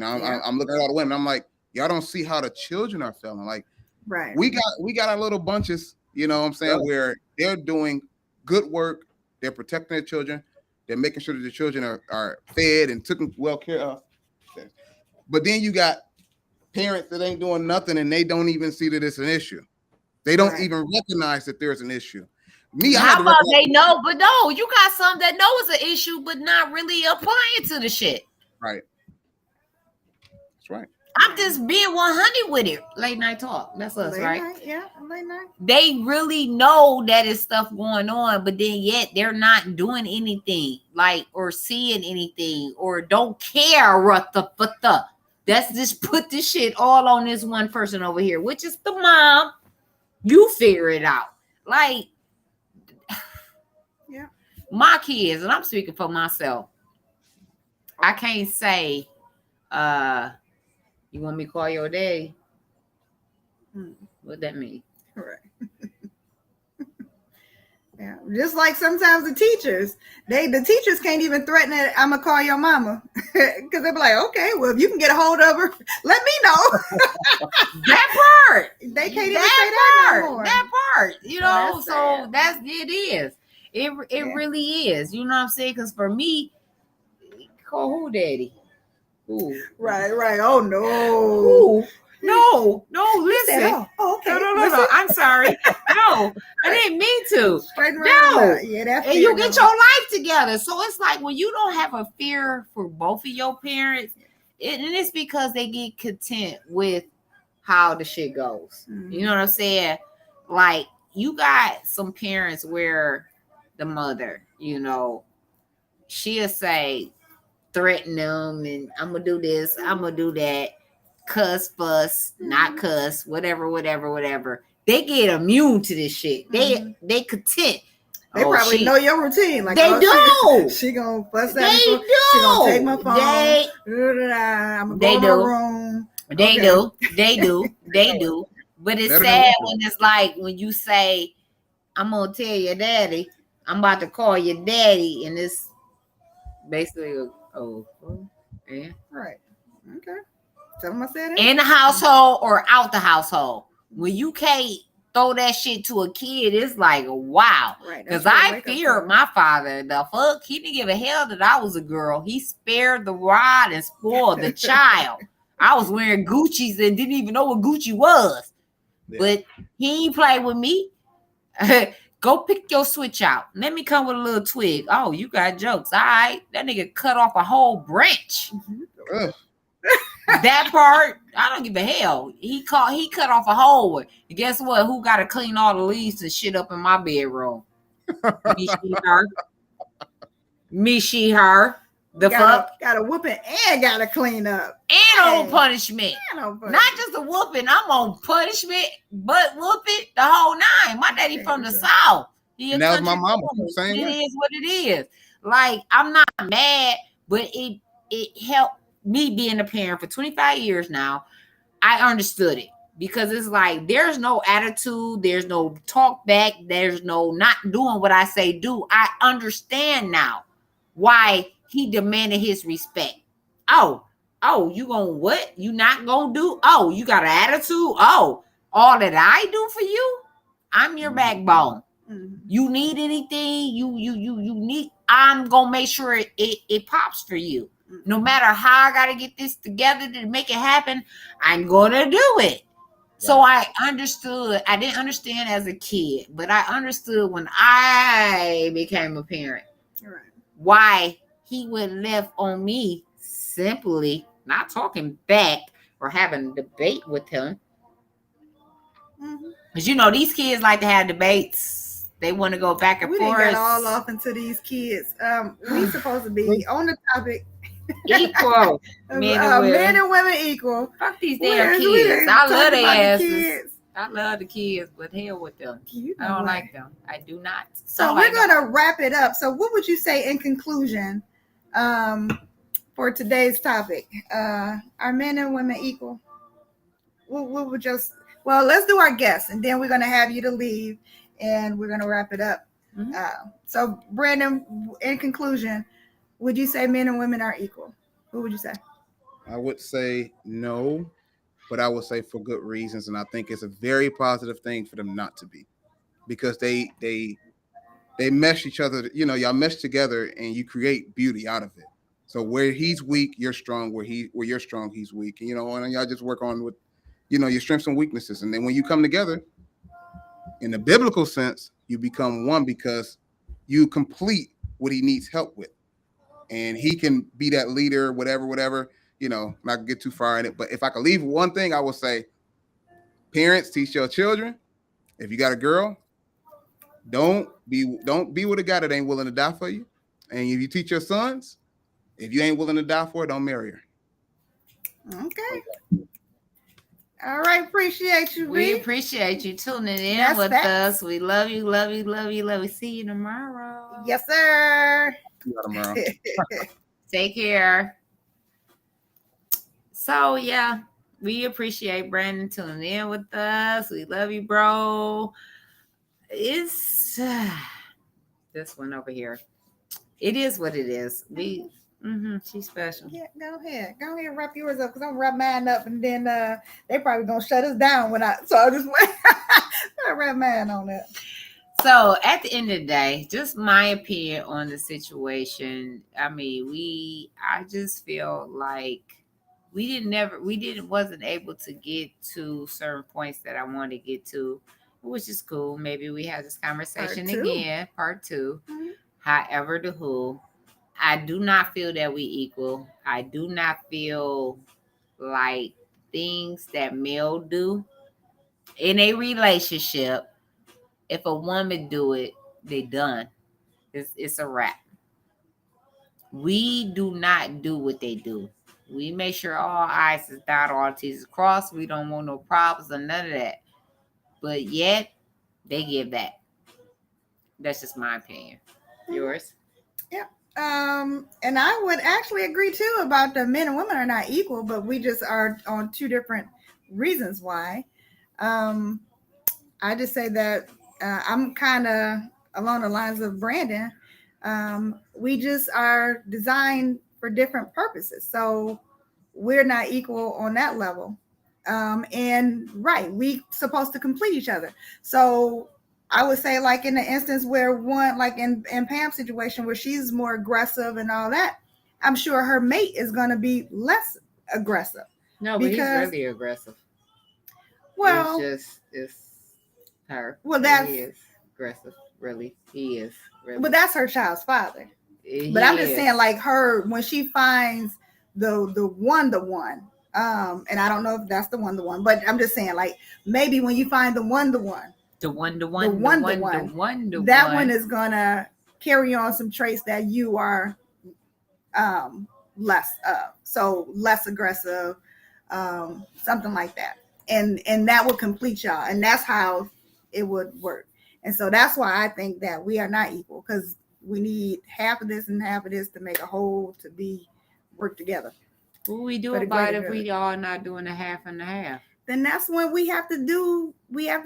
I'm looking at all the women. I'm like, y'all don't see how the children are feeling. Like, right. We got our little bunches. You know what I'm saying? Where they're doing good work, they're protecting their children, they're making sure that the children are fed and taken well care of. But then you got parents that ain't doing nothing and they don't even see that it's an issue. They don't even recognize that there's an issue. How about they know, but no, you got some that know it's an issue, but not really applying to the shit. Right. That's right. I'm just being 100 with it. Late night talk. That's us, right? Night, yeah, late night. They really know that is stuff going on, but then yet they're not doing anything, like, or seeing anything, or don't care what the. That's just put this shit all on this one person over here, which is the mom. You figure it out. Like, yeah, my kids, and I'm speaking for myself. I can't say, you want me to call your daddy? What that mean? Right. Yeah, just like sometimes the teachers can't even threaten it. I'm gonna call your mama because they're like, okay, well, if you can get a hold of her, let me know. That part. They can't even say that no more. That part. So that's it is. It really is. You know what I'm saying? Because for me, call who daddy? Ooh. Right. Oh no. Ooh. No, listen. Said, okay. No. I'm sorry. No, I didn't mean to. No. Yeah, that's and you get your life together. So it's like when you don't have a fear for both of your parents, and it's because they get content with how the shit goes. Mm-hmm. You know what I'm saying? Like, you got some parents where the mother, she'll say, threaten them, and I'm gonna do this, I'm gonna do that, cuss, fuss, not cuss, whatever. They get immune to this shit. They content. They probably know your routine. Like, they do. She gonna fuss at They me. do. She gonna take my phone. I'm gonna go in my do. room. They Okay. do. They do. They do. But it's Better than sad what? when it's like when you say, I'm gonna tell your daddy, I'm about to call your daddy, and it's basically yeah. Right. Okay. Tell him I said it. In the household or out the household. When you can't throw that shit to a kid, it's like wow. Right. Because I feared my father. The fuck, he didn't give a hell that I was a girl. He spared the rod and spoiled the child. I was wearing Gucci's and didn't even know what Gucci was. Yeah. But he ain't play with me. Go pick your switch out. Let me come with a little twig. Oh, you got jokes. All right. That nigga cut off a whole branch. That part, I don't give a hell. He cut off a whole one. And guess what? Who got to clean all the leaves and shit up in my bedroom? Me, she, her. Me, she, her. The fuck? Got a whooping and got to clean up. And on punishment. Not just a whooping. I'm on punishment, but whooping the whole nine. My daddy from the South. And that was my mama. Same it way. Is what it is. Like, I'm not mad, but it helped me being a parent for 25 years now. I understood it. Because it's like, there's no attitude. There's no talk back. There's no not doing what I say do. I understand now why he demanded his respect. Oh, you gonna what? You not gonna do? Oh, you got an attitude? Oh, all that I do for you? I'm your backbone. Mm-hmm. You need anything? You need, I'm gonna make sure it pops for you. Mm-hmm. No matter how I gotta get this together to make it happen, I'm gonna do it. So I understood. I didn't understand as a kid, but I understood when I became a parent. Right. Why he would left on me simply not talking back or having a debate with him. Because you know these kids like to have debates. They want to go back and forth. We got all off into these kids. We supposed to be on the topic. Equal. Men and women equal. Fuck these damn kids. I love their asses. I love the kids, but hell with them. I don't like them. I do not. So we're gonna wrap it up. So what would you say in conclusion for today's topic? Are men and women equal? What would just let's do our guess, and then we're gonna have you to leave, and we're gonna wrap it up. Mm-hmm. So Brandon, in conclusion, would you say men and women are equal? What would you say? I would say no, but I would say for good reasons, and I think it's a very positive thing for them not to be, because they mesh each other. You know, y'all mesh together, and you create beauty out of it. So where he's weak, you're strong. Where you're strong, he's weak. And, you know, and y'all just work on with, you know, your strengths and weaknesses, and then when you come together, in the biblical sense, you become one because you complete what he needs help with. And he can be that leader, whatever, you know, not get too far in it. But if I could leave one thing, I would say, parents, teach your children. If you got a girl, don't be with a guy that ain't willing to die for you. And if you teach your sons, if you ain't willing to die for her, don't marry her. Okay. All right. Appreciate you. We appreciate you tuning in with us. We love you, love you, love you, love you. See you tomorrow. Yes, sir. Tomorrow. Take care. So yeah, we appreciate Brandon tuning in with us. We love you, bro. It's this one over here. It is what it is. She's special. Yeah, go ahead and wrap yours up, because I'm gonna wrap mine up, and then they probably gonna shut us down so I just wrap mine on that. So at the end of the day, just my opinion on the situation. I mean, I just feel like wasn't able to get to certain points that I wanted to get to, which is cool. Maybe we have this conversation again, part 2. Mm-hmm. However, I do not feel that we equal. I do not feel like things that male do in a relationship. If a woman do it, they done. It's a wrap. We do not do what they do. We make sure all I's is dotted, all T's is crossed. We don't want no problems or none of that. But yet, they give that. That's just my opinion. Yours? And I would actually agree too about the men and women are not equal, but we just are on two different reasons why. I just say that I'm kind of along the lines of Brandon. We just are designed for different purposes, so we're not equal on that level. And right, we supposed to complete each other. So I would say, like in the instance where one, like in Pam's situation, where she's more aggressive and all that, I'm sure her mate is going to be less aggressive. No, but he's really aggressive. Well, it's her. Well, that's he is aggressive. Really, he is. Really. But that's her child's father. But I'm just saying, like her, when she finds the one, and I don't know if that's the one, but I'm just saying, like maybe when you find the one, that one is gonna carry on some traits that you are less of, so less aggressive, something like that, and that would complete y'all, and that's how it would work. And so that's why I think that we are not equal, because we need half of this and half of this to make a whole, to be work together. What we do about it if we all not doing a half and a half? Then that's when we have to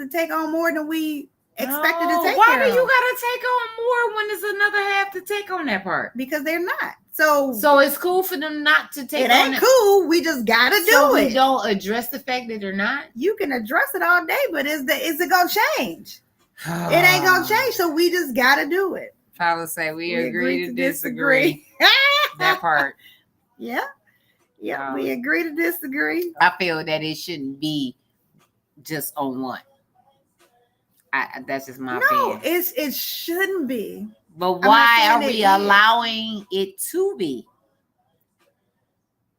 take on more than we expected to take. Why do you gotta take on more when there's another half to take on that part? Because they're not. So it's cool for them not to take. It ain't cool. We just gotta do it. We don't address the fact that they're not. You can address it all day, but is it gonna change? It ain't gonna change. So we just gotta do it. Father say we agree to disagree. That part. Yeah. Yeah, we agree to disagree. I feel that it shouldn't be just on one. That's just my opinion. No, it shouldn't be. But why are we allowing it to be?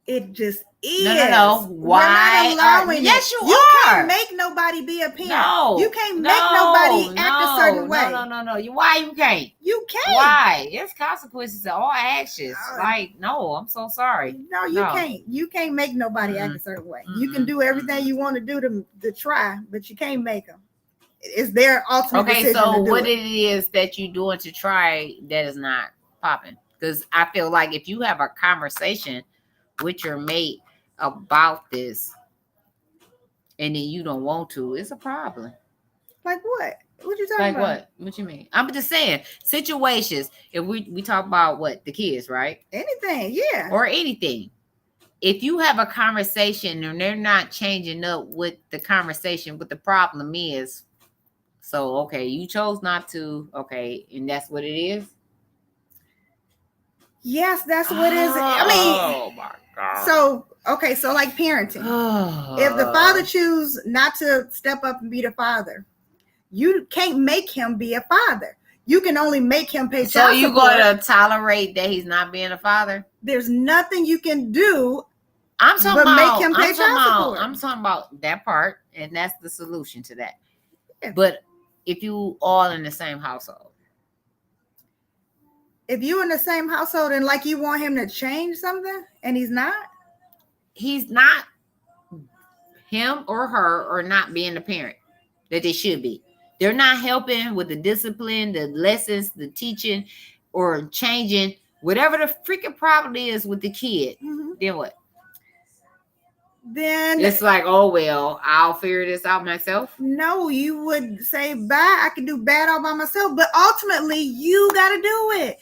It just is. No. Why? We're not allowing yes, it. You can't make nobody be a parent. No. You can't make nobody act a certain way. No. Why you can't? You can't. Why? It's consequences to all actions. No, I'm so sorry. No, you can't. You can't make nobody act a certain way. You can do everything you want to do to try, but you can't make them. It's their ultimate decision. Okay, so what it is that you're doing to try that is not popping? Because I feel like if you have a conversation with your mate about this and then you don't want to, it's a problem. Like what? What you talking about? What you mean? I'm just saying situations. If we talk about the kids, right? Anything, yeah. Or anything. If you have a conversation and they're not changing up with the conversation, what the problem is. So, okay, you chose not to. Okay, and that's what it is? Yes, that's what it is. I mean, oh my God. So like parenting. If the father chooses not to step up and be the father, you can't make him be a father. You can only make him pay child support. So you're going to tolerate that he's not being a father? There's nothing you can do I'm talking about, make him pay child support. I'm talking about that part, and that's the solution to that. Yeah. But if you all in the same household. If you in the same household and like you want him to change something and he's not? He's not, him or her or not being the parent that they should be. They're not helping with the discipline, the lessons, the teaching, or changing whatever the freaking problem is with the kid. Mm-hmm. Then what? Then it's like, oh well, I'll figure this out myself. No, you would say, bye, I can do bad all by myself, but ultimately you got to do it.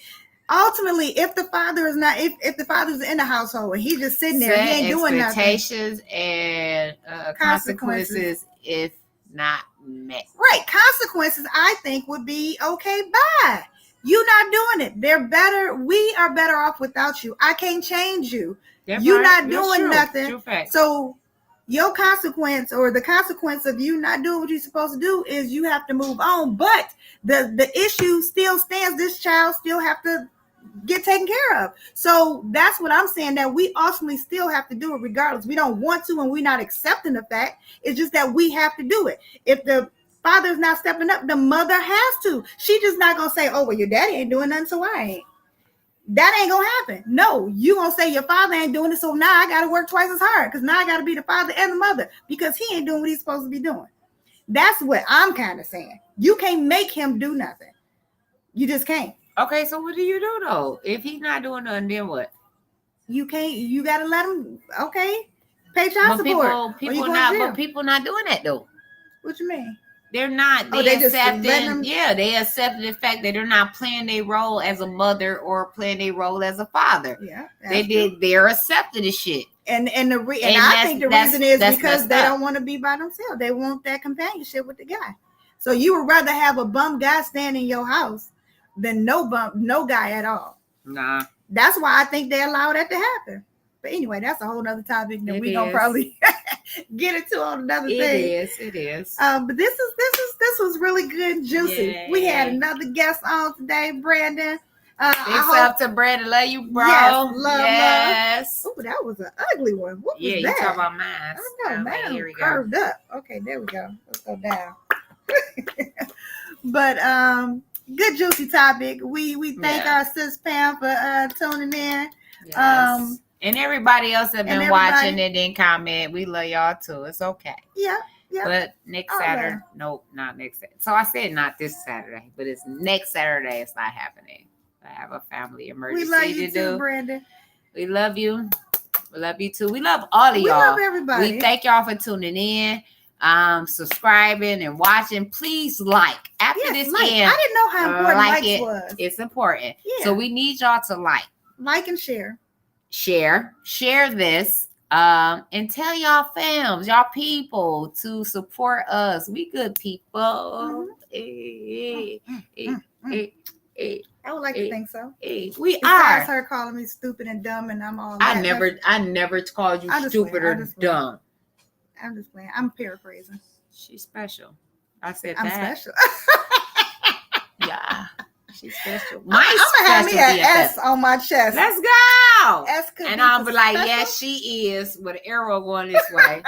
Ultimately, if the father is not, if the father's in the household and he's just sitting there, he ain't doing nothing. Expectations and consequences if not met. Right, consequences I think would be okay. Bye. You not doing it. They're better. We are better off without you. I can't change you. You're not doing nothing. So your consequence or the consequence of you not doing what you're supposed to do is you have to move on. But the issue still stands. This child still have to get taken care of. So that's what I'm saying, that we ultimately still have to do it regardless. We don't want to and we're not accepting the fact. It's just that we have to do it. If the father's not stepping up, the mother has to. She just not going to say, oh, well, your daddy ain't doing nothing, so I ain't. That ain't gonna happen. No, you gonna say your father ain't doing it, so now I gotta work twice as hard because now I gotta be the father and the mother because he ain't doing what he's supposed to be doing. That's what I'm kind of saying. You can't make him do nothing. You just can't. Okay, so what do you do though? If he's not doing nothing, then what? You can't. You gotta let him. Okay, pay child But support. people not doing that though. What you mean? They're not. They just letting accepting. them. Yeah, they accepting the fact that they're not playing their role as a mother or playing their role as a father. Yeah, They're accepting the shit. And I think the reason is because they don't want to be by themselves. They want that companionship with the guy. So you would rather have a bum guy stand in your house than no guy at all. Nah. That's why I think they allow that to happen. But anyway, that's a whole other topic that we're gonna probably get into on another thing. It is. But this was really good and juicy. Yay. We had another guest on today, Brandon. Thanks up to Brandon. Love you, bro. Yes, love. Oh, that was an ugly one. What was that? You talking about mine. I don't know, man. Here we Curved go. up. Okay, there we go. Let's go down. But good juicy topic. We thank our sis Pam for tuning in. Yes. And everybody else that been watching and didn't comment. We love y'all too. It's okay. Yeah. But next Saturday, nope, not next Saturday. So I said not this Saturday, but it's next Saturday. It's not happening. I have a family emergency we love you to too, do. Brandon. We love you. We love you too. We love all of y'all. We love everybody. We thank y'all for tuning in, subscribing and watching. Please like after this end. I didn't know how important likes was. It's important. Yeah. So we need y'all to like and share this. And tell y'all fams, y'all people to support us. We good people. I would like to think so. We Besides her calling me stupid and dumb, and I'm all. I never called you stupid or dumb. I'm just playing. I'm paraphrasing. She's special. I said I'm that. special. Yeah, she's special. I'm gonna have me an S on my chest. Let's go. S and I'll be like, yes, she is, with an arrow going this way,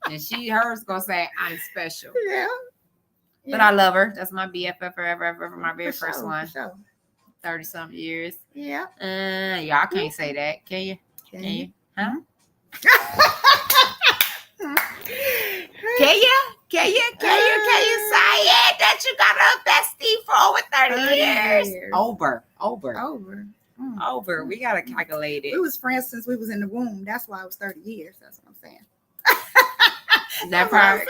and hers gonna say, I'm special. Yeah. But I love her. That's my BFF forever, my very first one. For sure. 30-something years. Yeah. Y'all can't say that, can you? Can you? Huh? Can you say it that you got a bestie for over 30 years? Over. We gotta calculate it. We was friends since we was in the womb. That's why it was 30 years. That's what I'm saying. That part.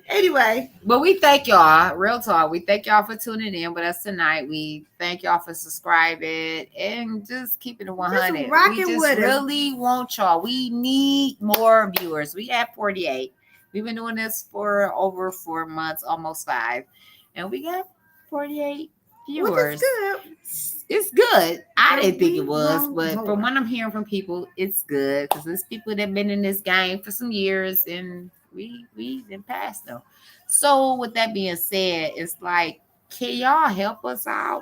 Anyway. But we thank y'all. Real talk. We thank y'all for tuning in with us tonight. We thank y'all for subscribing and just keeping it 100. We just really want y'all. We need more viewers. We have 48. We've been doing this for over 4 months, almost 5. And we got 48 viewers. It's good. I didn't think it was, but from what I'm hearing from people, it's good. Because there's people that have been in this game for some years and we didn't pass them. So with that being said, it's like, can y'all help us out?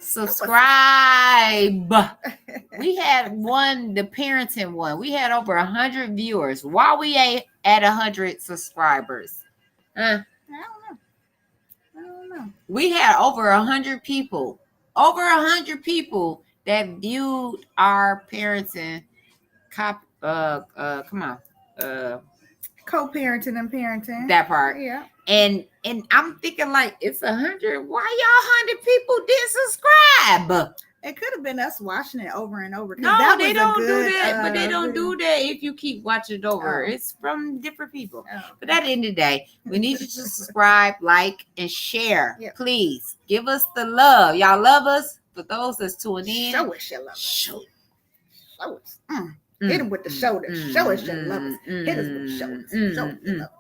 Subscribe. We had the parenting one. We had over 100 viewers. Why we at 100 subscribers? I don't know. We had over 100 people. Over 100 people that viewed our parenting. Come on. Co-parenting and parenting. That part. Yeah. And I'm thinking like it's 100. Why y'all 100 people didn't subscribe? It could have been us watching it over and over. No, they don't do that. But they don't do that if you keep watching it over. Oh. It's from different people. Oh. But at the end of the day, we need you to subscribe, like, and share. Yep. Please give us the love. Y'all love us. For those that's tuning in, show us your love. Show us. Hit them with the shoulders. Show us your love. Hit us with the shoulders. Show us your love.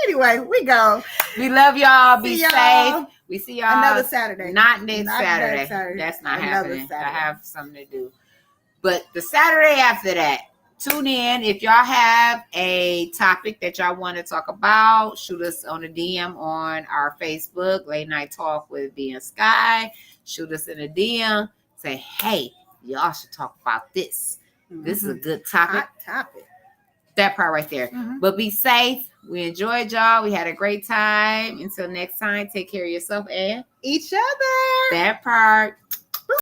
Anyway, we go. We love y'all. Be safe. We see y'all another Saturday. Not next Saturday. That's not happening. I have something to do. But the Saturday after that, tune in. If y'all have a topic that y'all want to talk about, shoot us on a DM on our Facebook, Late Night Talk with Vee&Sky. Shoot us in a DM. Say, hey, y'all should talk about this. This is a good topic. Hot topic. That part right there. But be safe. We enjoyed y'all. We had a great time. Until next time, take care of yourself and each other. That part.